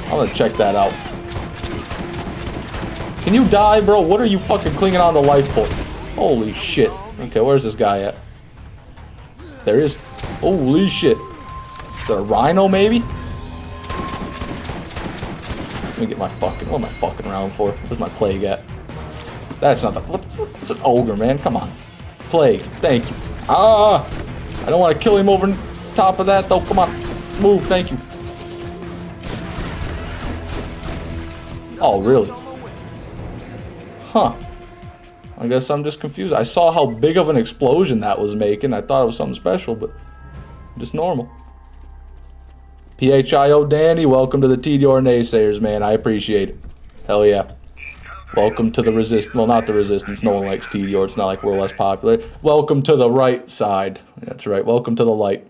I'm gonna check that out. Can you die, bro? What are you fucking clinging on to life for? Holy shit. Okay, where's this guy at? There he is. Holy shit. Is that a rhino, maybe? Let me get my fucking... What am I fucking around for? Where's my plague at? That's not the... What's an ogre, man? Come on. Plague. Thank you. Ah! I don't want to kill him over top of that, though. Come on. Move. Thank you. Oh, really? Huh. I guess I'm just confused. I saw how big of an explosion that was making. I thought it was something special, but just normal. PHIO Danny, welcome to the TDR Naysayers, man. I appreciate it. Hell yeah. Welcome to the resist. Well, not the resistance. No one likes TDR. It's not like we're less popular. Welcome to the right side. That's right. Welcome to the light.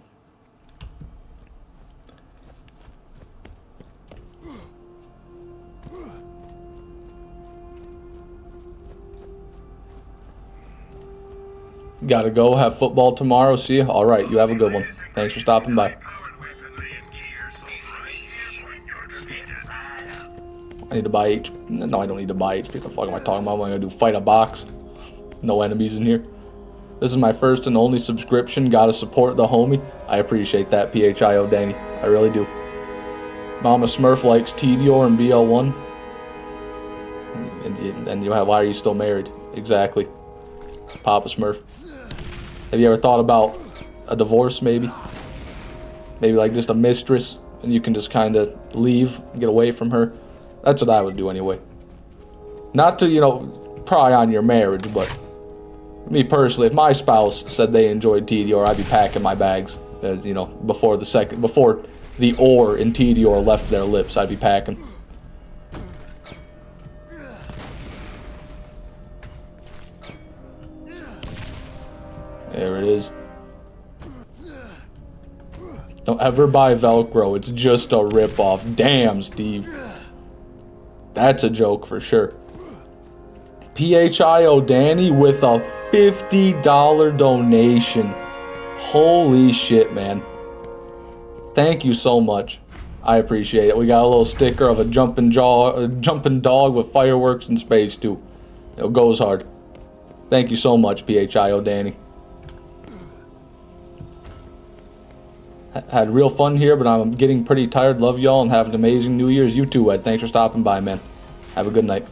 Gotta go. Have football tomorrow. See you. All right. You have a good one. Thanks for stopping by. I need to buy HP. No, I don't need to buy HP. What the fuck am I talking about? What am I gonna do? Fight a box? No enemies in here. This is my first and only subscription. Gotta support the homie. I appreciate that, PHIO Danny. I really do. Mama Smurf likes TDR and BL1. And you have, why are you still married? Exactly. Papa Smurf. Have you ever thought about a divorce, maybe? Maybe like just a mistress, and you can just kind of leave, get away from her. That's what I would do anyway. Not to, you know, pry on your marriage, but me personally, if my spouse said they enjoyed TDR, I'd be packing my bags. You know, before the or in TDR left their lips, I'd be packing. There it is. Don't ever buy Velcro. It's just a ripoff. Damn, Steve. That's a joke for sure. PHIO Danny with a $50 donation. Holy shit, man. Thank you so much. I appreciate it. We got a little sticker of a jumping dog with fireworks in space too. It goes hard. Thank you so much, PHIO Danny. Had real fun here, but I'm getting pretty tired. Love y'all and have an amazing New Year's. You too, Ed. Thanks for stopping by, man. Have a good night.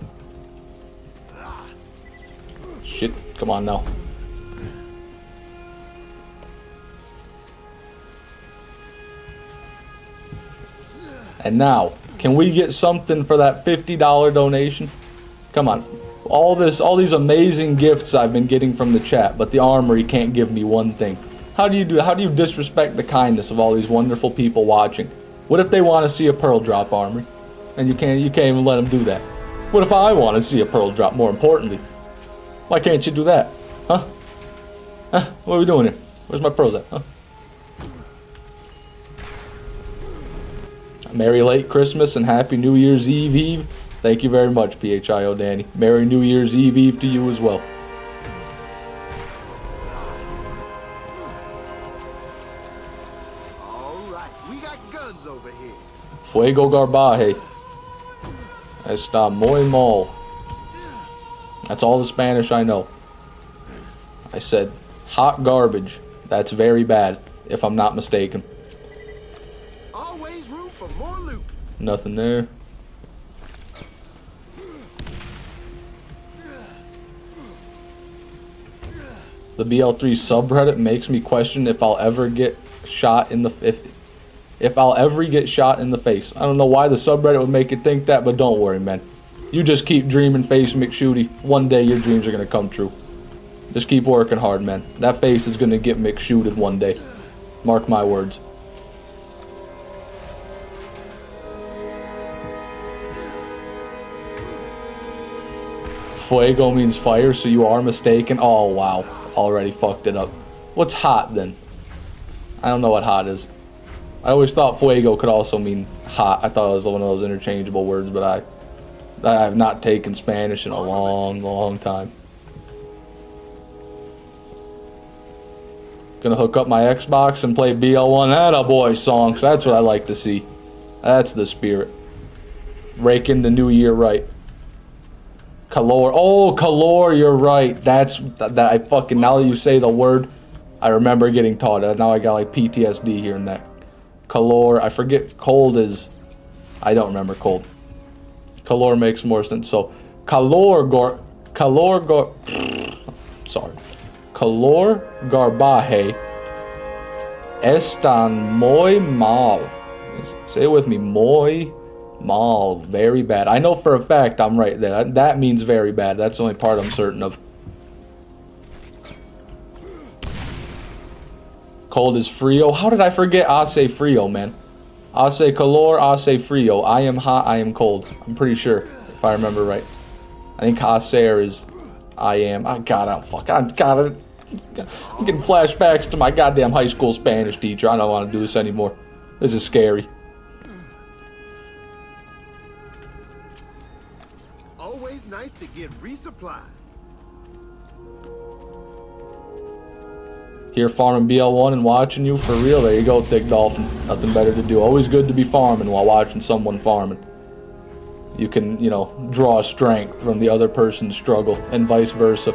Shit, come on now. And now, can we get something for that $50 donation? Come on. all these amazing gifts I've been getting from the chat, but the Armory can't give me one thing. How do you disrespect the kindness of all these wonderful people watching? What if they want to see a pearl drop, Armory? And you can't even let them do that. What if I want to see a pearl drop, more importantly? Why can't you do that? Huh? Huh? What are we doing here? Where's my pearls at? Huh? Merry late Christmas and Happy New Year's Eve. Thank you very much, PHIO Danny. Merry New Year's Eve to you as well. Alright, we got guns over here. Fuego garbaje. Está muy mal. That's all the Spanish I know. I said hot garbage. That's very bad, if I'm not mistaken. Always room for more loot. Nothing there. The BL3 subreddit makes me question if I'll ever get shot in the if I'll ever get shot in the face. I don't know why the subreddit would make it think that, but don't worry, man. You just keep dreaming, Face McShooty. One day your dreams are gonna come true. Just keep working hard, man. That face is gonna get McShooted one day. Mark my words. Fuego means fire, so you are mistaken. Oh, wow. Already fucked it up. What's hot, then? I don't know what hot is. I always thought fuego could also mean hot. I thought it was one of those interchangeable words, but I have not taken Spanish in a long time. Gonna hook up my Xbox and play BL1 Attaboy songs. That's what I like to see. That's the spirit. Raking the new year right. Calor. Oh, calor, you're right. That's that I fucking, now that you say the word, I remember getting taught it. Now I got like PTSD hearing that. Calor, I forget cold is, I don't remember cold. Calor makes more sense. So calor garbaje están muy mal. Say it with me, muy mal, very bad. I know for a fact I'm right there. That means very bad. That's the only part I'm certain of. Cold is frio. How did I forget hace frio, man? Hace calor, hace frio. I am hot, I am cold. I'm pretty sure, if I remember right. I think hacer is I am. I'm getting flashbacks to my goddamn high school Spanish teacher. I don't want to do this anymore. This is scary. Always nice to get resupplied. Here farming BL1 and watching you for real. There you go, Thick Dolphin. Nothing better to do. Always good to be farming while watching someone farming. You can, you know, draw strength from the other person's struggle and vice versa.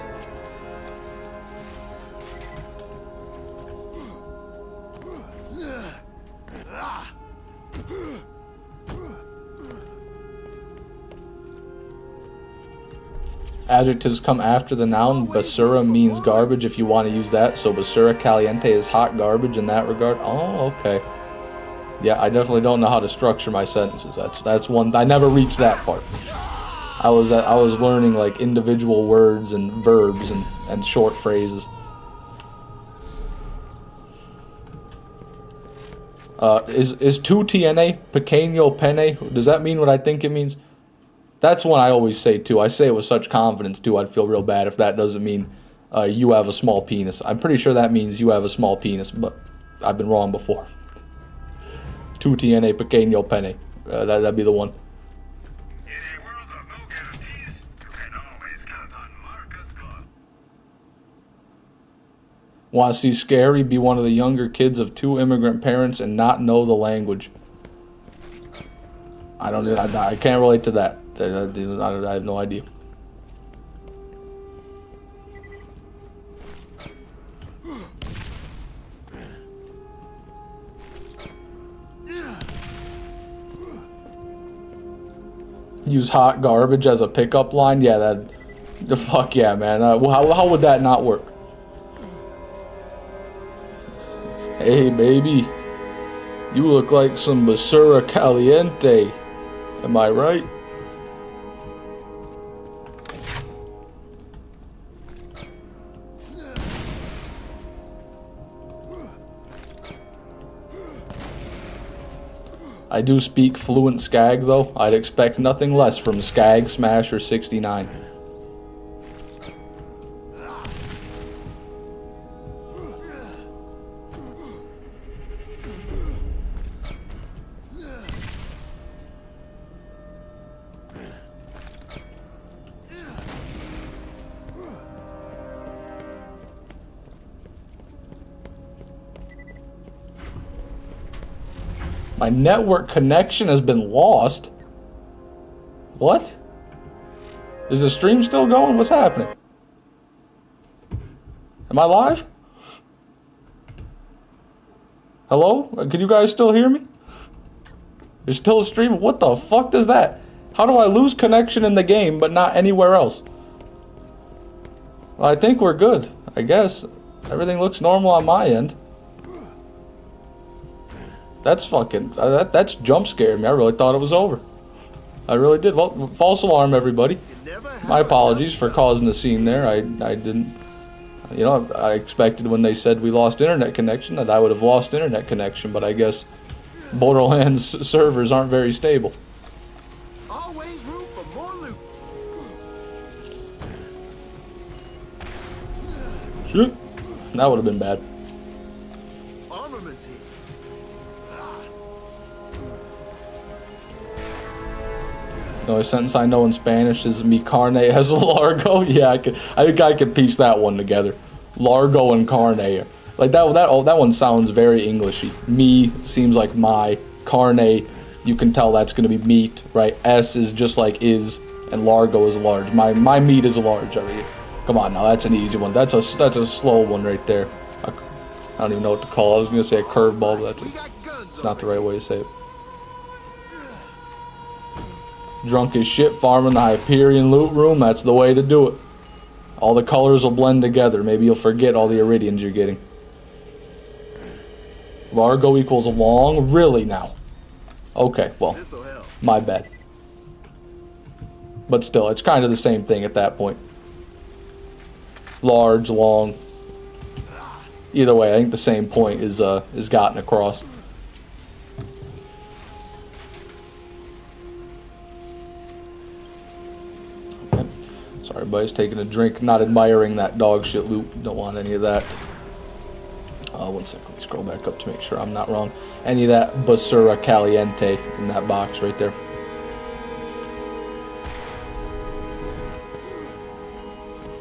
Adjectives come after the noun. Basura means garbage if you want to use that. So basura caliente is hot garbage in that regard. Oh, okay. Yeah, I definitely don't know how to structure my sentences. That's one. I never reached that part. I was learning like individual words and verbs and short phrases. Is tu tiene pequeño pene? Does that mean what I think it means? That's one I always say too. I say it with such confidence too. I'd feel real bad if that doesn't mean you have a small penis. I'm pretty sure that means you have a small penis, but I've been wrong before. Tu tiene pequeño pene. That'd be the one. In a world of no guarantees, you can always count on Marcus Club. Want to see Scary be one of the younger kids of 2 immigrant parents and not know the language? I can't relate to that. I have no idea. Use hot garbage as a pickup line? Yeah, the fuck yeah, man. How would that not work? Hey, baby. You look like some basura caliente. Am I right? I do speak fluent Skag, though. I'd expect nothing less from Skag Smasher 69. My network connection has been lost. What? Is the stream still going? What's happening? Am I live? Hello? Can you guys still hear me? There's still a stream? What the fuck does that? How do I lose connection in the game but not anywhere else? Well, I think we're good, I guess. Everything looks normal on my end. That's fucking, that's jump scared me. I really thought it was over. I really did. Well, false alarm, everybody. My apologies for causing a scene there. I didn't, you know, I expected when they said we lost internet connection that I would have lost internet connection, but I guess Borderlands servers aren't very stable. Always room for more loot. Shoot. That would have been bad. Armaments here. The only sentence I know in Spanish is "mi carne es largo." Yeah, I think I could piece that one together. Largo and carne, like that one sounds very Englishy. Me seems like my, carne, you can tell that's gonna be meat, right? S is just like is, and largo is large. My meat is large. I mean, come on now, that's an easy one. That's a slow one right there. I don't even know what to call it. I was gonna say a curveball, but it's not the right way to say it. Drunk as shit farming the Hyperion loot room, that's the way to do it. All the colors will blend together. Maybe you'll forget all the iridians you're getting. Largo equals long? Really now? Okay, well, my bad. But still, it's kind of the same thing at that point. Large, long. Either way, I think the same point is gotten across. Sorry, everybody's taking a drink, not admiring that dog shit loot. Don't want any of that. 1 second, let me scroll back up to make sure I'm not wrong. Any of that basura caliente in that box right there.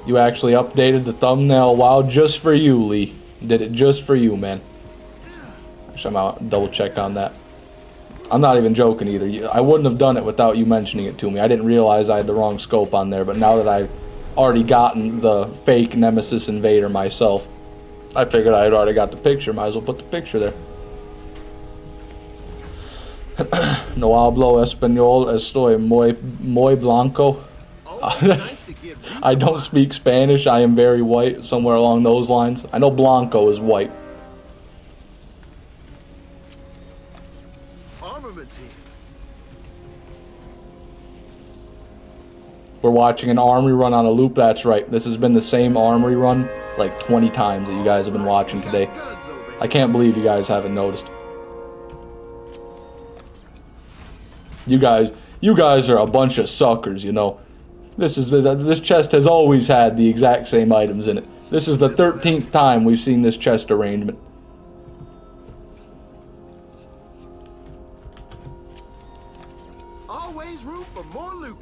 You actually updated the thumbnail. Wow, just for you, Lee. Did it just for you, man. Actually, I'm out. Double check on that. I'm not even joking either. I wouldn't have done it without you mentioning it to me. I didn't realize I had the wrong scope on there, but now that I've already gotten the fake Nemesis Invader myself, I figured I had already got the picture. Might as well put the picture there. No hablo español, estoy muy blanco. I don't speak Spanish. I am very white, somewhere along those lines. I know blanco is white. We're watching an Armory run on a loop. That's right. This has been the same Armory run like 20 times that you guys have been watching today. I can't believe you guys haven't noticed. You guys are a bunch of suckers, you know. This chest has always had the exact same items in it. This is the 13th time we've seen this chest arrangement. Always room for more loot.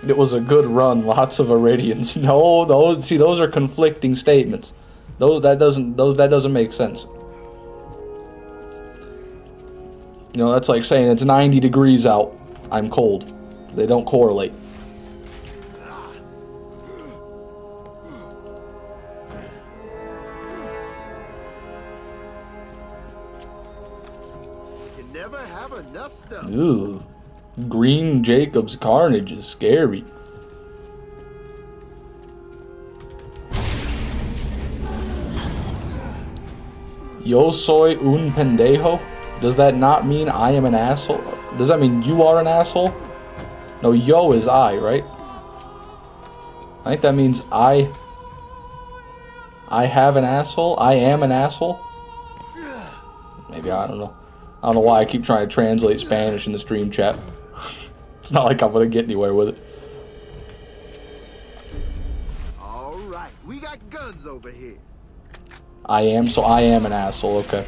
It was a good run, lots of Iridians. No, those are conflicting statements. That doesn't make sense. You know, that's like saying it's 90 degrees out. I'm cold. They don't correlate. You never have enough stuff. Ooh. Green Jacob's Carnage is scary. Yo soy un pendejo? Does that not mean I am an asshole? Does that mean you are an asshole? No, yo is I, right? I think that means I have an asshole. I am an asshole. Maybe, I don't know. I don't know why I keep trying to translate Spanish in the stream chat. It's not like I'm gonna get anywhere with it. All right, we got guns over here. I am an asshole, okay.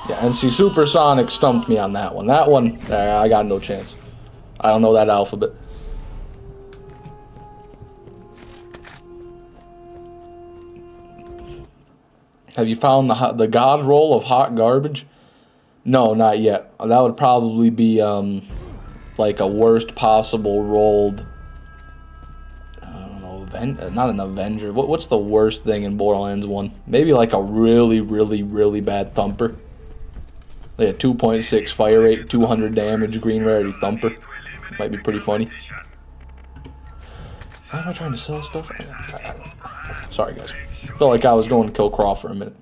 Yeah, and see, Supersonic stumped me on that one. That one, I got no chance. I don't know that alphabet. Have you found the god roll of hot garbage? No, not yet. That would probably be like a worst possible rolled. I don't know, not an Avenger. What's the worst thing in Borderlands 1? Maybe like a really, really, really bad thumper. Like a 2.6 fire rate, 200 damage, green rarity thumper. Might be pretty funny. Why am I trying to sell stuff? Sorry, guys. Felt like I was going to kill Craw for a minute.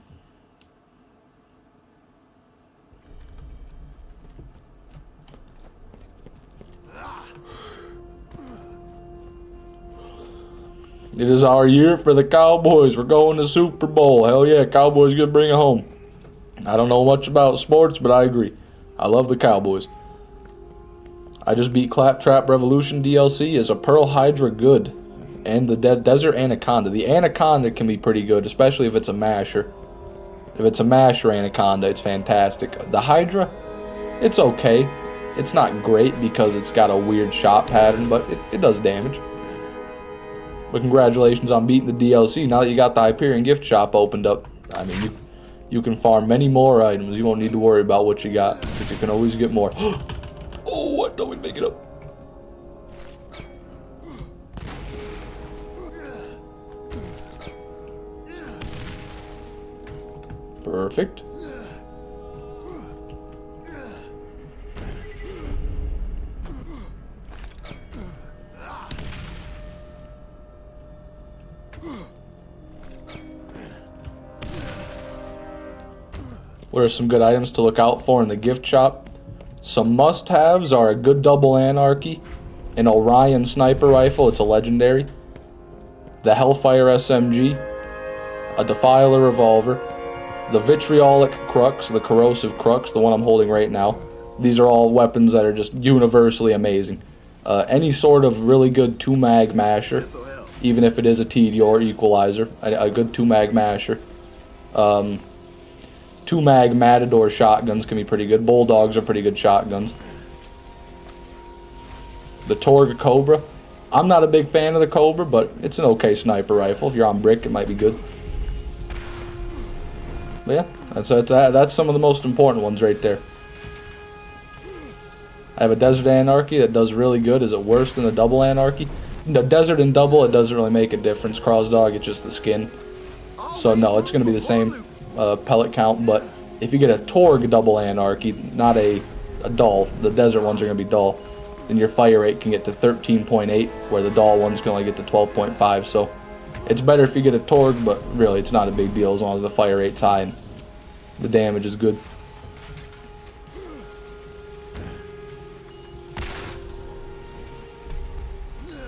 It is our year for the Cowboys. We're going to Super Bowl. Hell yeah, Cowboys gonna bring it home. I don't know much about sports, but I agree. I love the Cowboys. I just beat Claptrap Revolution DLC. Is a Pearl Hydra good? And the Desert Anaconda. The Anaconda can be pretty good, especially if it's a masher. If it's a masher Anaconda, it's fantastic. The Hydra, it's okay. It's not great because it's got a weird shot pattern, but it does damage. But congratulations on beating the DLC. Now that you got the Hyperion gift shop opened up, I mean, you can farm many more items. You won't need to worry about what you got, because you can always get more. Oh, I thought we'd make it up. Perfect. What are some good items to look out for in the gift shop? Some must-haves are a good double anarchy, an Orion sniper rifle, it's a legendary, the Hellfire SMG, a Defiler revolver, the vitriolic crux, the corrosive crux, the one I'm holding right now. These are all weapons that are just universally amazing. Any sort of really good 2-mag masher, even if it is a TD or equalizer, a good 2-mag masher. 2-mag Matador shotguns can be pretty good. Bulldogs are pretty good shotguns. The Torg Cobra. I'm not a big fan of the Cobra, but it's an okay sniper rifle. If you're on brick, it might be good. But yeah, that's some of the most important ones right there. I have a Desert Anarchy that does really good. Is it worse than the Double Anarchy? The Desert and Double, it doesn't really make a difference. Crow's Dog, it's just the skin. So no, it's going to be the same pellet count, but if you get a Torg Double Anarchy, not a dull, the desert ones are going to be dull, then your fire rate can get to 13.8, where the dull ones can only get to 12.5, so it's better if you get a Torg, but really it's not a big deal as long as the fire rate's high and the damage is good.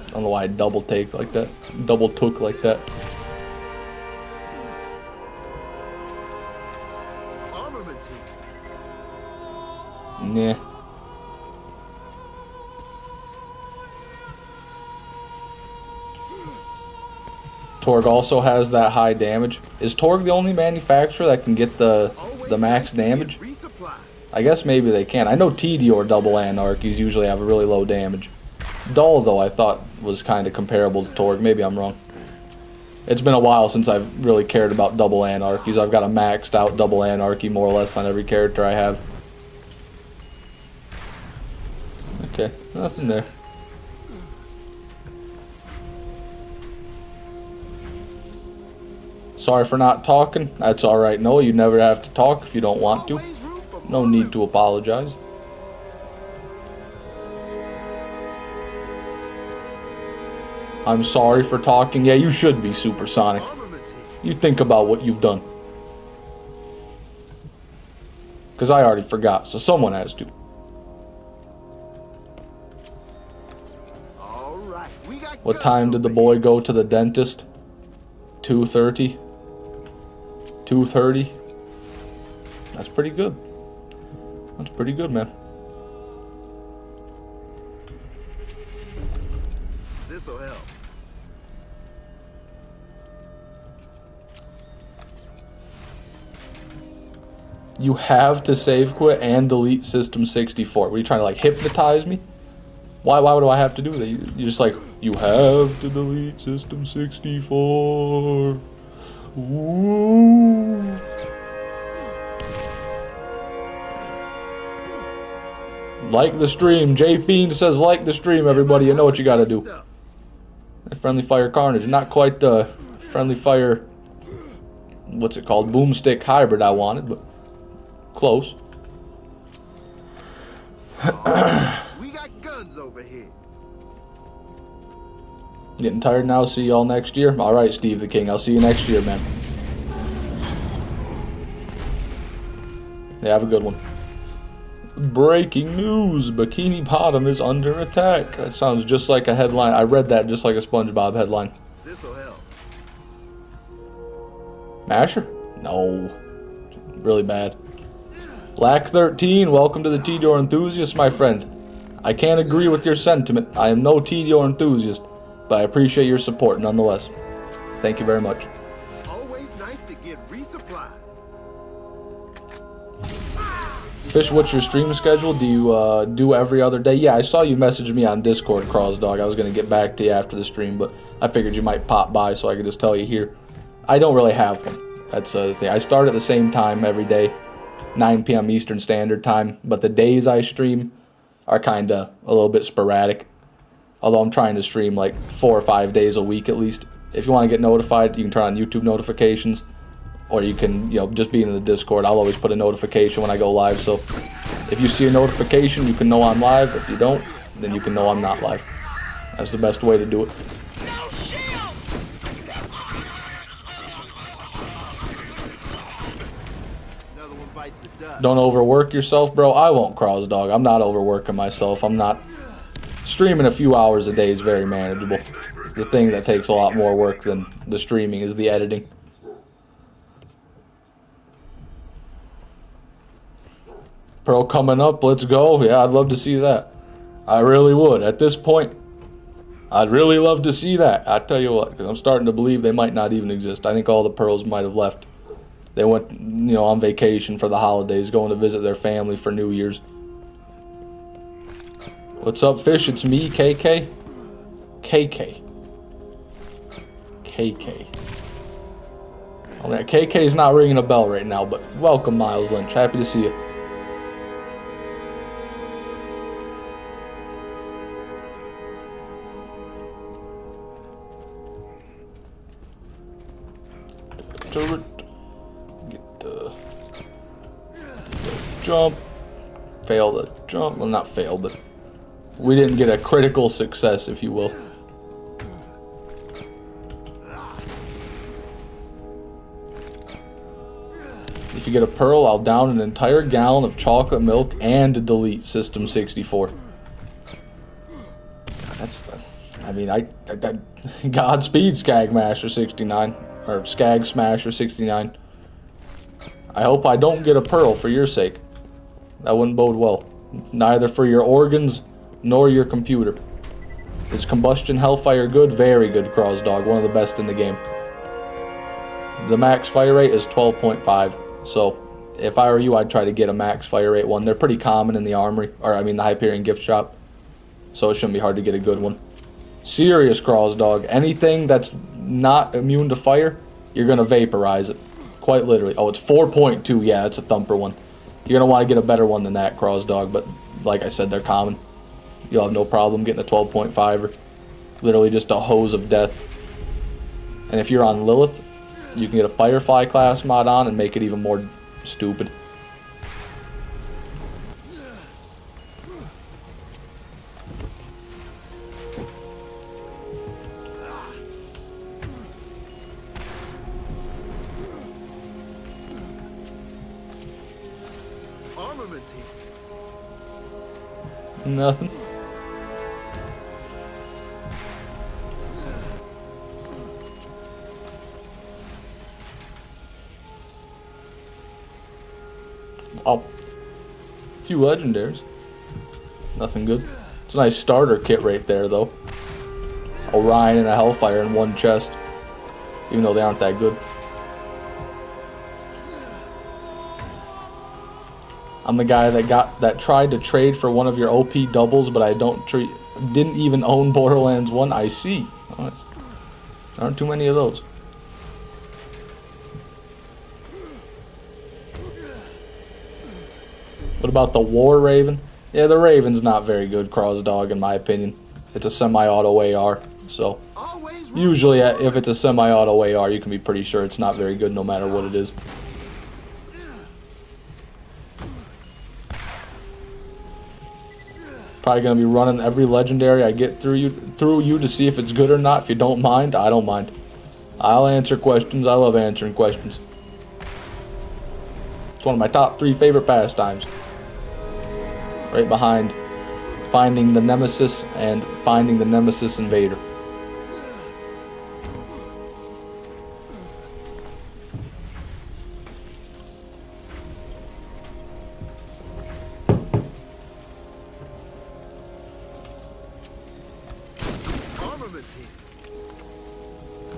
I don't know why I double took like that. Nah. Torg also has that high damage. Is Torg the only manufacturer that can get the max damage? I guess maybe they can. I know TD or Double Anarchies usually have a really low damage. Dull, though, I thought was kind of comparable to Torg. Maybe I'm wrong. It's been a while since I've really cared about Double Anarchies. I've got a maxed out Double Anarchy more or less on every character I have. Okay, nothing there. Sorry for not talking. That's alright. No, you never have to talk if you don't want to. No need to apologize. I'm sorry for talking. Yeah, you should be, Supersonic. You think about what you've done. Because I already forgot, so someone has to. We got What guns time did the over boy go to the dentist? 2:30. 2:30. That's pretty good. That's pretty good, man. This'll help. You have to save quit and delete System 64. Were you trying to like hypnotize me? Why would I have to do that? You're just like, you have to delete System 64. Ooh. Like the stream. J Fiend says like the stream, everybody. You know what you gotta do. Friendly Fire Carnage. Not quite the Friendly Fire, what's it called? Boomstick hybrid I wanted, but close. We got guns over here. Getting tired now. See y'all next year. Alright, Steve the King. I'll see you next year, man. Yeah, have a good one. Breaking news. Bikini Bottom is under attack. That sounds just like a headline. I read that just like a SpongeBob headline. This'll help. Masher? No. Really bad. Lack 13, welcome to the TDR enthusiast, my friend. I can't agree with your sentiment. I am no TDR enthusiast, but I appreciate your support nonetheless. Thank you very much. Always nice to get resupplied. Fish, what's your stream schedule? Do you do every other day? Yeah, I saw you message me on Discord, Crossdog. I was going to get back to you after the stream, but I figured you might pop by so I could just tell you here. I don't really have one. That's the thing. I start at the same time every day, 9 p.m. Eastern Standard Time, but the days I stream are kind of a little bit sporadic. Although I'm trying to stream like 4 or 5 days a week at least. If you want to get notified, you can turn on YouTube notifications. Or you can, just be in the Discord. I'll always put a notification when I go live. So if you see a notification, you can know I'm live. If you don't, then you can know I'm not live. That's the best way to do it. Another one bites the dust. Don't overwork yourself, bro. I won't, Crossdog. I'm not overworking myself. I'm not. Streaming a few hours a day is very manageable. The thing that takes a lot more work than the streaming is the editing. Pro coming up, let's go. Yeah, I'd love to see that. I really would. At this point, I'd really love to see that. I tell you what, because I'm starting to believe they might not even exist. I think all the Pearls might have left. They went, on vacation for the holidays, going to visit their family for New Year's. What's up, Fish? It's me, KK. KK. KK. Oh, yeah, KK's not ringing a bell right now, but welcome, Miles Lynch. Happy to see you. Turret. Get the jump. Fail the jump. Well, not fail, but we didn't get a critical success, if you will. If you get a pearl, I'll down an entire gallon of chocolate milk and delete System 64. That's the, Godspeed, Skagmaster 69. Or Skag Smasher 69. I hope I don't get a pearl for your sake. That wouldn't bode well. Neither for your organs nor your computer. Is Combustion Hellfire good? Very good, Crossdog. One of the best in the game. The max fire rate is 12.5. So if I were you, I'd try to get a max fire rate one. They're pretty common in the Armory, the Hyperion gift shop. So it shouldn't be hard to get a good one. Serious, Crossdog. Anything that's not immune to fire, you're going to vaporize it. Quite literally. Oh, it's 4.2. Yeah, it's a thumper one. You're going to want to get a better one than that, Crossdog. But like I said, they're common. You'll have no problem getting a 12.5er. Literally just a hose of death. And if you're on Lilith, you can get a Firefly class mod on and make it even more stupid. Armaments here. A few legendaries. Nothing good. It's a nice starter kit right there, though. Orion and a Hellfire in one chest. Even though they aren't that good. I'm the guy that tried to trade for one of your OP doubles, but I didn't even own Borderlands 1. I see. Oh, there aren't too many of those. What about the War Raven? Yeah, the Raven's not very good cross dog in my opinion. It's a semi-auto AR, so usually if it's a semi-auto AR, you can be pretty sure it's not very good no matter what it is. Probably gonna be running every legendary I get through you to see if it's good or not. If you don't mind, I don't mind. I'll answer questions. I love answering questions. It's one of my top 3 favorite pastimes. Right behind finding the Nemesis and finding the Nemesis Invader.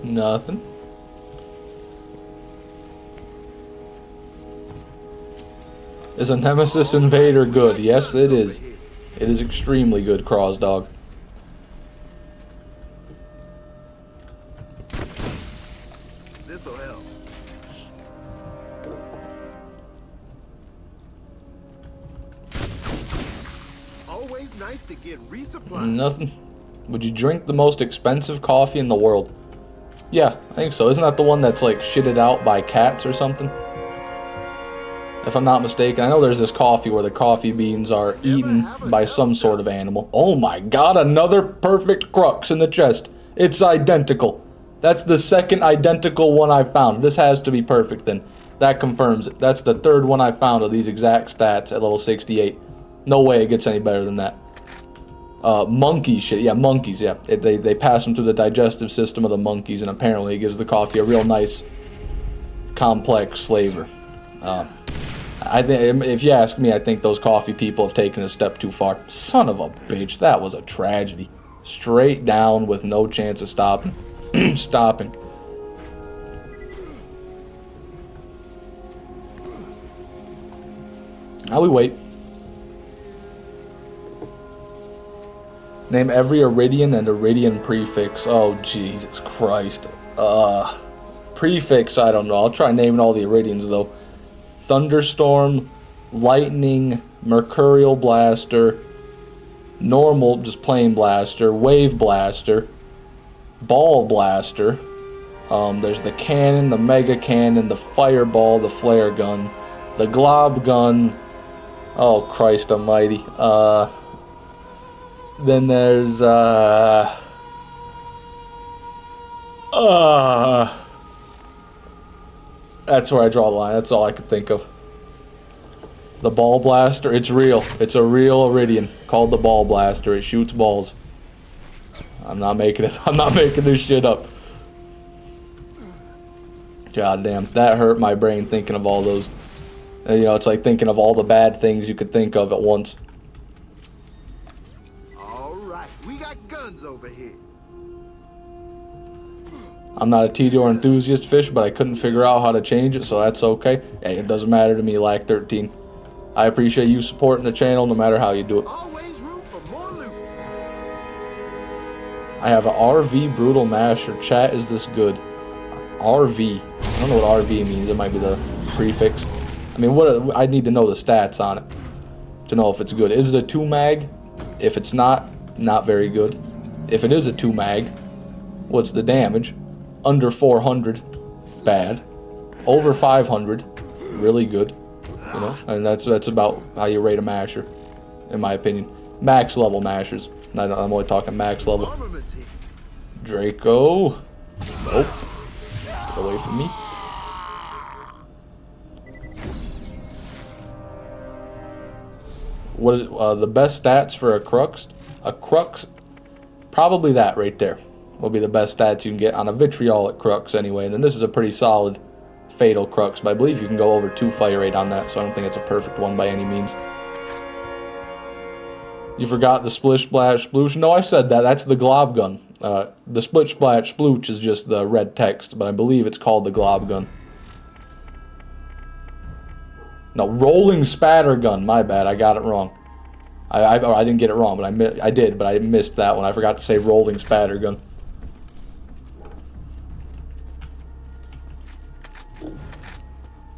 Nothing. Is a Nemesis Invader good? Yes, it is. It is extremely good, cross dog. This'll help. Always nice to get resupplied. Nothing. Would you drink the most expensive coffee in the world? Yeah, I think so. Isn't that the one that's like shitted out by cats or something? If I'm not mistaken. I know there's this coffee where the coffee beans are eaten by some sort of animal. Oh my god, another perfect crux in the chest. It's identical. That's the second identical one I found. This has to be perfect then. That confirms it. That's the third one I found of these exact stats at level 68. No way it gets any better than that. Monkey shit. Yeah, monkeys, yeah. They pass them through the digestive system of the monkeys, and apparently it gives the coffee a real nice, complex flavor. I think, if you ask me, I think those coffee people have taken a step too far. Son of a bitch, that was a tragedy. Straight down with no chance of stopping. Stopping. Now we wait. Name every Iridian and Iridian prefix. Oh, Jesus Christ. Prefix, I don't know. I'll try naming all the Iridians, though. Thunderstorm, Lightning, Mercurial Blaster, Normal, just plain Blaster, Wave Blaster, Ball Blaster. There's the Cannon, the Mega Cannon, the Fireball, the Flare Gun, the Glob Gun. Oh, Christ almighty. Then there's, that's where I draw the line. That's all I could think of. The Ball Blaster, it's real. It's a real Iridian called the Ball Blaster. It shoots balls. I'm not making it. I'm not making this shit up. God damn, that hurt my brain thinking of all those. You know, it's like thinking of all the bad things you could think of at once. We got guns over here. I'm not a TDR enthusiast fish, but I couldn't figure out how to change it, so that's okay. Hey, it doesn't matter to me, Lack 13. I appreciate you supporting the channel no matter how you do it. Always room for more loot. I have an RV Brutal Masher. Chat, is this good? RV. I don't know what RV means. It might be the prefix. I mean, what? I need to know the stats on it to know if it's good. Is it a 2 mag? If it's not very good. If it is a 2 mag, what's the damage? Under 400, bad. Over 500, really good. You know, and that's about how you rate a masher, in my opinion. Max level mashers. I'm only talking max level. Draco. Nope. Get away from me. What is the best stats for a crux? A crux, probably that right there will be the best stats you can get on a vitriolic crux anyway. And then this is a pretty solid fatal crux, but I believe you can go over 2 fire rate on that, so I don't think it's a perfect one by any means. You forgot the splish splash sploosh? No, I said that. That's the glob gun. The splish splash splooch is just the red text, but I believe it's called the glob gun. No, rolling spatter gun. My bad. I got it wrong. I didn't get it wrong, but I did, but I missed that one. I forgot to say rolling spatter gun.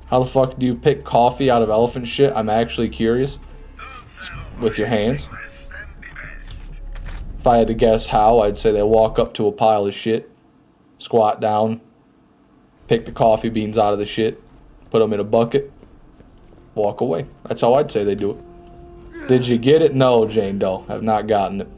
How the fuck do you pick coffee out of elephant shit? I'm actually curious. With your hands. If I had to guess how, I'd say they walk up to a pile of shit, squat down, pick the coffee beans out of the shit, put them in a bucket, walk away. That's how I'd say they do it. Did you get it? No, Jane Doe. Have not gotten it.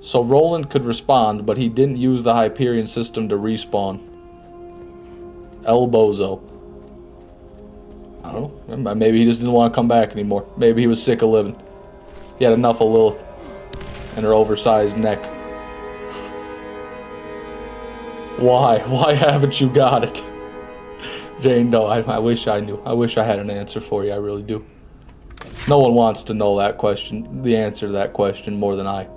So Roland could respond, but he didn't use the Hyperion system to respawn. El Bozo. I don't know. Maybe he just didn't want to come back anymore. Maybe he was sick of living. He had enough of Lilith and her oversized neck. Why? Why haven't you got it? Jane Doe, I wish I knew. I wish I had an answer for you. I really do. No one wants to know that question, the answer to that question, more than I.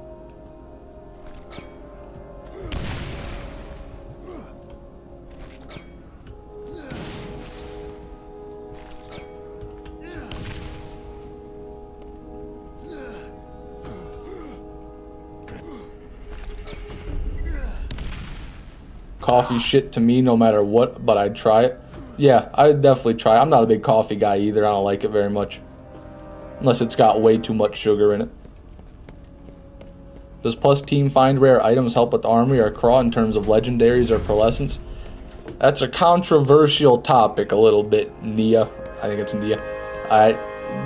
Coffee shit to me no matter what, but I'd try it. Yeah, I'd definitely try it. I'm not a big coffee guy either. I don't like it very much. Unless it's got way too much sugar in it. Does plus team find rare items help with Armory or Craw in terms of legendaries or pearlescence? That's a controversial topic a little bit, Nia. I think it's Nia.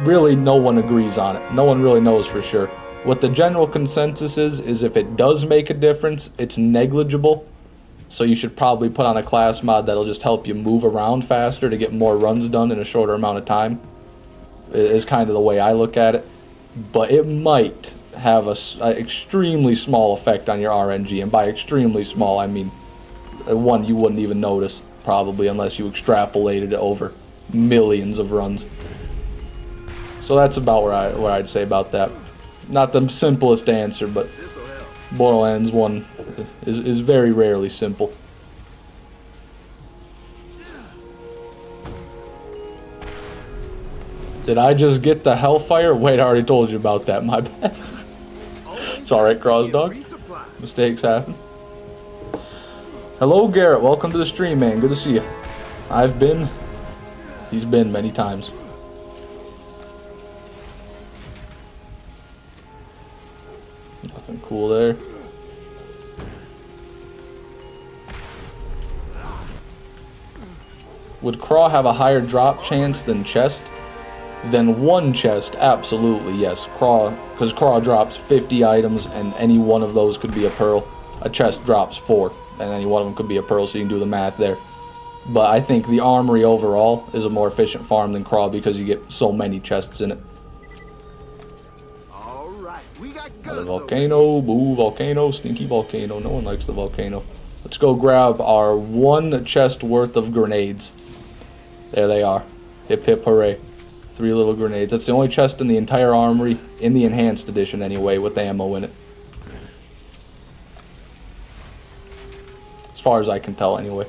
Really, no one agrees on it. No one really knows for sure. What the general consensus is if it does make a difference, it's negligible. So you should probably put on a class mod that'll just help you move around faster to get more runs done in a shorter amount of time. Is kind of the way I look at it. But it might have an extremely small effect on your RNG. And by extremely small, I mean one you wouldn't even notice, probably, unless you extrapolated it over millions of runs. So that's about where I'd say about that. Not the simplest answer, but Borderlands 1 is very rarely simple. Did I just get the Hellfire? Wait, I already told you about that. My bad. It's alright, Crossdog. Mistakes happen. Hello, Garrett. Welcome to the stream, man. Good to see you. I've been. He's been many times. Nothing cool there. Would Craw have a higher drop chance than chest? Than one chest? Absolutely, yes. Craw, because Craw drops 50 items and any one of those could be a pearl. A chest drops 4 and any one of them could be a pearl, so you can do the math there. But I think the Armory overall is a more efficient farm than Craw because you get so many chests in it. Alright, we got Another volcano, boo, volcano, stinky volcano. No one likes the volcano. Let's go grab our 1 chest worth of grenades. There they are. Hip hip hooray. 3 little grenades. That's the only chest in the entire Armory, in the enhanced edition anyway, with ammo in it. As far as I can tell anyway.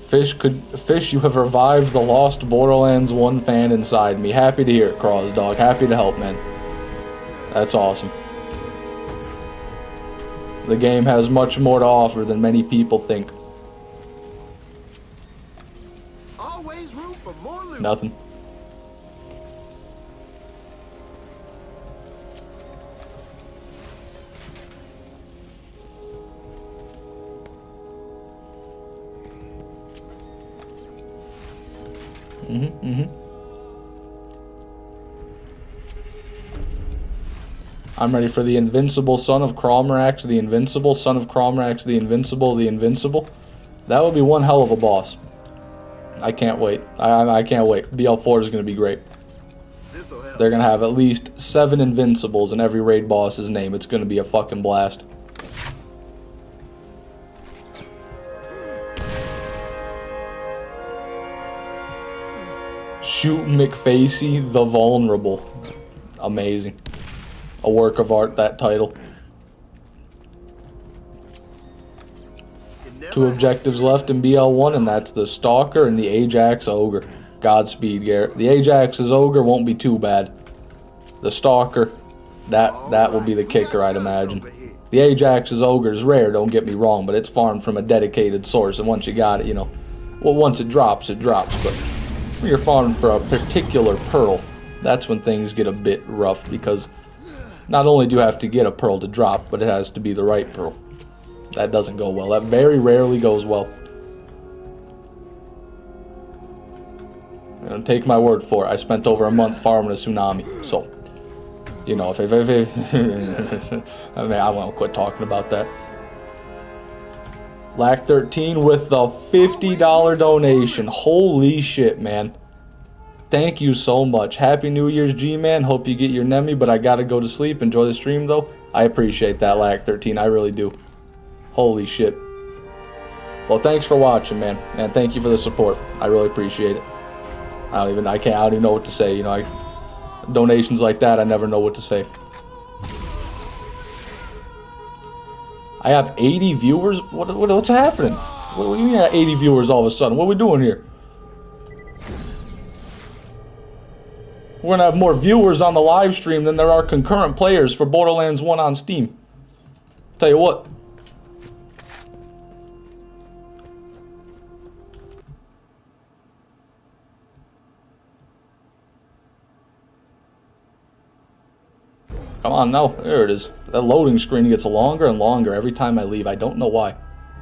Fish, you have revived the lost Borderlands 1 fan inside me. Happy to hear it, Cross Dog. Happy to help, man. That's awesome. The game has much more to offer than many people think. Always room for more loot. Nothing. I'm ready for the Invincible Son of Cromrax, the Invincible Son of Cromrax, the Invincible, the Invincible. That would be one hell of a boss. I can't wait. I can't wait. BL4 is going to be great. This'll help. They're going to have at least 7 invincibles in every raid boss's name. It's going to be a fucking blast. Shoot McFacey the Vulnerable. Amazing. A work of art, that title. 2 objectives left in BL1, and that's the Stalker and the Ajax Ogre. Godspeed, Garrett. The Ajax's Ogre won't be too bad. The Stalker, that will be the kicker, I'd imagine. The Ajax's Ogre is rare, don't get me wrong, but it's farmed from a dedicated source, and once you got it, you know, well, once it drops, but when you're farming for a particular pearl, that's when things get a bit rough, because not only do you have to get a pearl to drop, but it has to be the right pearl. That doesn't go well. That very rarely goes well. And take my word for it, I spent over a month farming a tsunami, so, you know, if I mean, I won't quit talking about that. Lack 13 with the $50 donation. Holy shit, man. Thank you so much. Happy New Year's, G-Man. Hope you get your Nemi, but I gotta go to sleep. Enjoy the stream, though. I appreciate that, Lack 13. I really do. Holy shit. Well, thanks for watching, man. And thank you for the support. I really appreciate it. I don't even know what to say. You know, donations like that, I never know what to say. I have 80 viewers? What's happening? What do you mean I got 80 viewers all of a sudden? What are we doing here? We're gonna have more viewers on the live stream than there are concurrent players for Borderlands 1 on Steam. Tell you what. Come on now, there it is. That loading screen gets longer and longer every time I leave. I don't know why.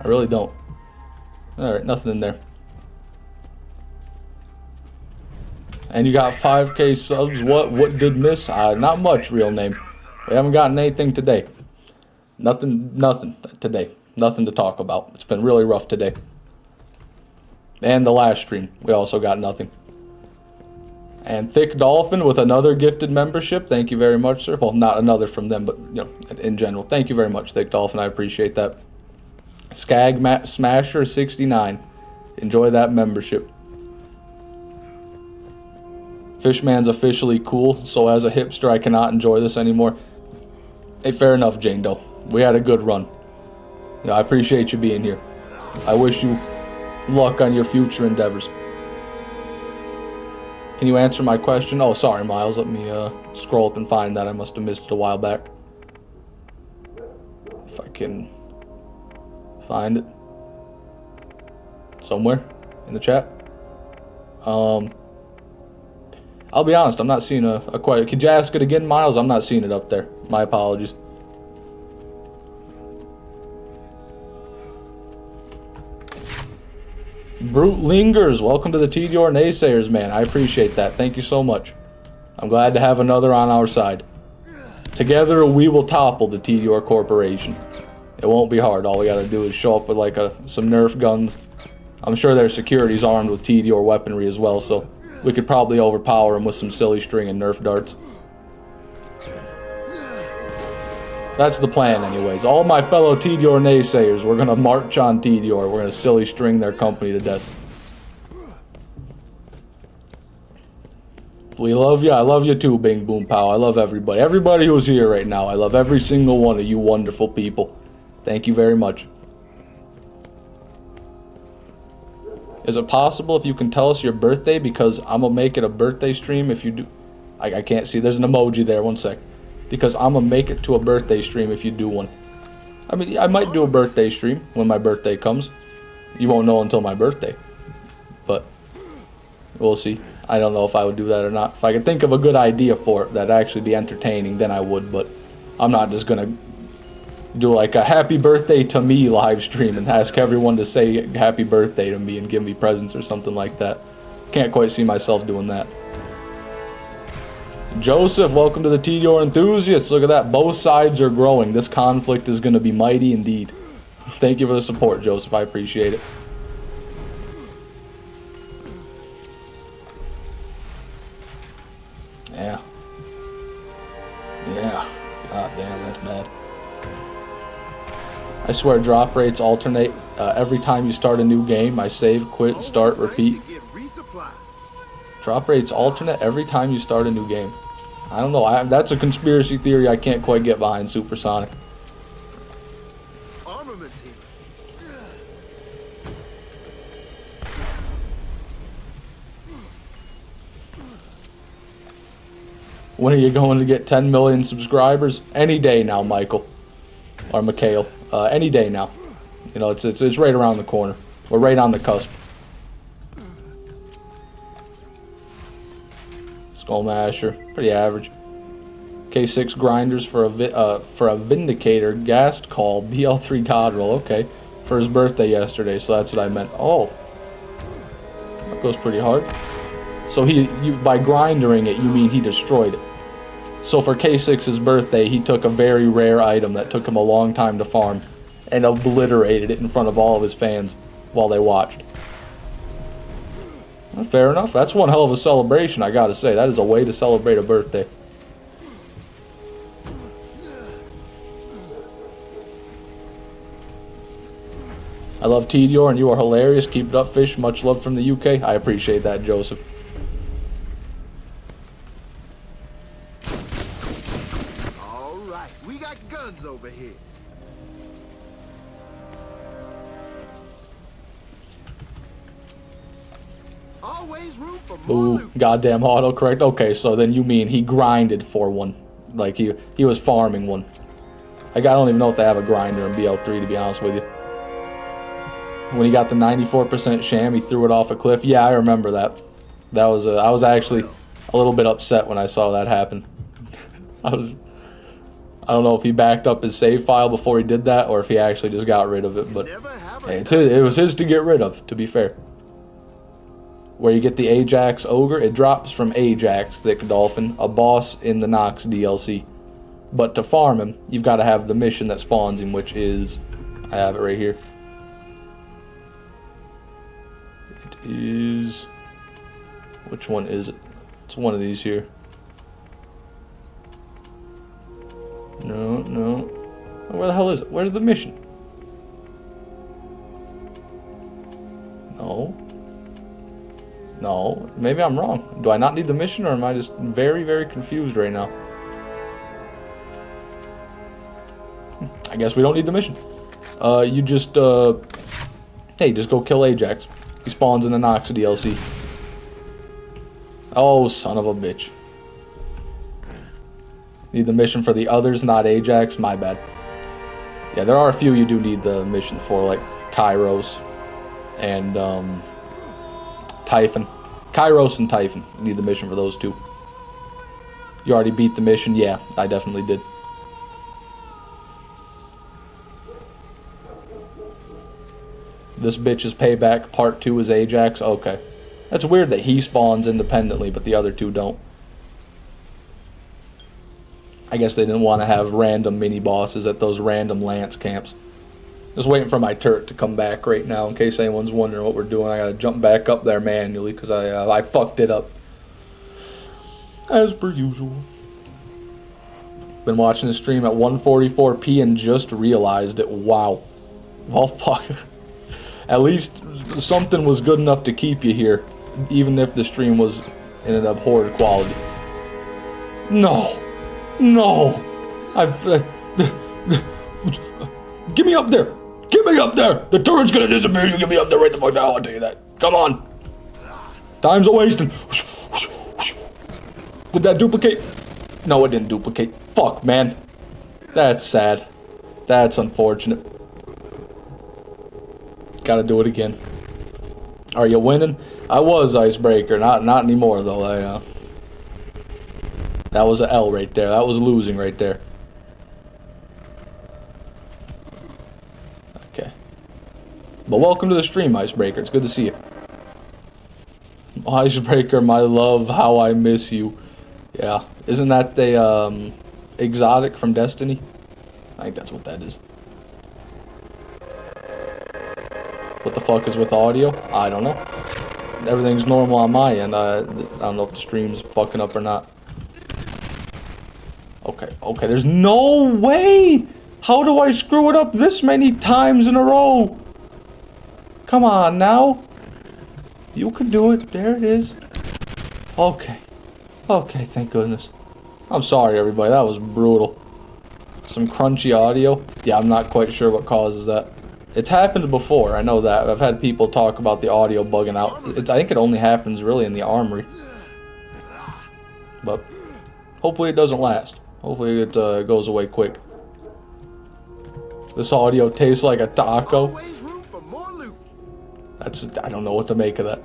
I really don't. Alright, nothing in there. And you got 5K subs. What did miss? Not much, real name. We haven't gotten anything today. Nothing today. Nothing to talk about. It's been really rough today. And the last stream, we also got nothing. And Thick Dolphin with another gifted membership. Thank you very much, sir. Well, not another from them, but you know, in general. Thank you very much, Thick Dolphin. I appreciate that. Skag Smasher 69. Enjoy that membership. Fishman's officially cool, so as a hipster, I cannot enjoy this anymore. Hey, fair enough, Jane Doe. We had a good run. You know, I appreciate you being here. I wish you luck on your future endeavors. Can you answer my question? Oh, sorry, Miles. Let me scroll up and find that. I must have missed it a while back. If I can find it. Somewhere in the chat. I'll be honest, I'm not seeing a quite... Could you ask it again, Miles? I'm not seeing it up there. My apologies. Brute Lingers, welcome to the TDR Naysayers, man. I appreciate that. Thank you so much. I'm glad to have another on our side. Together, we will topple the TDR Corporation. It won't be hard. All we gotta do is show up with like some Nerf guns. I'm sure their security's armed with TDR weaponry as well, so we could probably overpower them with some silly string and Nerf darts. That's the plan anyways. All my fellow TDR naysayers, we're gonna march on TDR. We're gonna silly string their company to death. We love you. I love you too, Bing Boom Pow. I love everybody. Everybody who's here right now. I love every single one of you wonderful people. Thank you very much. Is it possible if you can tell us your birthday? Because I'm gonna make it a birthday stream if you do. I can't see. There's an emoji there. One sec. Because I'm gonna make it to a birthday stream if you do one. I mean, I might do a birthday stream when my birthday comes. You won't know until my birthday. But we'll see. I don't know if I would do that or not. If I could think of a good idea for it that'd actually be entertaining, then I would. But I'm not just gonna do like a happy birthday to me live stream and ask everyone to say happy birthday to me and give me presents or something like that. Can't quite see myself doing that. Joseph, welcome to the TDR Enthusiasts. Look at that. Both sides are growing. This conflict is going to be mighty indeed. Thank you for the support, Joseph. I appreciate it. I swear drop rates alternate every time you start a new game. I save, quit, start, repeat. Get resupplied. Drop rates alternate every time you start a new game. I don't know. That's a conspiracy theory I can't quite get behind, Supersonic. Armaments here. When are you going to get 10 million subscribers? Any day now, Michael. Or Mikhail. Any day now. You know, it's right around the corner. We're right on the cusp. Skullmasher, pretty average. K6 grinders for a Vindicator, Ghast Call, BL3 Godroll, okay. For his birthday yesterday, so that's what I meant. Oh. That goes pretty hard. So by grindering it, you mean he destroyed it. So for K6's birthday, he took a very rare item that took him a long time to farm and obliterated it in front of all of his fans while they watched. Well, fair enough. That's one hell of a celebration, I gotta say. That is a way to celebrate a birthday. I love Tedior and you are hilarious. Keep it up, Fish. Much love from the UK. I appreciate that, Joseph. Alright, we got guns over here. Always room for more Ooh, loot. goddamn autocorrect. Okay, so then you mean he grinded for one. Like he was farming one. Like I don't even know if they have a grinder in BL3 to be honest with you. When he got the 94% sham, he threw it off a cliff. Yeah, I remember that. That was I was actually a little bit upset when I saw that happen. I don't know if he backed up his save file before he did that or if he actually just got rid of it, but hey, it was his to get rid of, to be fair. Where you get the Ajax Ogre, it drops from Ajax, Thick Dolphin, a boss in the Nox DLC. But to farm him, you've got to have the mission that spawns him, which is, I have it right here. It is, which one is it? It's one of these here. No. Where the hell is it? Where's the mission? No, maybe I'm wrong. Do I not need the mission or am I just very, very confused right now? I guess we don't need the mission. You just, hey, just go kill Ajax. He spawns in the Nox DLC. Oh, son of a bitch. Need the mission for the others, not Ajax? My bad. Yeah, there are a few you do need the mission for, like Kairos and, Typhon. Kairos and Typhon. You need the mission for those two. You already beat the mission? Yeah, I definitely did. This bitch's payback part 2 is Ajax? Okay. That's weird that he spawns independently, but the other two don't. I guess they didn't want to have random mini-bosses at those random Lance camps. Just waiting for my turret to come back right now in case anyone's wondering what we're doing. I gotta jump back up there manually because I fucked it up. As per usual. Been watching the stream at 144p and just realized it. Wow. Well, fuck. At least something was good enough to keep you here, even if the stream was in an abhorred quality. No. Get me up there. Get me up there! The turret's gonna disappear, you get me up there right the fuck now, I'll tell you that. Come on! Time's a wasting. Did that duplicate? No, it didn't duplicate. Fuck, man. That's sad. That's unfortunate. Gotta do it again. Are you winning? I was Icebreaker, not anymore though. That was an L right there. That was losing right there. But welcome to the stream, Icebreaker. It's good to see you. Icebreaker, my love, how I miss you. Yeah. Isn't that the exotic from Destiny? I think that's what that is. What the fuck is with audio? I don't know. Everything's normal on my end. I don't know if the stream's fucking up or not. Okay. There's no way! How do I screw it up this many times in a row? Come on now. You can do it. There it is. Okay. Okay, thank goodness. I'm sorry, everybody. That was brutal. Some crunchy audio. Yeah, I'm not quite sure what causes that. It's happened before. I know that. I've had people talk about the audio bugging out. I think it only happens really in the Armory. But hopefully it doesn't last. Hopefully it goes away quick. This audio tastes like a taco. Always room for more loot. I don't know what to make of that.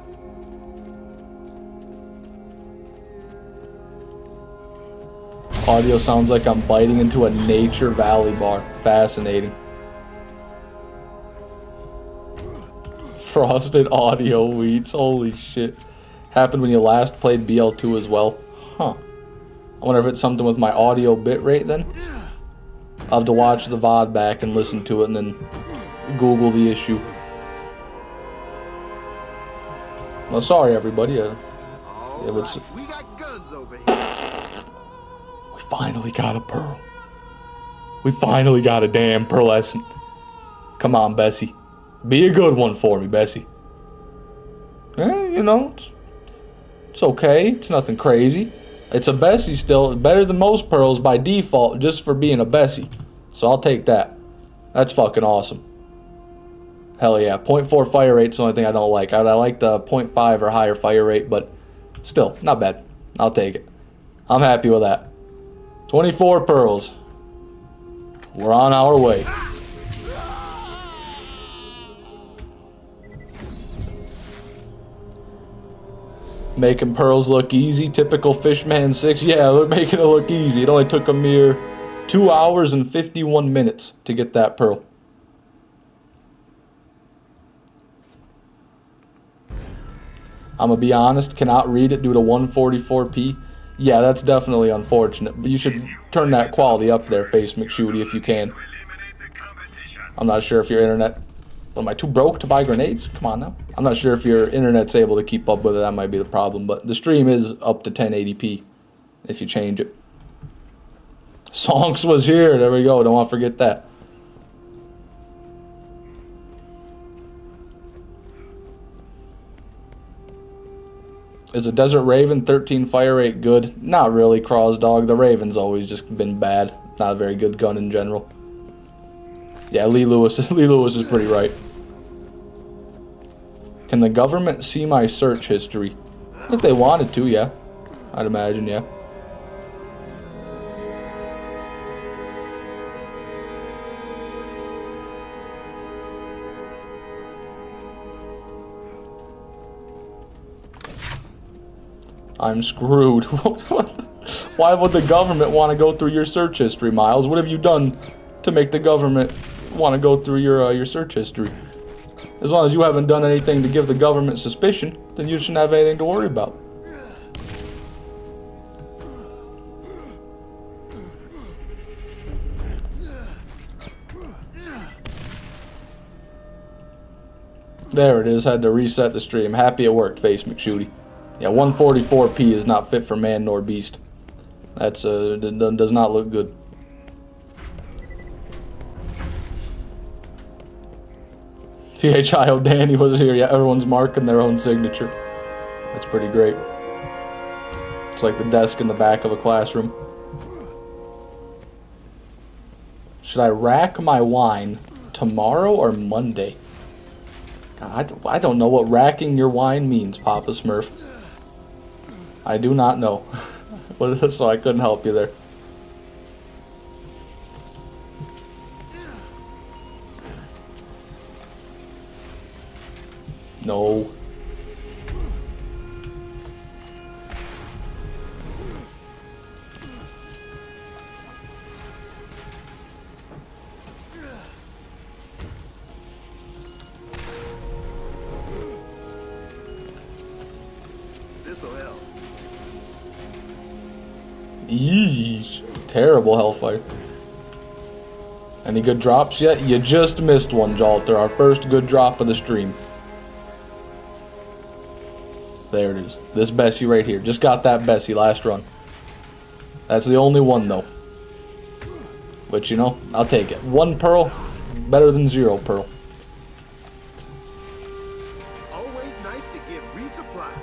Audio sounds like I'm biting into a Nature Valley bar. Fascinating. Frosted audio wheats. Holy shit. Happened when you last played BL2 as well. Huh. I wonder if it's something with my audio bitrate then. I'll have to watch the VOD back and listen to it and then Google the issue. Well, sorry everybody. If it's... We got guns over here. We finally got a pearl. We finally got a damn pearlescent. Come on, Bessie. Be a good one for me, Bessie. You know, it's okay. It's nothing crazy. It's a Bessie still. Better than most pearls by default just for being a Bessie. So I'll take that. That's fucking awesome. Hell yeah. 0.4 fire rate's the only thing I don't like. I like the 0.5 or higher fire rate, but still, not bad. I'll take it. I'm happy with that. 24 pearls. We're on our way. Making pearls look easy. Typical Fishman 6. Yeah, they're making it look easy. It only took a mere 2 hours and 51 minutes to get that pearl. I'm gonna be honest, cannot read it due to 144p. Yeah, that's definitely unfortunate, but you should turn that quality up there, Face McShooty, if you can. I'm not sure if your internet... Am I too broke to buy grenades? Come on now. I'm not sure if your internet's able to keep up with it. That might be the problem, but the stream is up to 1080p if you change it. Sonks was here. There we go. Don't want to forget that. Is a Desert Raven 13 fire rate good? Not really, Craws Dog. The Raven's always just been bad. Not a very good gun in general. Yeah, Lee Lewis is pretty right. Can the government see my search history? If they wanted to, yeah. I'd imagine, yeah. I'm screwed. Why would the government want to go through your search history, Miles? What have you done to make the government want to go through your search history? As long as you haven't done anything to give the government suspicion, then you shouldn't have anything to worry about. There it is. Had to reset the stream. Happy it worked, Face McShooty. Yeah, 144p is not fit for man nor beast. That's does not look good. PHIO Danny was here. Yeah, everyone's marking their own signature. That's pretty great. It's like the desk in the back of a classroom. Should I rack my wine tomorrow or Monday? God, I don't know what racking your wine means, Papa Smurf. I do not know. So I couldn't help you there. No. This'll help. Eesh. Terrible hellfire. Any good drops yet? You just missed one, Jalter. Our first good drop of the stream. There it is. This Bessie right here. Just got that Bessie last run. That's the only one, though. But you know, I'll take it. 1 pearl, better than 0 pearl. Always nice to get resupplied.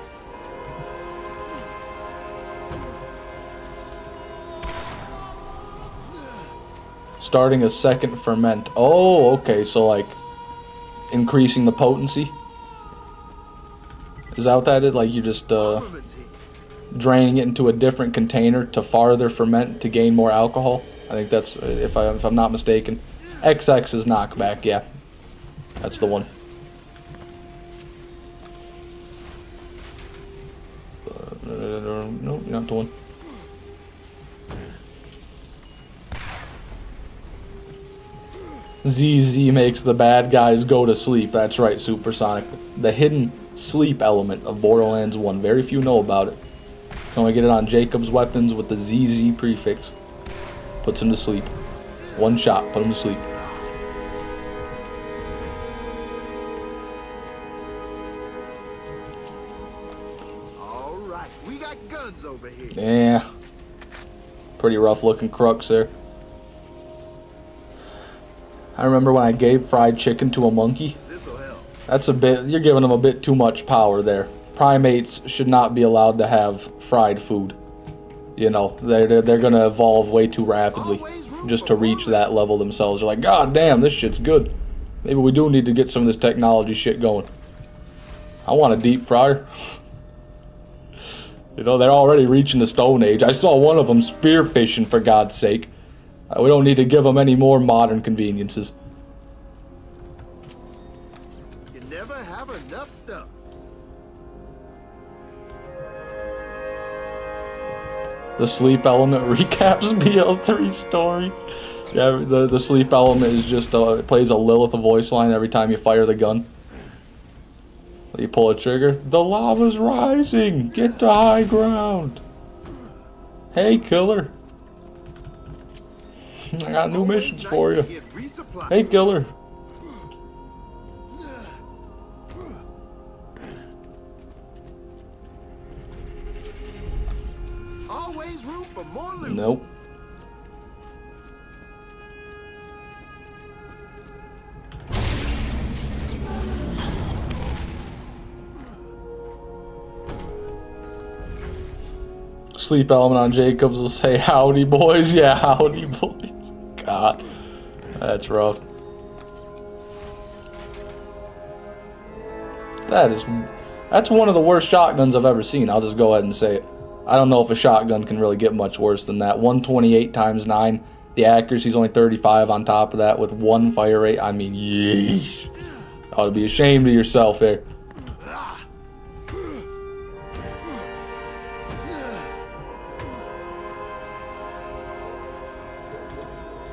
Starting a second ferment. Oh, okay, so like increasing the potency. Is that what that is? Like you just Armaments here. draining it into a different container to farther ferment to gain more alcohol. I think that's, if I'm not mistaken. XX is knockback, yeah. That's the one. No, you're not the one. ZZ makes the bad guys go to sleep. That's right, Supersonic. The hidden sleep element of Borderlands 1. Very few know about it. Can we get it on Jacob's weapons with the ZZ prefix? Puts him to sleep. 1 shot, put him to sleep. All right, we got guns over here. Yeah. Pretty rough looking crooks there. I remember when I gave fried chicken to a monkey. This'll help. That's a bit, you're giving them a bit too much power there. Primates should not be allowed to have fried food. You know, they're gonna evolve way too rapidly just to reach that level themselves. They're like, God damn, this shit's good. Maybe we do need to get some of this technology shit going. I want a deep fryer. You know, they're already reaching the Stone Age. I saw one of them spearfishing, for God's sake. We don't need to give them any more modern conveniences. You never have enough stuff. The sleep element recaps BL3 story. Yeah, the sleep element is just it plays a Lilith voice line every time you fire the gun. You pull a trigger. The lava's rising. Get to high ground. Hey, killer. I got new missions for you. Hey, killer. Always room for more loot. Nope. Sleep element on Jacobs will say, howdy, boys. Yeah, howdy, boys. God, that's rough. That's one of the worst shotguns I've ever seen. I'll just go ahead and say it. I don't know if a shotgun can really get much worse than that. 128 times 9. The accuracy's only 35 on top of that with 1 fire rate. I mean, yeesh. Ought to be ashamed of yourself there.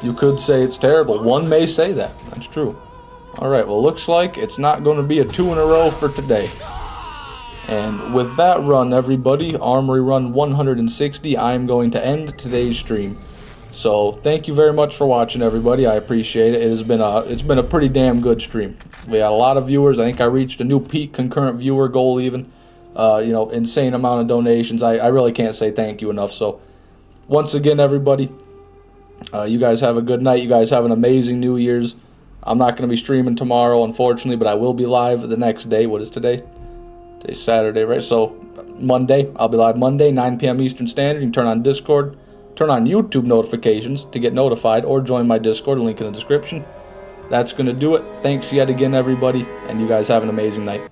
You could say it's terrible. One may say that. That's true. Alright, well, looks like it's not going to be a 2 in a row for today. And with that run, everybody, Armory run 160, I'm going to end today's stream. So, thank you very much for watching, everybody. I appreciate it. It's been a pretty damn good stream. We had a lot of viewers. I think I reached a new peak concurrent viewer goal even. You know, insane amount of donations. I really can't say thank you enough. So, once again, everybody, you guys have a good night. You guys have an amazing New Year's. I'm not going to be streaming tomorrow, unfortunately, but I will be live the next day. What is today? Today's Saturday, right? So, Monday. I'll be live Monday, 9 p.m. Eastern Standard. You can turn on Discord, turn on YouTube notifications to get notified, or join my Discord, link in the description. That's going to do it. Thanks yet again, everybody, and you guys have an amazing night.